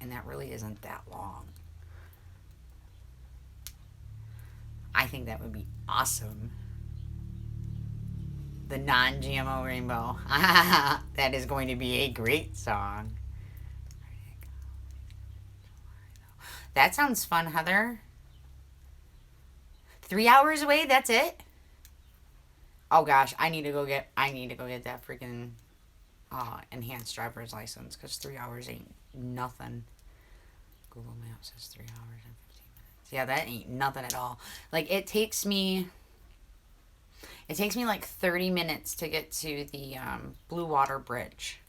and that really isn't that long. I think that would be awesome. The non-GMO rainbow. That is going to be a great song. That sounds fun, Heather. 3 hours away, that's it? Oh gosh, I need to go get that freaking enhanced driver's license because 3 hours ain't nothing. Google Maps says 3 hours and 15 minutes. Yeah, that ain't nothing at all. Like it takes me like 30 minutes to get to the Blue Water Bridge.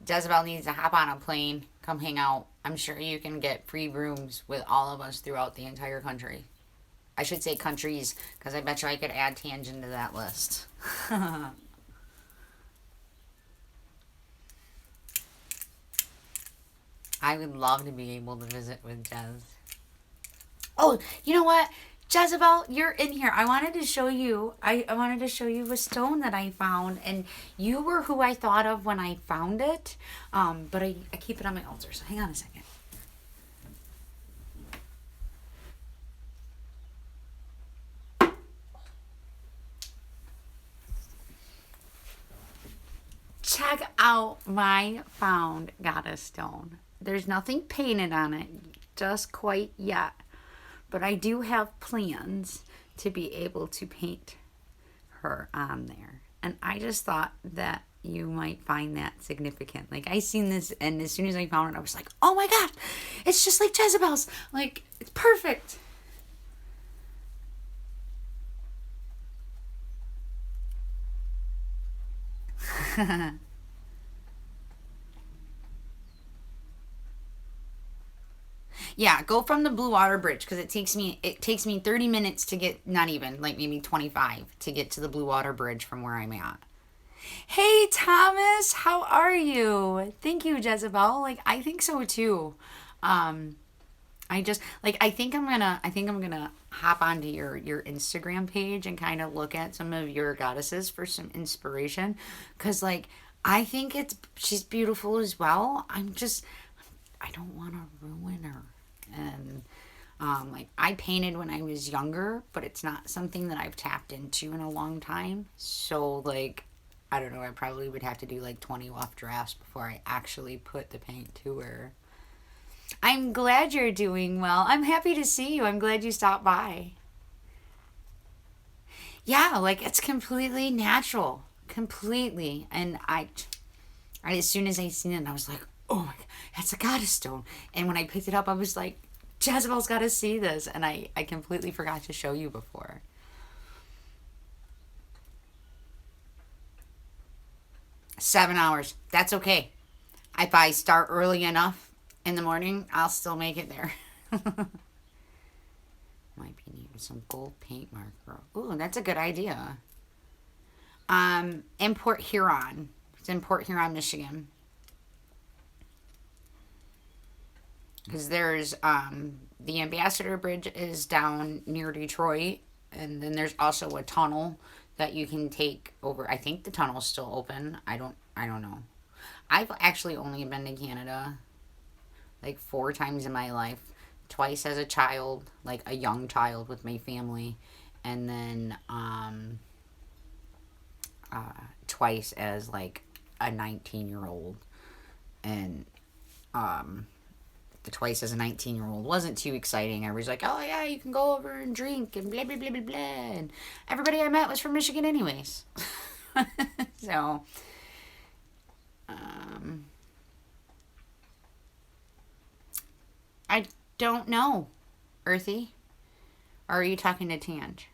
Jezebel needs to hop on a plane, come hang out. I'm sure you can get free rooms with all of us throughout the entire country. I should say countries, because I bet you I could add Tangent to that list. I would love to be able to visit with Jez. Oh, you know what? Jezebel, you're in here. I wanted to show you. I wanted to show you a stone that I found, and you were who I thought of when I found it. But I keep it on my altar. So hang on a second. Check out my found goddess stone. There's nothing painted on it just quite yet, but I do have plans to be able to paint her on there. And I just thought that you might find that significant. Like, I seen this, and as soon as I found it, I was like, oh my god, it's just like Jezebel's. Like, it's perfect. Yeah, go from the Blue Water Bridge because it takes me 30 minutes to get, not even, like maybe 25 to get to the Blue Water Bridge from where I'm at. Hey Thomas, how are you? Thank you, Jezebel. Like, I think so too. Um I just like I think I'm gonna hop onto your Instagram page and kind of look at some of your goddesses for some inspiration, cuz like I think she's beautiful as well. I don't want to ruin her. And like, I painted when I was younger, but it's not something that I've tapped into in a long time. So like, I don't know, I probably would have to do like 20 rough drafts before I actually put the paint to her. I'm glad you're doing well. I'm happy to see you. I'm glad you stopped by. Yeah, like, it's completely natural. Completely. And as soon as I seen it, I was like, oh my god, that's a goddess stone. And when I picked it up, I was like, Jezebel's got to see this. And I completely forgot to show you before. 7 hours. That's okay. If I start early enough in the morning, I'll still make it there. Might be needing some gold paint marker. Ooh, that's a good idea. In Port Huron. It's in Port Huron, Michigan. Because there's the Ambassador Bridge is down near Detroit, and then there's also a tunnel that you can take over. I think the tunnel's still open. I don't know. I've actually only been to Canada like 4 times in my life. Twice as a child, like a young child with my family, and then twice as like a 19-year-old. And the twice as a 19-year-old wasn't too exciting. I was like, oh yeah, you can go over and drink and blah blah blah blah blah. And everybody I met was from Michigan, anyways. So, I don't know, Earthy. Or are you talking to Tange?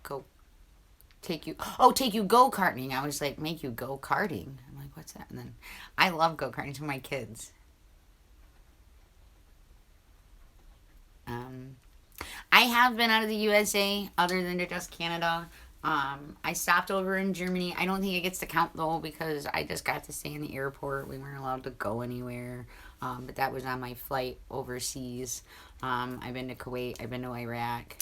Go take you go-karting. I was like, make you go-karting. I'm like, what's that? And then I love go-karting to my kids. Um, I have been out of the USA other than to just Canada. I stopped over in Germany. I don't think it gets to count though because I just got to stay in the airport. We weren't allowed to go anywhere. But that was on my flight overseas. I've been to Kuwait. I've been to Iraq.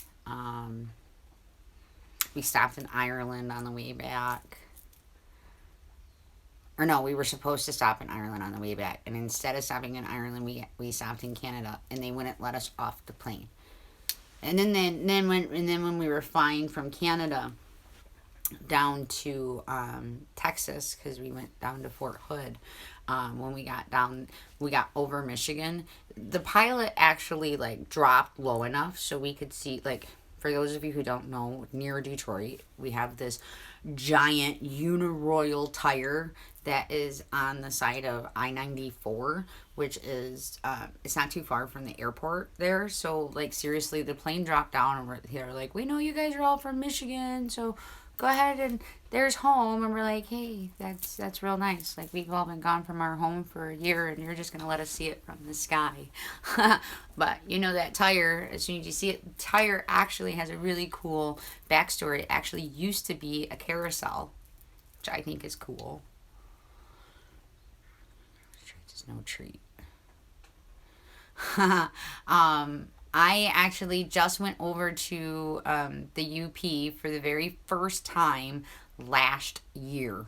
We stopped in Ireland on the way back. Or no, we were supposed to stop in Ireland on the way back, and instead of stopping in Ireland, we stopped in Canada, and they wouldn't let us off the plane. And then when we were flying from Canada down to Texas, because we went down to Fort Hood. When we got over Michigan. The pilot actually like dropped low enough so we could see, like, for those of you who don't know, near Detroit, we have this giant Uniroyal tire that is on the side of I-94, which is, it's not too far from the airport there. So, like, seriously, the plane dropped down and they're like, we know you guys are all from Michigan, so go ahead and there's home. And we're like, hey, that's real nice. Like, we've all been gone from our home for a year and you're just going to let us see it from the sky. But, you know, that tire, as soon as you see it, the tire actually has a really cool backstory. It actually used to be a carousel, which I think is cool. It's no treat. I actually just went over to the UP for the very first time last year.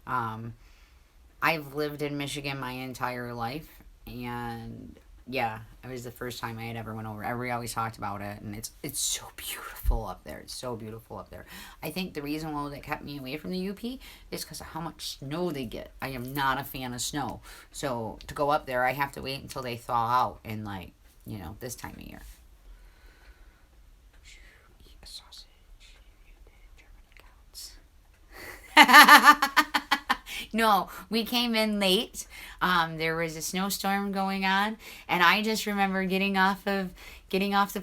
I've lived in Michigan my entire life, and yeah, it was the first time I had ever went over. We always talked about it, and it's so beautiful up there. It's so beautiful up there. I think the reason why that kept me away from the UP is because of how much snow they get. I am not a fan of snow, so to go up there, I have to wait until they thaw out in, like, you know, this time of year. Eat a sausage. German accounts. No, we came in late. There was a snowstorm going on, and I just remember getting off the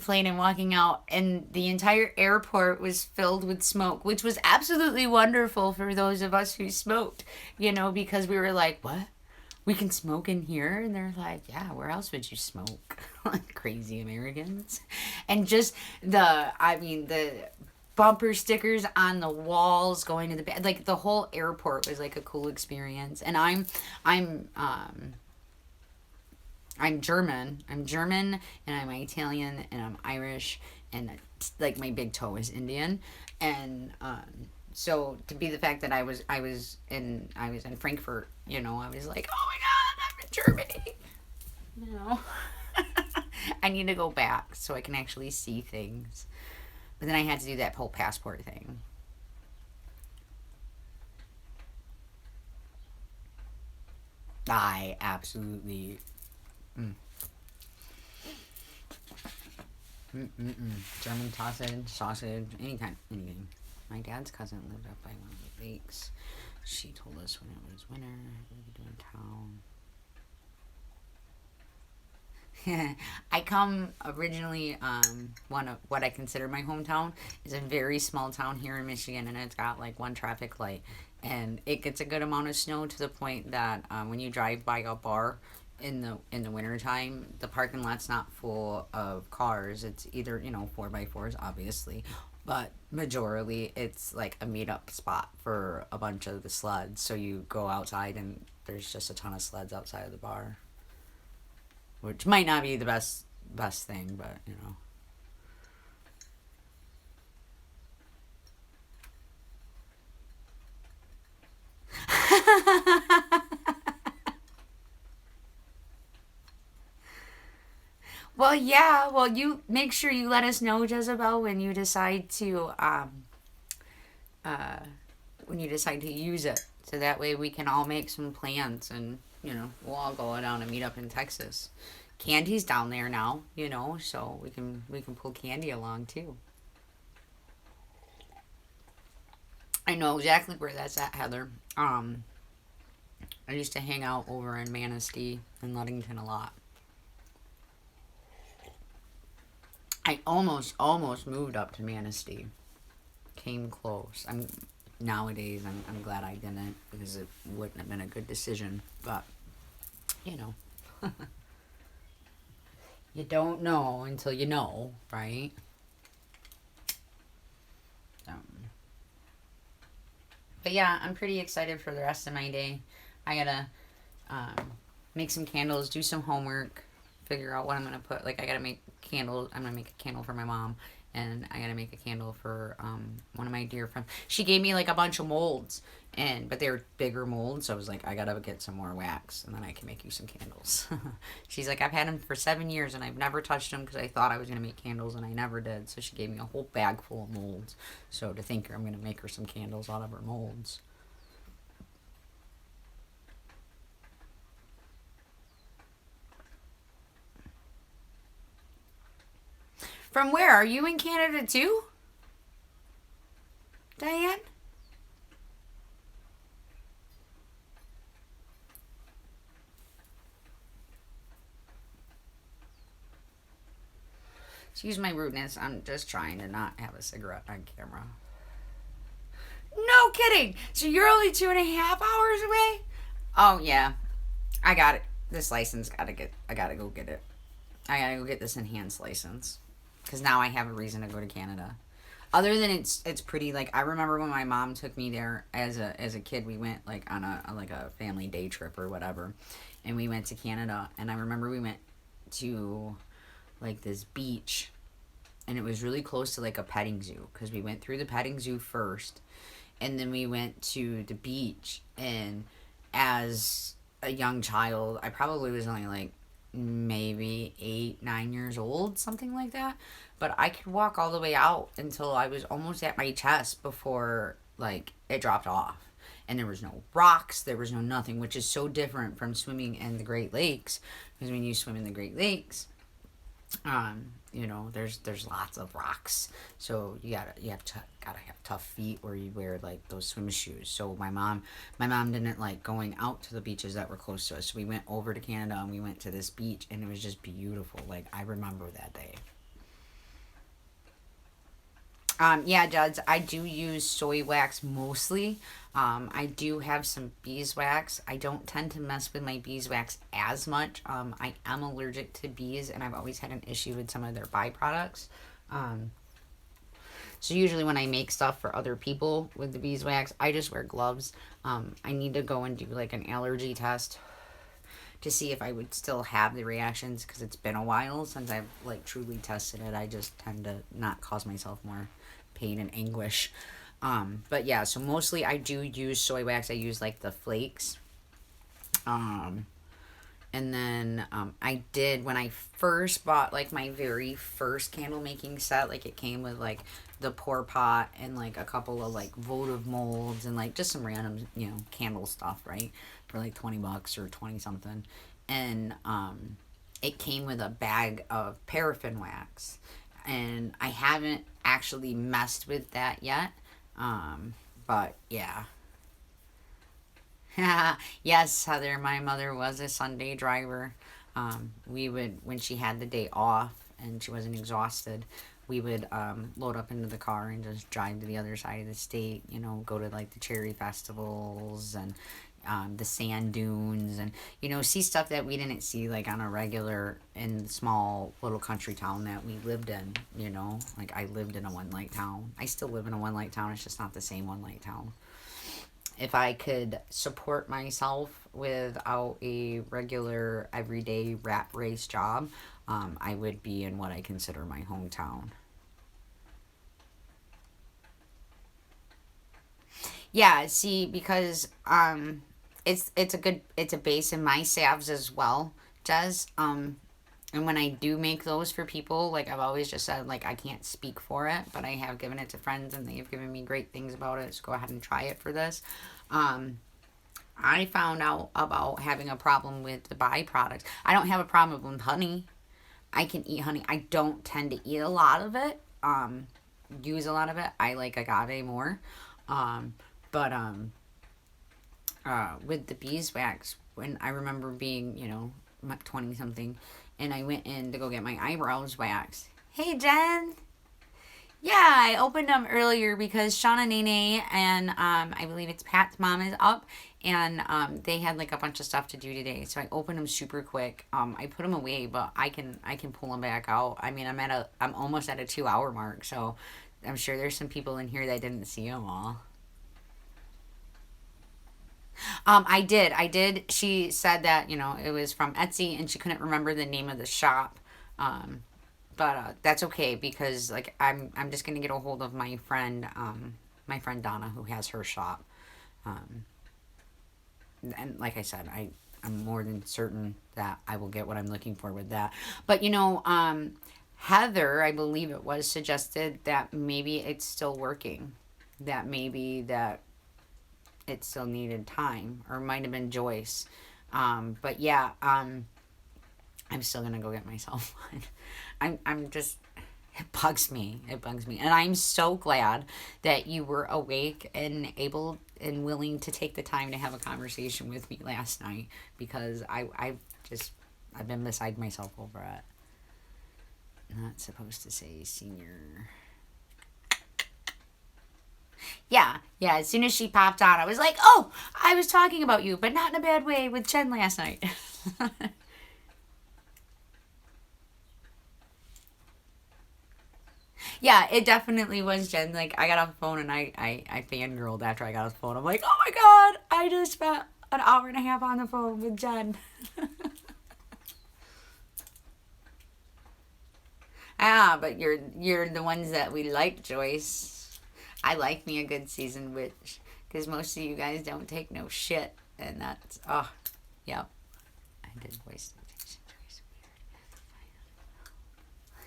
plane and walking out, and the entire airport was filled with smoke, which was absolutely wonderful for those of us who smoked, you know, because we were like, what? We can smoke in here? And they're like, yeah, where else would you smoke? Like crazy Americans. And just the bumper stickers on the walls going to the bed, like the whole airport was like a cool experience. And I'm German, and I'm Italian, and I'm Irish, and like my big toe is Indian. And so to be the fact that I was in Frankfurt, you know, I was like, oh my god, I'm in Germany, you know. I need to go back so I can actually see things. But then I had to do that whole passport thing. I absolutely. German sausage, anything. My dad's cousin lived up by one of the lakes. She told us when it was winter, we would do in town. I come originally, one of what I consider my hometown is a very small town here in Michigan, and it's got like one traffic light, and it gets a good amount of snow to the point that when you drive by a bar in the wintertime, the parking lot's not full of cars. It's either, you know, 4x4s, obviously, but majorly it's like a meetup spot for a bunch of the sleds. So you go outside and there's just a ton of sleds outside of the bar, which might not be the best thing, but you know. Well, yeah. Well, you make sure you let us know, Jezebel, uh, when you decide to use it, so that way we can all make some plans, and you know, we'll all go down and meet up in Texas. Candy's down there now, you know, so we can pull Candy along too. I know exactly where that's at, Heather. I used to hang out over in Manistee and Ludington a lot. I almost moved up to Manistee. Came close. I'm glad I didn't, because it wouldn't have been a good decision. But you know, you don't know until you know, right? But yeah, I'm pretty excited for the rest of my day. I gotta um, make some candles, do some homework, figure out what I'm gonna put. Like, I gotta make candles. I'm gonna make a candle for my mom, and I gotta make a candle for one of my dear friends. She gave me like a bunch of molds, but they were bigger molds. So I was like, I gotta get some more wax, and then I can make you some candles. She's like, I've had them for 7 years, and I've never touched them because I thought I was gonna make candles, and I never did. So she gave me a whole bag full of molds. So to think I'm gonna make her some candles out of her molds. From where? Are you in Canada too, Diane? Excuse my rudeness. I'm just trying to not have a cigarette on camera. No kidding. So you're only 2.5 hours away? Oh yeah. I got it. This license I gotta go get it. I gotta go get this enhanced license. Because now I have a reason to go to Canada. Other than it's pretty, like I remember when my mom took me there as a kid, we went like on a family day trip or whatever, and we went to Canada, and I remember we went to like this beach, and it was really close to like a petting zoo because we went through the petting zoo first, and then we went to the beach. And as a young child, I probably was only like maybe 8, 9 years old, something like that. But I could walk all the way out until I was almost at my chest before like it dropped off. And there was no rocks, there was no nothing, which is so different from swimming in the Great Lakes. Because when you swim in the Great Lakes, there's lots of rocks, so gotta have tough feet, or you wear like those swim shoes. So my mom didn't like going out to the beaches that were close to us. So we went over to Canada and we went to this beach, and it was just beautiful. Like I remember that day. Yeah, Juds, I do use soy wax mostly. I do have some beeswax. I don't tend to mess with my beeswax as much. I am allergic to bees, and I've always had an issue with some of their byproducts. Um, so usually when I make stuff for other people with the beeswax, I just wear gloves. I need to go and do like an allergy test to see if I would still have the reactions, because it's been a while since I've like truly tested it. I just tend to not cause myself more pain and anguish. But yeah, so mostly I do use soy wax. I use like the flakes. Um, and then I did, when I first bought like my very first candle making set, like it came with like the pour pot and like a couple of like votive molds and like just some random, candle stuff, right? For like $20 or 20 something. And it came with a bag of paraffin wax. And I haven't actually messed with that yet. But yeah. Yes, Heather, my mother was a Sunday driver. We would, when she had the day off and she wasn't exhausted, we would load up into the car and just drive to the other side of the state, go to like the cherry festivals and the sand dunes, and see stuff that we didn't see like on a regular in the small little country town that we lived in. Like I lived in a one light town. I still live in a one light town. It's just not the same one light town. If I could support myself without a regular everyday rat race job, I would be in what I consider my hometown. Yeah, see, because it's a base in my salves as well, Jez. And when I do make those for people, like I've always just said, like I can't speak for it, but I have given it to friends and they have given me great things about it. So go ahead and try it for this. Um, I found out about having a problem with the byproducts. I don't have a problem with honey. I can eat honey. I don't tend to eat a lot of it. Use a lot of it. I like agave more. Um, but with the beeswax, when I remember being, 20 something, and I went in to go get my eyebrows waxed. Hey, Jen. Yeah, I opened them earlier because Shauna NaNa and I believe it's Pat's mom is up, and they had like a bunch of stuff to do today. So I opened them super quick. I put them away, but I can pull them back out. I mean, I'm almost at a 2 hour mark, so I'm sure there's some people in here that didn't see them all. I did. She said that it was from Etsy, and she couldn't remember the name of the shop. Um, But that's okay because like I'm just gonna get a hold of my friend Donna who has her shop, um, and like I said, I'm more than certain that I will get what I'm looking for with that. But Heather, I believe it was, suggested that maybe it's still working, that maybe that it still needed time, or it might have been Joyce. But yeah, I'm still gonna go get myself one. I'm just, it bugs me. It bugs me. And I'm so glad that you were awake and able and willing to take the time to have a conversation with me last night, because I've been beside myself over it. Not supposed to say senior. Yeah, as soon as she popped on, I was like, oh, I was talking about you, but not in a bad way, with Jen last night. Yeah, it definitely was Jen. Like, I got off the phone and I fangirled after I got off the phone. I'm like, oh my god, I just spent an hour and a half on the phone with Jen. Ah, but you're the ones that we like, Joyce. I like me a good seasoned witch, because most of you guys don't take no shit, and that's, oh, yep. I did voice dictation, Joyce.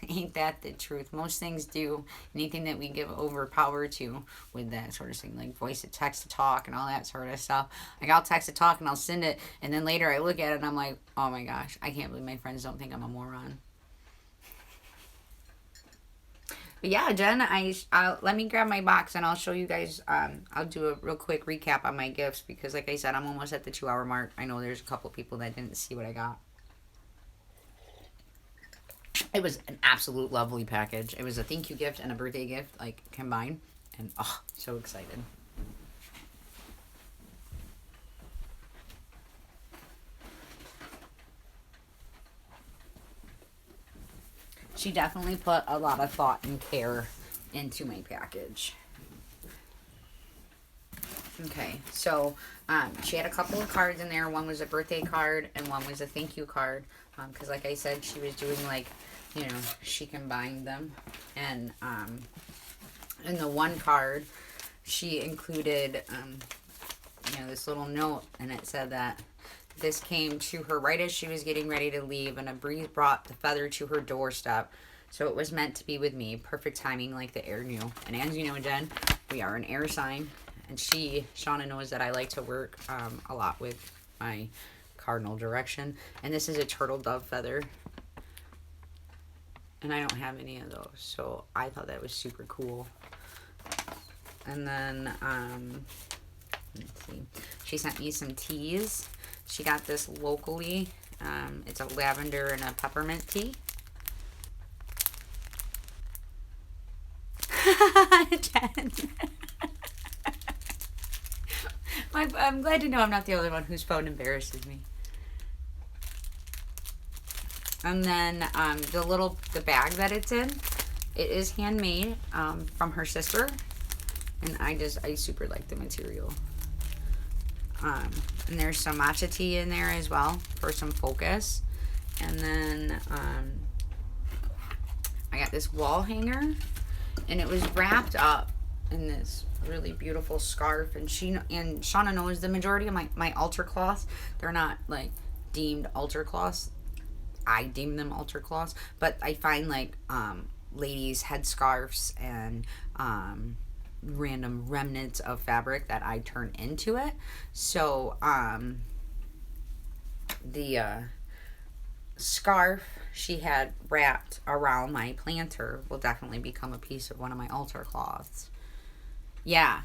Ain't that the truth? Most things do. Anything that we give over power to with that sort of thing, like voice to text to talk and all that sort of stuff. Like, I'll text to talk and I'll send it, and then later I look at it and I'm like, oh my gosh, I can't believe my friends don't think I'm a moron. But yeah, Jen, I'll let me grab my box and I'll show you guys. I'll do a real quick recap on my gifts, because, like I said, I'm almost at the 2 hour mark. I know there's a couple people that didn't see what I got. It was an absolute lovely package. It was a thank you gift and a birthday gift, like, combined, and oh, so excited. She definitely put a lot of thought and care into my package. Okay, so she had a couple of cards in there. One was a birthday card and one was a thank you card. Because, like I said, she was doing, like, she combined them. And in the one card, she included, this little note, and it said that this came to her right as she was getting ready to leave, and a breeze brought the feather to her doorstep. So it was meant to be with me. Perfect timing, like the air knew. And as you know, Jen, we are an air sign. And Shauna knows that I like to work a lot with my cardinal direction. And this is a turtle dove feather. And I don't have any of those. So I thought that was super cool. And then, let's see. She sent me some teas. She got this locally. It's a lavender and a peppermint tea. Jen. I'm glad to know I'm not the only one whose phone embarrasses me. And then the bag that it's in, it is handmade from her sister, and I super like the material. And there's some matcha tea in there as well for some focus. And then I got this wall hanger, and it was wrapped up in this really beautiful scarf. And Shauna knows the majority of my altar cloths, they're not like deemed altar cloths. I deem them altar cloths, but I find like ladies' headscarves and random remnants of fabric that I turn into it. So the scarf she had wrapped around my planter will definitely become a piece of one of my altar cloths. Yeah,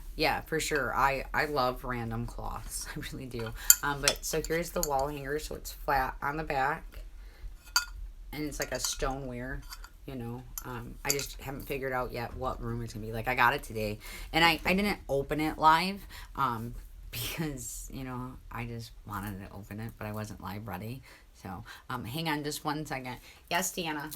for sure. I love random cloths. I really do. But so here's the wall hanger. So it's flat on the back, and it's like a stoneware. I just haven't figured out yet what room it's gonna be. Like, I got it today, and I didn't open it live, because I just wanted to open it, but I wasn't live ready. So hang on just 1 second. Yes, Deanna.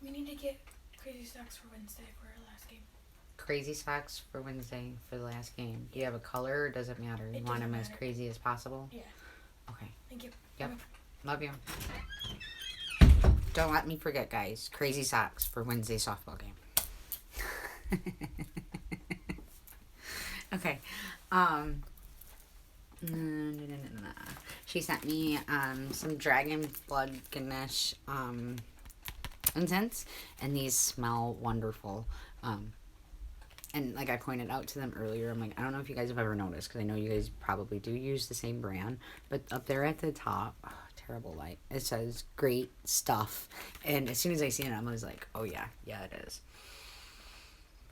We need to get crazy socks for Wednesday for our last game. Crazy socks for Wednesday for the last game. Do you have a color, or does it matter? You want them as crazy as possible? Yeah. Okay. Thank you. Yep. Love you. Don't let me forget, guys. Crazy socks for Wednesday softball game. Okay. She sent me some Dragon Blood Ganesh incense, and these smell wonderful. And like I pointed out to them earlier, I'm like, I don't know if you guys have ever noticed, because I know you guys probably do use the same brand, but up there at the top, terrible light, it says great stuff. And as soon as I seen it, I was like, oh yeah, it is.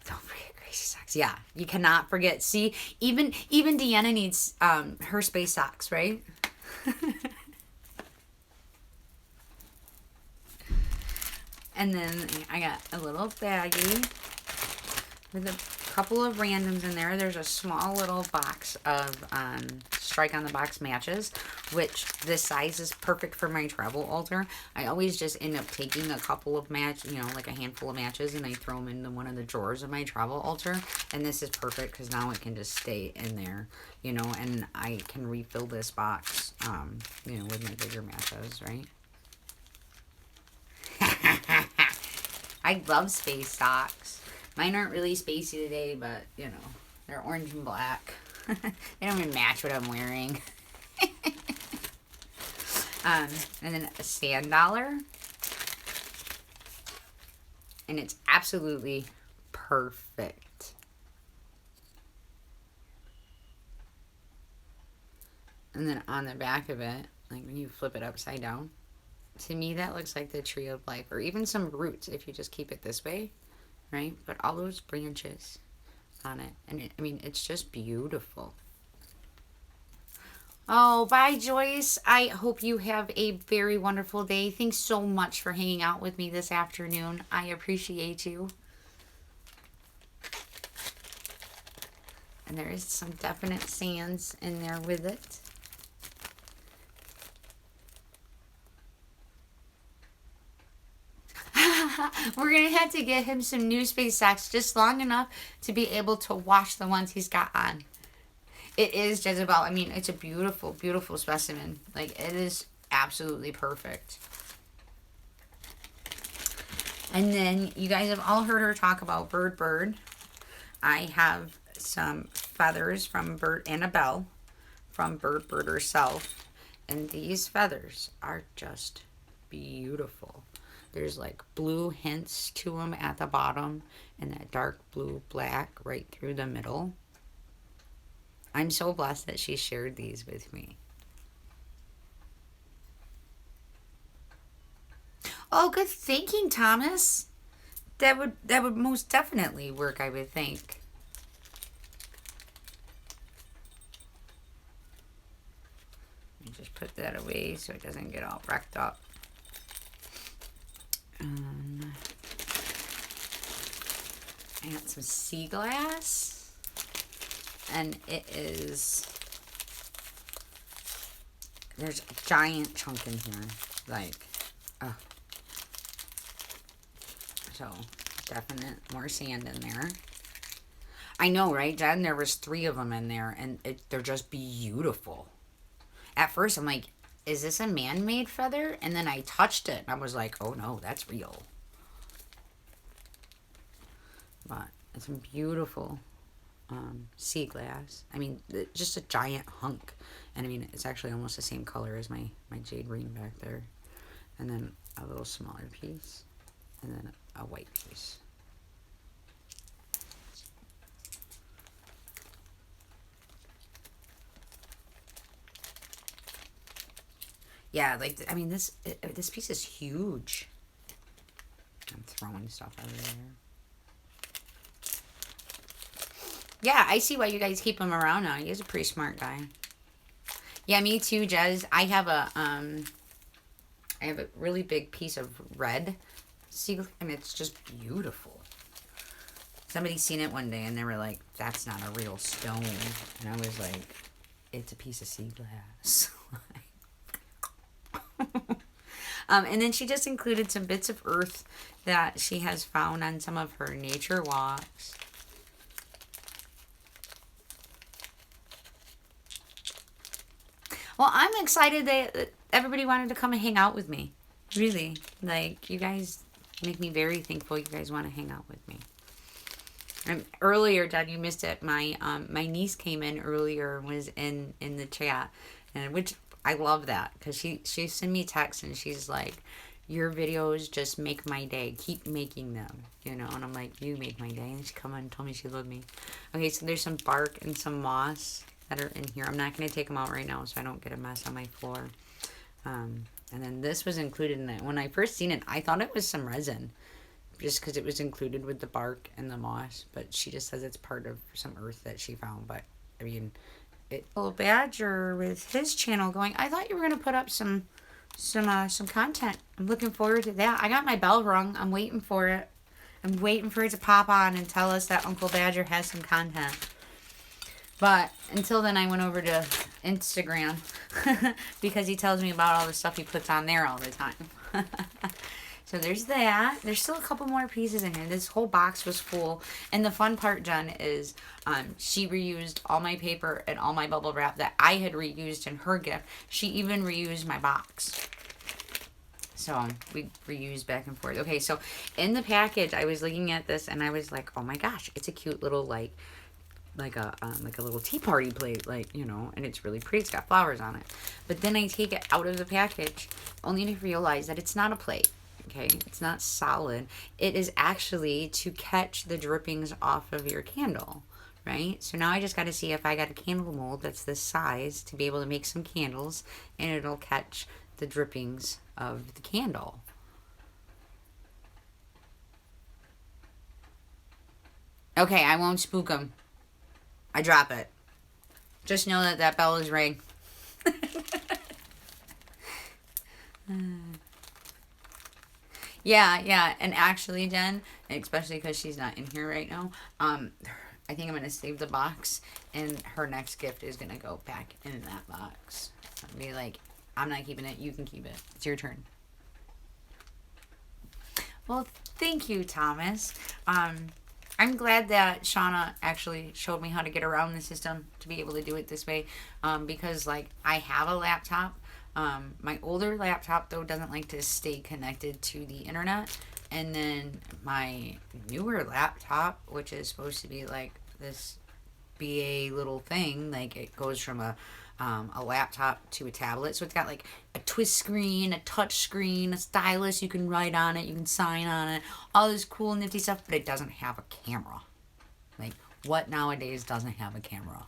Don't forget Crazy Socks. Yeah, you cannot forget. See, even Deanna needs her space socks, right? And then I got a little baggie with a couple of randoms in there. There's a small little box of Strike on the Box matches, which this size is perfect for my travel altar. I always just end up taking a couple of like a handful of matches, and I throw them into one of the drawers of my travel altar. And this is perfect because now it can just stay in there, and I can refill this box, with my bigger matches, right? I love space socks. Mine aren't really spacey today, but, they're orange and black. They don't even match what I'm wearing. And then a sand dollar. And it's absolutely perfect. And then on the back of it, like when you flip it upside down, to me that looks like the tree of life, or even some roots if you just keep it this way, right? But all those branches on it, and it's just beautiful. Oh, bye, Joyce. I hope you have a very wonderful day. Thanks so much for hanging out with me this afternoon. I appreciate you. And there is some definite sands in there with it. We're going to have to get him some new space socks just long enough to be able to wash the ones he's got on. It is Jezebel. It's a beautiful, beautiful specimen. Like, it is absolutely perfect. And then you guys have all heard her talk about Bird. I have some feathers from Annabelle from Bird herself. And these feathers are just beautiful. There's like blue hints to them at the bottom and that dark blue black right through the middle. I'm so blessed that she shared these with me. Oh, good thinking, Thomas. That would most definitely work, I would think. Let me just put that away so it doesn't get all wrecked up. I got some sea glass, and there's a giant chunk in here, so definite more sand in there. I know, right, Jen? There was 3 of them in there, and they're just beautiful. At first, I'm like, is this a man-made feather? And then I touched it, and I was like, oh no, that's real. But it's some beautiful sea glass. Just a giant hunk. And it's actually almost the same color as my jade ring back there. And then a little smaller piece. And then a white piece. Yeah, this piece is huge. I'm throwing stuff everywhere. Yeah, I see why you guys keep him around now. He's a pretty smart guy. Yeah, me too, Jez. I have a really big piece of red sea, and it's just beautiful. Somebody seen it one day, and they were like, "That's not a real stone," and I was like, "It's a piece of sea glass." And then she just included some bits of earth that she has found on some of her nature walks. Well, I'm excited that everybody wanted to come and hang out with me. Really. Like, you guys make me very thankful you guys want to hang out with me. And earlier, Dad, you missed it. My niece came in earlier and was in the chat, and which I love that because she sent me texts and she's like, "Your videos just make my day. Keep making them, you know." And I'm like, "You make my day." And she come in and told me she loved me. Okay, so there's some bark and some moss that are in here. I'm not gonna take them out right now so I don't get a mess on my floor. And then this was included in it. When I first seen it, I thought it was some resin, just because it was included with the bark and the moss. But she just says it's part of some earth that she found. But I mean, little Badger with his channel going. I thought you were gonna put up some content. I'm looking forward to that. I got my bell rung. I'm waiting for it. I'm waiting for it to pop on and tell us that Uncle Badger has some content. But until then, I went over to Instagram because he tells me about all the stuff he puts on there all the time. So there's that. There's still a couple more pieces in here. This whole box was full. And the fun part, Jen, is she reused all my paper and all my bubble wrap that I had reused in her gift. She even reused my box. So we reused back and forth. Okay, so in the package, I was looking at this and I was like, oh my gosh, it's a cute little like a little tea party plate, like, you know, and it's really pretty. It's got flowers on it. But then I take it out of the package only to realize that it's not a plate. Okay, it's not solid. It is actually to catch the drippings off of your candle, right? So now I just got to see if I got a candle mold that's this size to be able to make some candles, and it'll catch the drippings of the candle. Okay, I won't spook them. I drop it. Just know that bell is rang. Yeah, and actually, Jen, especially because she's not in here right now, I think I'm going to save the box, and her next gift is going to go back in that box. I'll be like, I'm not keeping it, you can keep it. It's your turn. Well, thank you, Thomas. I'm glad that Shauna actually showed me how to get around the system to be able to do it this way, because, like, I have a laptop. My older laptop, though, doesn't like to stay connected to the internet. And then my newer laptop, which is supposed to be, like, this BA little thing, like, it goes from a laptop to a tablet. So it's got, like, a twist screen, a touch screen, a stylus. You can write on it. You can sign on it. All this cool, nifty stuff. But it doesn't have a camera. Like, what nowadays doesn't have a camera?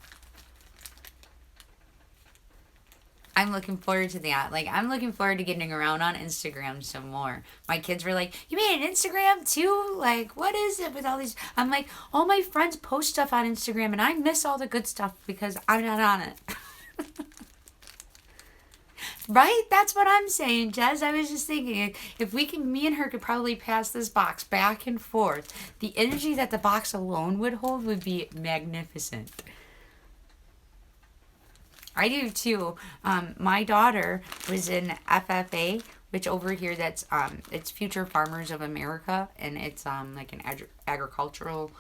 I'm looking forward to that. Like, I'm looking forward to getting around on Instagram some more. My kids were like, you made an Instagram too? Like, what is it with all these? I'm like, all my friends post stuff on Instagram and I miss all the good stuff because I'm not on it. Right? That's what I'm saying, Jez. I was just thinking, if we can, me and her could probably pass this box back and forth. The energy that the box alone would hold would be magnificent. I do too. My daughter was in FFA, which over here it's Future Farmers of America, and it's like an agricultural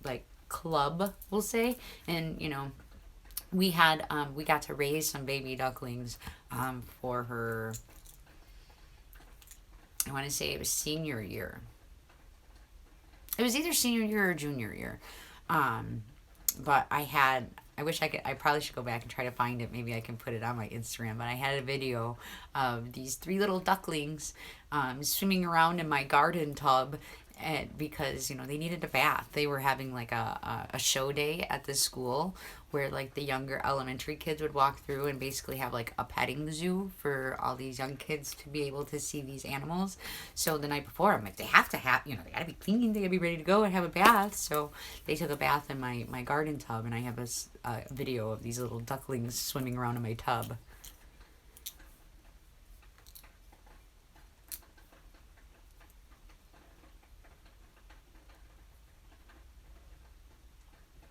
like club, we'll say. And you know, we got to raise some baby ducklings for her. I want to say it was senior year. It was either senior year or junior year. But I wish I could, I probably should go back and try to find it. Maybe I can put it on my Instagram. But I had a video of these 3 little ducklings swimming around in my garden tub because, you know, they needed a bath. They were having like a show day at the school where like the younger elementary kids would walk through and basically have like a petting zoo for all these young kids to be able to see these animals. So the night before, I'm like, they have to have, you know, they gotta be clean, they gotta be ready to go and have a bath. So they took a bath in my garden tub, and I have a video of these little ducklings swimming around in my tub.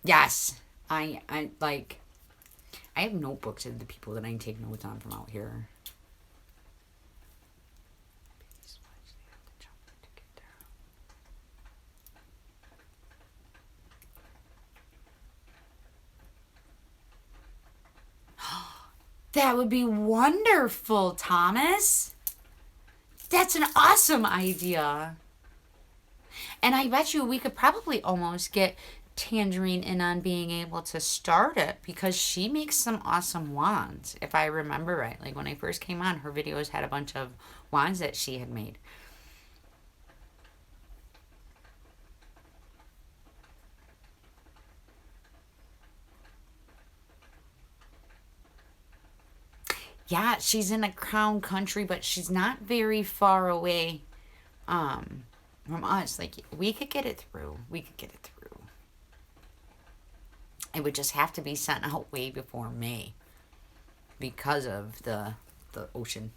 Yes, I like. I have notebooks of the people that I take notes on from out here. That would be wonderful, Thomas. That's an awesome idea. And I bet you we could probably almost get Tangerine in on being able to start it because she makes some awesome wands, if I remember right. Like when I first came on, her videos had a bunch of wands that she had made. Yeah, she's in a crown country, but she's not very far away from us. Like we could get it through. We could get it through. It would just have to be sent out way before May because of the ocean.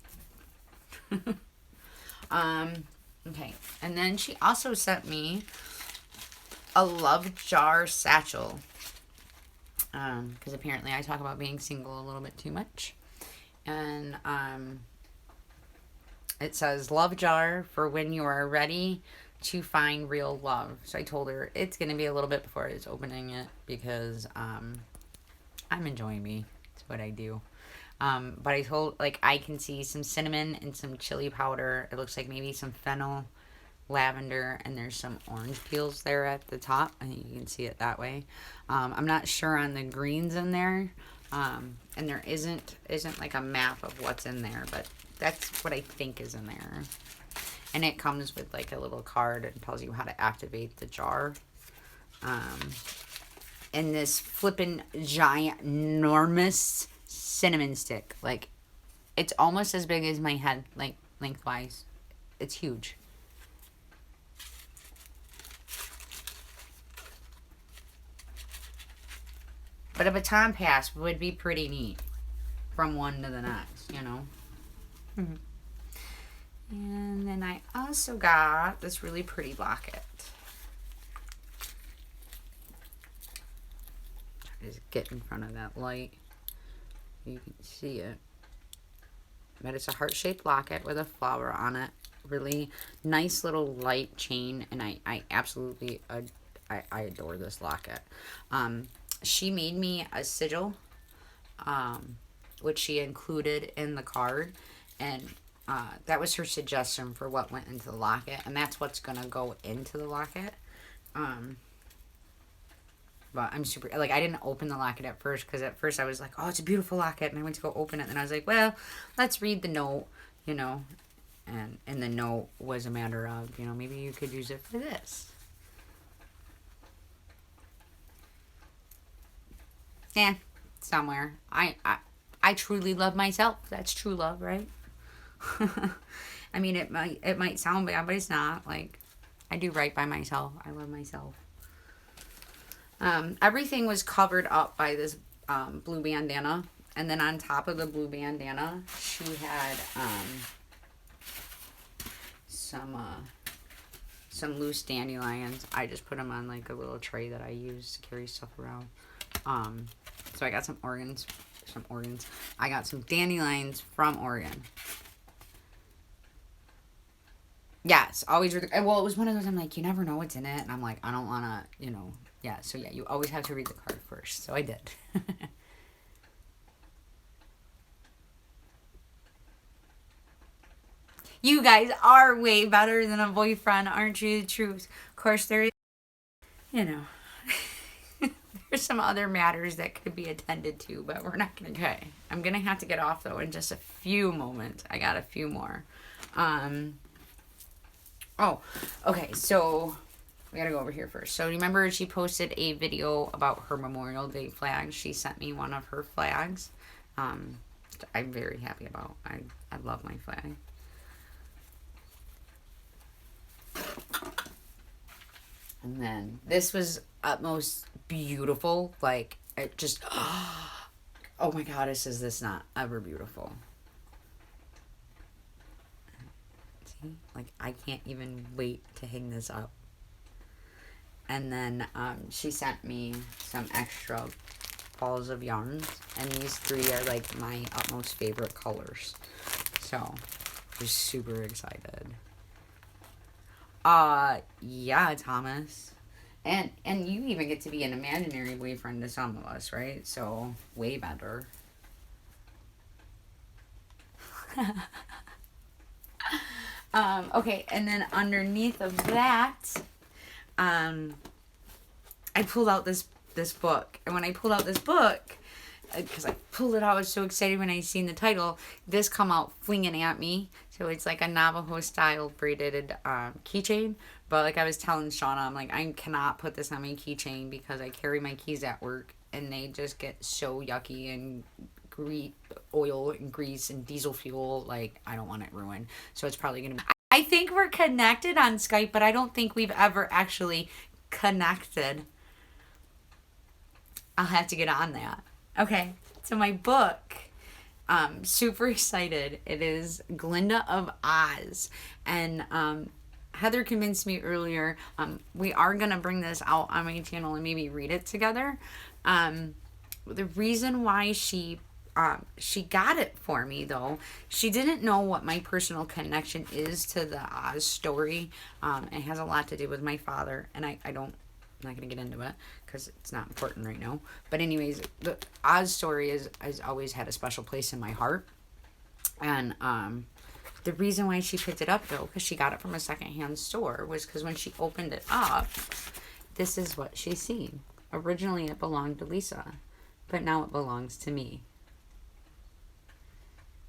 Okay. And then she also sent me a love jar satchel. Because apparently I talk about being single a little bit too much. And it says love jar for when you are ready to find real love. So I told her it's going to be a little bit before it's opening it because I'm enjoying me. It's what I do. But I told, like, I can see some cinnamon and some chili powder. It looks like maybe some fennel, lavender, and there's some orange peels there at the top. I think you can see it that way. I'm not sure on the greens in there. And there isn't like a map of what's in there, but that's what I think is in there. And it comes with like a little card and tells you how to activate the jar. And this flippin' giant, enormous cinnamon stick. Like, it's almost as big as my head, like, lengthwise. It's huge. But a baton pass would be pretty neat from one to the next, you know? Mm-hmm. And then I also got this really pretty locket. Just get in front of that light. You can see it. But it's a heart-shaped locket with a flower on it. Really nice little light chain. And I absolutely I adore this locket. She made me a sigil, which she included in the card. And that was her suggestion for what went into the locket. And that's what's going to go into the locket. But I'm super, like, I didn't open the locket at first because at first I was like, oh, it's a beautiful locket. And I went to go open it. And I was like, well, let's read the note, you know. And the note was a matter of, you know, maybe you could use it for this. Yeah, somewhere. I truly love myself. That's true love, right? I mean, it might sound bad, but it's not. Like, I do right by myself. I love myself. Everything was covered up by this blue bandana. And then on top of the blue bandana, she had some loose dandelions. I just put them on like a little tray that I use to carry stuff around. So I got some organs. I got some dandelions from Oregon. Yes, always. Well, it was one of those. I'm like, you never know what's in it, and I'm like, I don't want to, you know. Yeah, so yeah, you always have to read the card first. So I did. You guys are way better than a boyfriend, aren't you? The truth. Of course, there is, you know, there's some other matters that could be attended to, but we're not going to. Okay. I'm going to have to get off, though, in just a few moments. I got a few more. Oh, okay, so we gotta go over here first. So remember she posted a video about her Memorial Day flag. She sent me one of her flags. I'm very happy about. I love my flag. And then this was utmost beautiful. Like, it just, oh my goddess, is this not ever beautiful? See? Like, I can't even wait to hang this up. And then she sent me some extra balls of yarns. And these three are like my utmost favorite colors. So, I'm super excited. Yeah, Thomas. And you even get to be an imaginary boyfriend to some of us, right? So, way better. Okay, and then underneath of that, I pulled out this book. And when I pulled out this book, because I pulled it out, I was so excited when I seen the title. This come out flinging at me. So it's like a Navajo style braided keychain. But like I was telling Shauna, I'm like, I cannot put this on my keychain because I carry my keys at work and they just get so yucky and oil and grease and diesel fuel. Like, I don't want it ruined. So it's probably going to be. I think we're connected on Skype, but I don't think we've ever actually connected. I'll have to get on that. Okay, so my book, super excited. It is Glinda of Oz. And Heather convinced me earlier, we are going to bring this out on my channel and maybe read it together. The reason why she got it for me, though, she didn't know what my personal connection is to the Oz story. It has a lot to do with my father, and I'm not going to get into it because it's not important right now. But anyways, the Oz story has always had a special place in my heart. And the reason why she picked it up, though, because she got it from a secondhand store, was because when she opened it up, this is what she's seen. Originally, it belonged to Lisa, but now it belongs to me.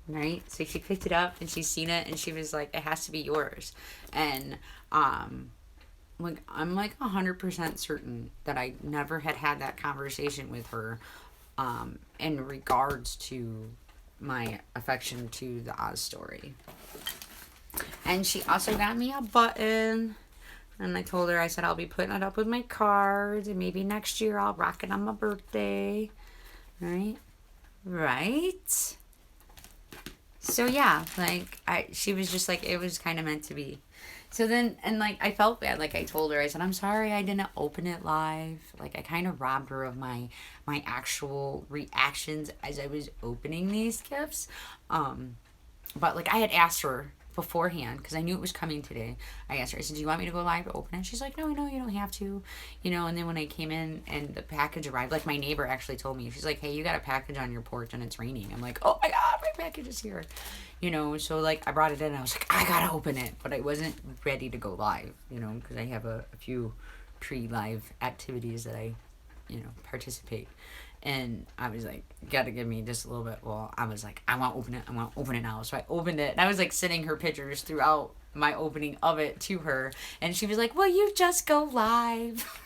Right? So she picked it up and she's seen it and she was like, it has to be yours. And like I'm like 100% certain that I never had that conversation with her in regards to my affection to the Oz story. And she also got me a button. And I told her, I said, I'll be putting it up with my cards. And maybe next year I'll rock it on my birthday. Right? Right? So yeah, like she was just like, it was kind of meant to be. So then, and like I felt bad. Like I told her, I said, I'm sorry I didn't open it live. Like I kind of robbed her of my actual reactions as I was opening these gifts. But like I had asked her beforehand because I knew it was coming today. I asked her, I said, do you want me to go live to open it? She's like, no, you don't have to. And then when I came in and the package arrived, like my neighbor actually told me, she's like, hey, you got a package on your porch and it's raining. I'm like, oh my God, my package is here. So like I brought it in and I was like, I gotta open it. But I wasn't ready to go live, because I have a few pre-live activities that I, participate. And I was like, gotta give me just a little bit. Well, I was like, I want to open it now. So I opened it and I was like sending her pictures throughout my opening of it to her. And she was like, well, you just go live.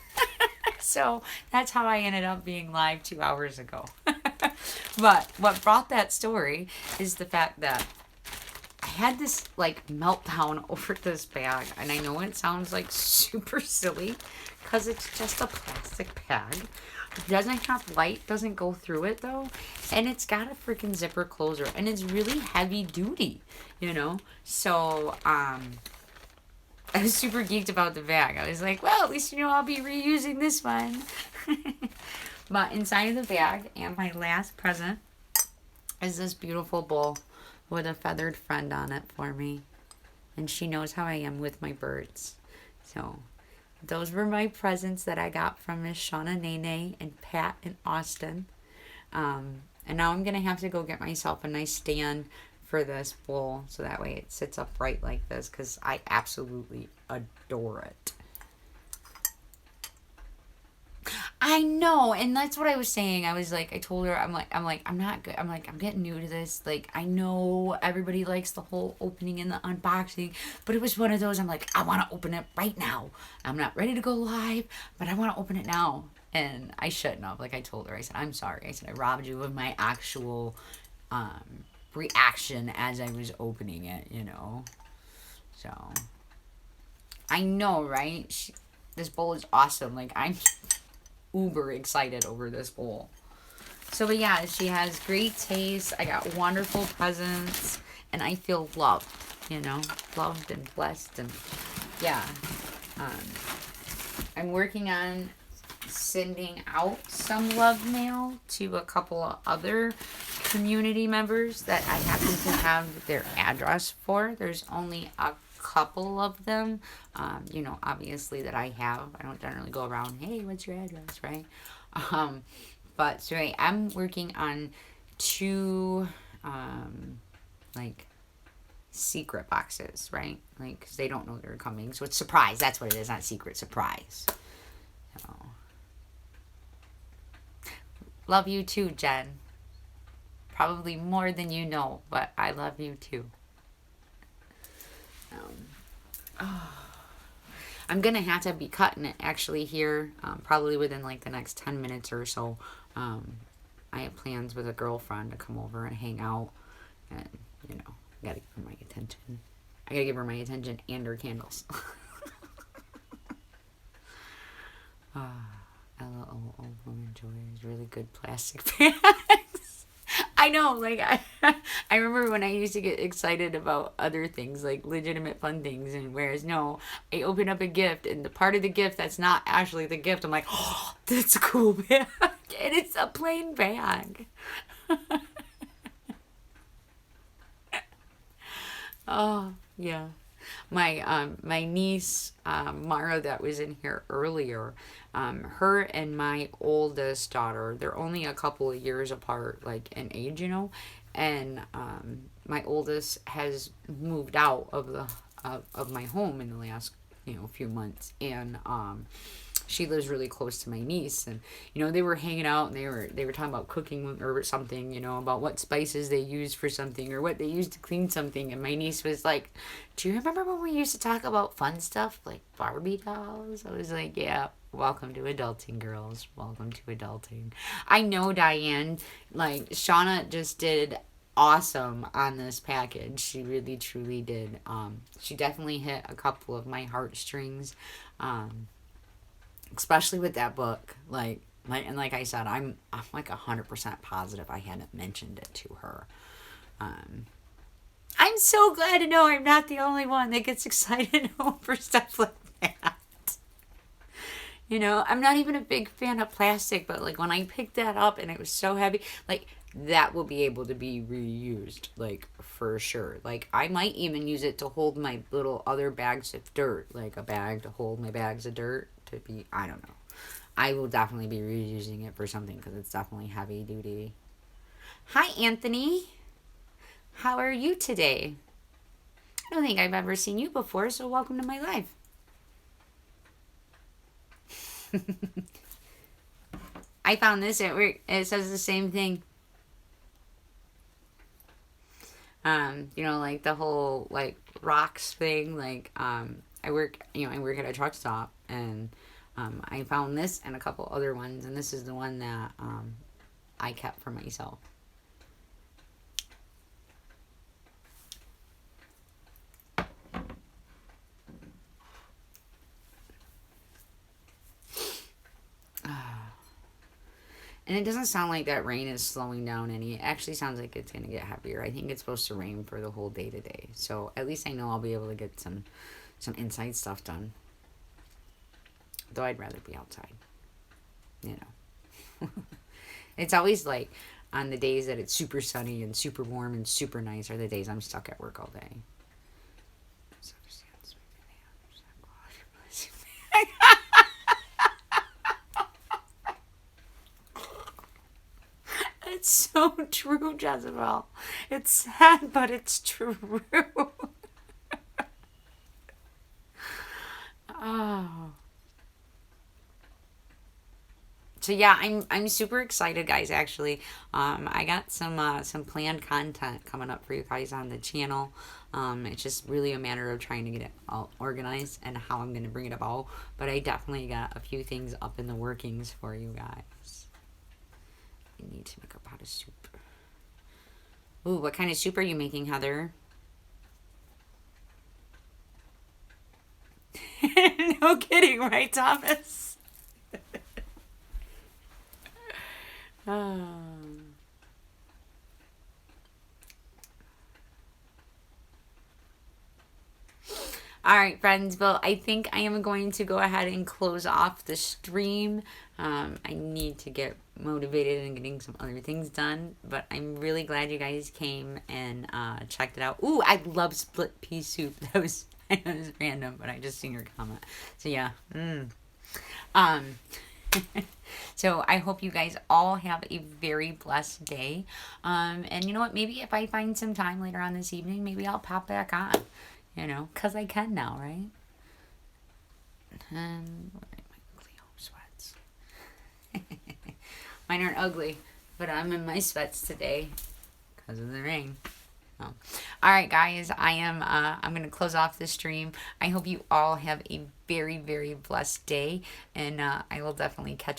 So that's how I ended up being live 2 hours ago. But what brought that story is the fact that I had this like meltdown over this bag. And I know it sounds like super silly because it's just a plastic bag. It doesn't have light, doesn't go through it though. And it's got a freaking zipper closer. And it's really heavy duty, So, I was super geeked about the bag. I was like, well, at least I'll be reusing this one. But inside of the bag, and my last present, is this beautiful bowl with a feathered friend on it for me. And she knows how I am with my birds. So, those were my presents that I got from Miss Shauna NaNa and Pat in Austin. And now I'm going to have to go get myself a nice stand for this bowl so that way it sits upright like this because I absolutely adore it. I know, and that's what I was saying. I was like, I told her, I'm not good. I'm getting new to this. Like, I know everybody likes the whole opening and the unboxing, but it was one of those, I'm like, I want to open it right now. I'm not ready to go live, but I want to open it now. And I shouldn't have. Like I told her, I said, I'm sorry. I said, I robbed you of my actual reaction as I was opening it, So, I know, right? This bowl is awesome. Like, I'm uber excited over this bowl. So, but yeah, she has great taste. I got wonderful presents, and I feel loved, loved and blessed, and yeah. I'm working on sending out some love mail to a couple of other community members that I happen to have their address for. There's only a couple of them, obviously that I have. I don't generally go around, hey, what's your address, right? But so I'm working on 2, secret boxes, right? Like, because they don't know they're coming. So it's surprise. That's what it is, not secret. Surprise. So. Love you too, Jen. Probably more than you know, but I love you too. I'm gonna have to be cutting it actually here, probably within like the next 10 minutes or so. I have plans with a girlfriend to come over and hang out, and you know, I gotta give her my attention. I gotta give her my attention and her candles. LOL, old woman enjoys really good plastic bags. I know, like, I remember when I used to get excited about other things, like legitimate fun things, and whereas no, I open up a gift, and the part of the gift that's not actually the gift, I'm like, oh, that's a cool bag, and it's a plain bag. Oh, yeah. My niece Mara that was in here earlier, her and my oldest daughter, they're only a couple of years apart, like in age, you know, and my oldest has moved out of the of my home in the last, you know, few months, and she lives really close to my niece, and you know, they were hanging out, and they were talking about cooking or something, you know, about what spices they use for something or what they use to clean something, and my niece was like, do you remember when we used to talk about fun stuff like Barbie dolls? I was like, yeah, welcome to adulting, girls, welcome to adulting. I know, Diane, like Shauna just did awesome on this package. She really truly did. She definitely hit a couple of my heartstrings, especially with that book. Like I said, I'm like 100% positive I hadn't mentioned it to her. I'm so glad to know I'm not the only one that gets excited over stuff like that. You know, I'm not even a big fan of plastic, but like when I picked that up and it was so heavy, like that will be able to be reused, like for sure. Like I might even use it to hold my little other bags of dirt, like a bag to hold my bags of dirt to be, I don't know. I will definitely be reusing it for something because it's definitely heavy duty. Hi, Anthony. How are you today? I don't think I've ever seen you before, so welcome to my life. I found this at work. It says the same thing. You know, like the whole like rocks thing. Like, I work at a truck stop, and I found this and a couple other ones, and this is the one that I kept for myself. And it doesn't sound like that rain is slowing down any. It actually sounds like it's going to get heavier. I think it's supposed to rain for the whole day today. So at least I know I'll be able to get some inside stuff done. Though I'd rather be outside. You know. It's always like on the days that it's super sunny and super warm and super nice are the days I'm stuck at work all day. It's so true, Jezebel. It's sad, but it's true. Oh. So yeah, I'm super excited, guys. Actually, I got some planned content coming up for you guys on the channel. It's just really a matter of trying to get it all organized and how I'm gonna bring it about. But I definitely got a few things up in the workings for you guys. I need to make a pot of soup. Ooh, what kind of soup are you making, Heather? No kidding, right, Thomas? Oh. All right, friends. Well, I think I am going to go ahead and close off the stream. I need to get motivated and getting some other things done, but I'm really glad you guys came and checked it out. Ooh, I love split pea soup. That was random, but I just seen your comment. So yeah. So I hope you guys all have a very blessed day. And you know what? Maybe if I find some time later on this evening, maybe I'll pop back on. You know, because I can now, right? And where are my ugly home sweats? Mine aren't ugly, but I'm in my sweats today because of the rain. Oh. All right, guys, I'm going to close off the stream. I hope you all have a very, very blessed day, and I will definitely catch up